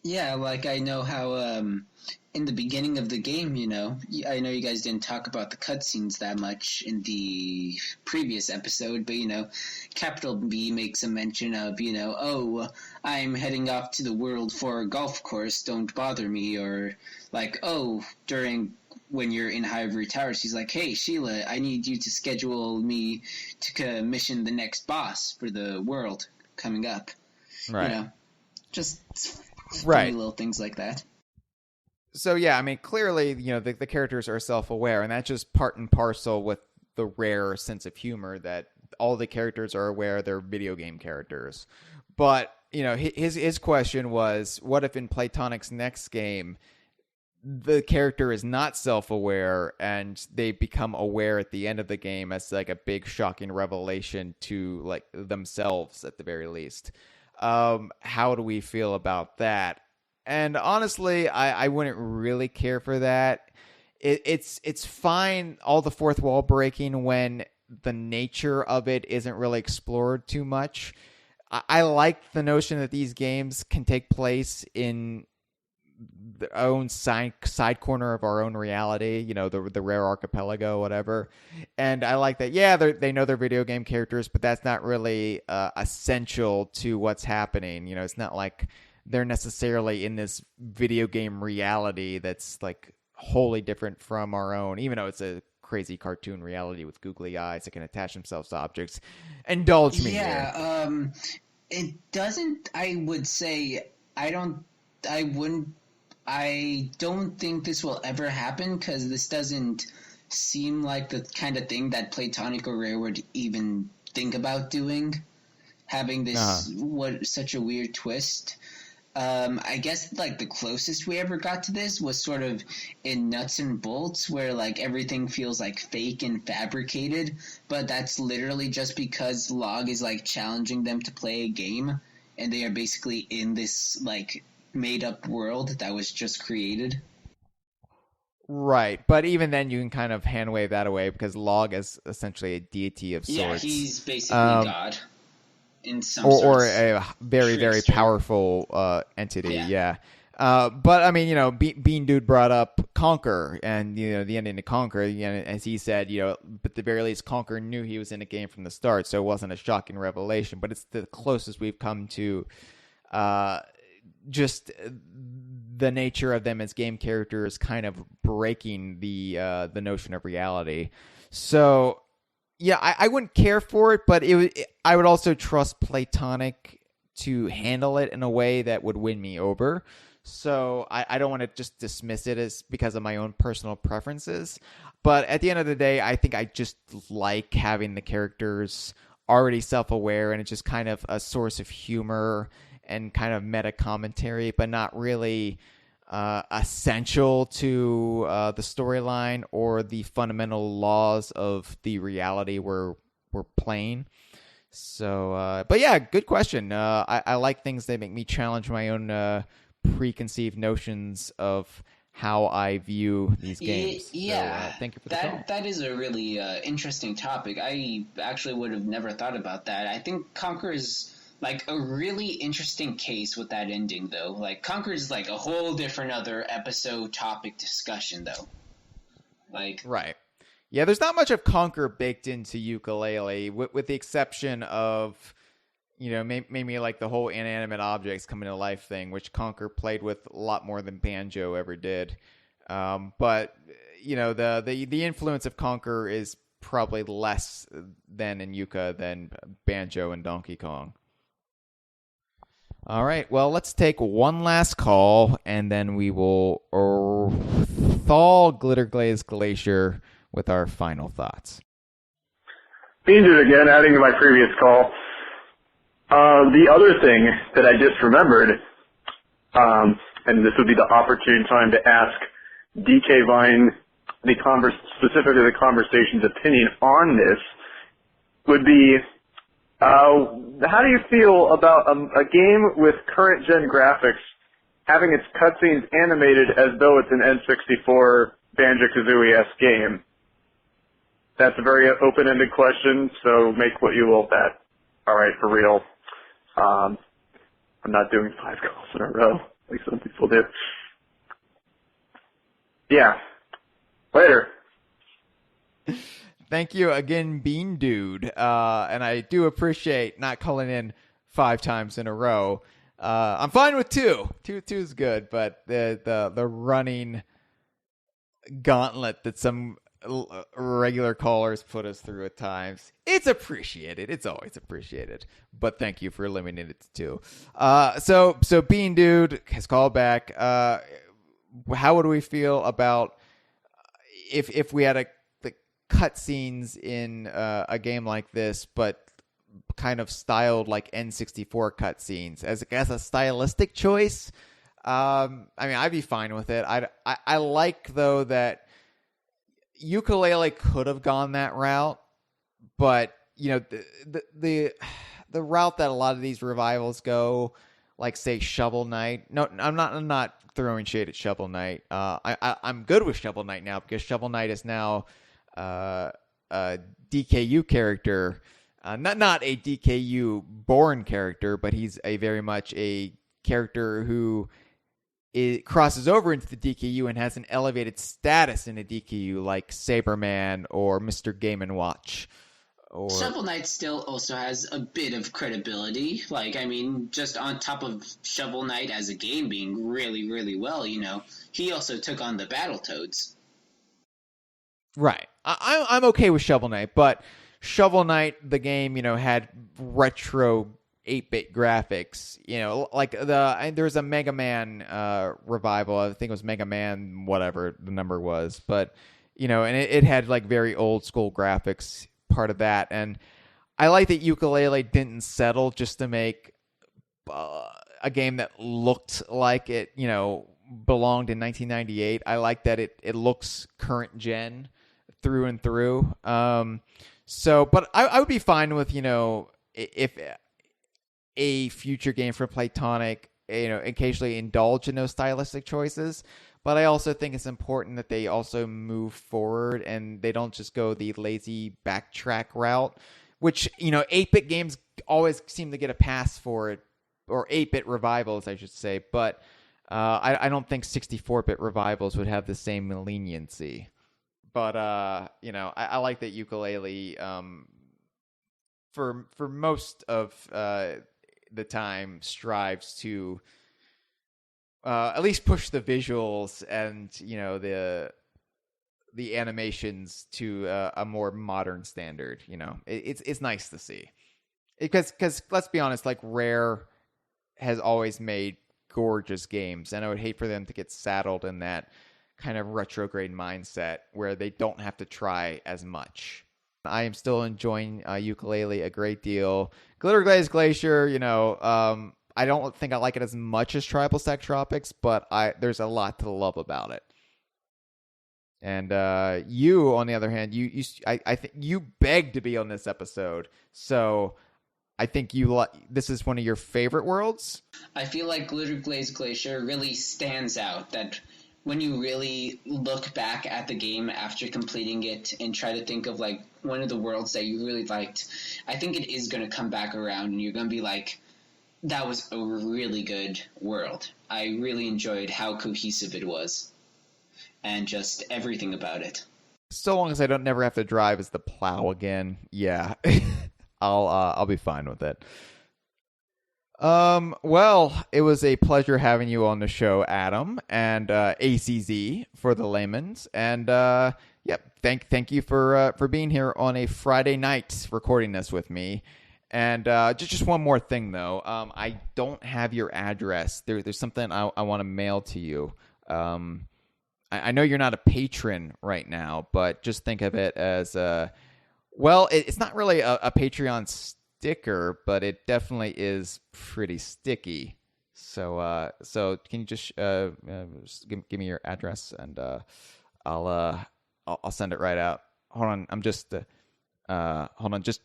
yeah, like I know how in the beginning of the game, I know you guys didn't talk about the cutscenes that much in the previous episode, but Capital B makes a mention of, oh, I'm heading off to the world for a golf course, don't bother me, or like, oh, when you're in Ivory Towers, he's like, hey, Sheila, I need you to schedule me to commission the next boss for the world coming up. Right. Just right. funny little things like that. So, yeah, I mean, clearly, the characters are self-aware, and that's just part and parcel with the rare sense of humor that all the characters are aware they're video game characters. But, his question was, what if in Platonic's next game, the character is not self-aware and they become aware at the end of the game as like a big shocking revelation to like themselves at the very least? How do we feel about that? And honestly, I wouldn't really care for that. It's fine, all the fourth wall breaking, when the nature of it isn't really explored too much. I like the notion that these games can take place in their own side corner of our own reality, you know, the rare archipelago, whatever. And I like that. Yeah, they know they're video game characters, but that's not really essential to what's happening. You know, it's not like they're necessarily in this video game reality that's like wholly different from our own, even though it's a crazy cartoon reality with googly eyes that can attach themselves to objects. Indulge me here. It doesn't. I would say I don't think this will ever happen, because this doesn't seem like the kind of thing that Platonic or Rare would even think about doing, having this such a weird twist. I guess like the closest we ever got to this was sort of in Nuts and Bolts, where like everything feels like fake and fabricated, but that's literally just because Log is like challenging them to play a game, and they are basically in this like made up world that was just created. Right, but even then you can kind of hand wave that away, because Log is essentially a deity of sorts. Yeah, he's basically God. In some or a very, very powerful entity, yeah. But I mean, you know, Bean Dude brought up Conquer, and you know the ending to Conquer. As he said, you know, but at the very least, Conquer knew he was in a game from the start, so it wasn't a shocking revelation. But it's the closest we've come to just the nature of them as game characters, kind of breaking the notion of reality. So. Yeah, I wouldn't care for it, but I would also trust Platonic to handle it in a way that would win me over. So I don't want to just dismiss it as because of my own personal preferences. But at the end of the day, I think I just like having the characters already self-aware, and it's just kind of a source of humor and kind of meta commentary, but not really essential to the storyline or the fundamental laws of the reality we're playing. So, but yeah, good question. I like things that make me challenge my own preconceived notions of how I view these games. Yeah, so, thank you for the call. That is a really interesting topic. I actually would have never thought about that. I think Conquer is like a really interesting case with that ending, though. Like Conquer is like a whole different other episode topic discussion, though. Like right. Yeah, there's not much of Conquer baked into Yooka-Laylee, with the exception of, you know, maybe like the whole inanimate objects coming to life thing, which Conquer played with a lot more than Banjo ever did. But you know, the influence of Conquer is probably less than in Yooka than Banjo and Donkey Kong. All right, well, let's take one last call, and then we will thaw Glitterglaze Glacier with our final thoughts. Beans it again, adding to my previous call. The other thing that I just remembered, and this would be the opportune time to ask DK Vine, specifically the Conversation's opinion on this, would be, how do you feel about a game with current-gen graphics having its cutscenes animated as though it's an N64 Banjo-Kazooie-esque game? That's a very open-ended question, so make what you will of that. All right, for real. I'm not doing 5 calls in a row like some people do. Yeah. Later. Thank you again, Bean Dude. And I do appreciate not calling in 5 times in a row. I'm fine with 2. 2 is good, but the running gauntlet that some regular callers put us through at times, it's appreciated. It's always appreciated. But thank you for limiting it to 2. So Bean Dude has called back. How would we feel about if we had the cutscenes in a game like this, but kind of styled like N64 cutscenes as a stylistic choice? I mean, I'd be fine with it. I like though that Yooka-Laylee could have gone that route, but you know the route that a lot of these revivals go, like say Shovel Knight. No, I'm not throwing shade at Shovel Knight. I'm good with Shovel Knight now because Shovel Knight is now a DKU character not a DKU born character, but he's a very much a character who crosses over into the DKU and has an elevated status in a DKU, like Saberman or Mr. Game & Watch. Shovel Knight still also has a bit of credibility. Like, I mean, just on top of Shovel Knight as a game being really, really well, he also took on the Battletoads. Right. I'm okay with Shovel Knight, but Shovel Knight, the game, had retro 8-bit graphics. Like there was a Mega Man revival. I think it was Mega Man, whatever the number was. But, and it had like very old school graphics, part of that. And I like that Yooka-Laylee didn't settle just to make a game that looked like it, belonged in 1998. I like that it looks current gen through and through. But I would be fine with, if a future game for Playtonic, occasionally indulge in those stylistic choices. But I also think it's important that they also move forward and they don't just go the lazy backtrack route, which, 8-bit games always seem to get a pass for it, or 8-bit revivals, I should say. But I don't think 64-bit revivals would have the same leniency. But, I like that Yooka-Laylee, for most of the time, strives to at least push the visuals and, the animations to a more modern standard. It's nice to see. Because let's be honest, like, Rare has always made gorgeous games, and I would hate for them to get saddled in that kind of retrograde mindset where they don't have to try as much. I am still enjoying Yooka-Laylee a great deal. Glitterglaze Glacier, I don't think I like it as much as Tribal Stack Tropics, but there's a lot to love about it. And you, on the other hand, I think you begged to be on this episode, so I think this is one of your favorite worlds. I feel like Glitterglaze Glacier really stands out. That when you really look back at the game after completing it and try to think of like one of the worlds that you really liked, I think it is going to come back around and you're going to be like, that was a really good world. I really enjoyed how cohesive it was and just everything about it. So long as I don't never have to drive as the plow again, yeah, I'll be fine with it. Well, it was a pleasure having you on the show, Adam, and ACZ for the layman's, and thank you for being here on a Friday night recording this with me. And just one more thing though, I don't have your address. There's something I want to mail to you. I know you're not a patron right now, but just think of it as it's not really a Patreon sticker, but it definitely is pretty sticky. So can you just give me your address, and I'll send it right out. Hold on, I'm just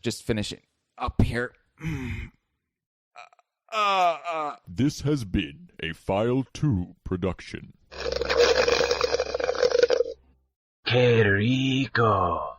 just finishing up here. This has been a File 2 production. Qué rico.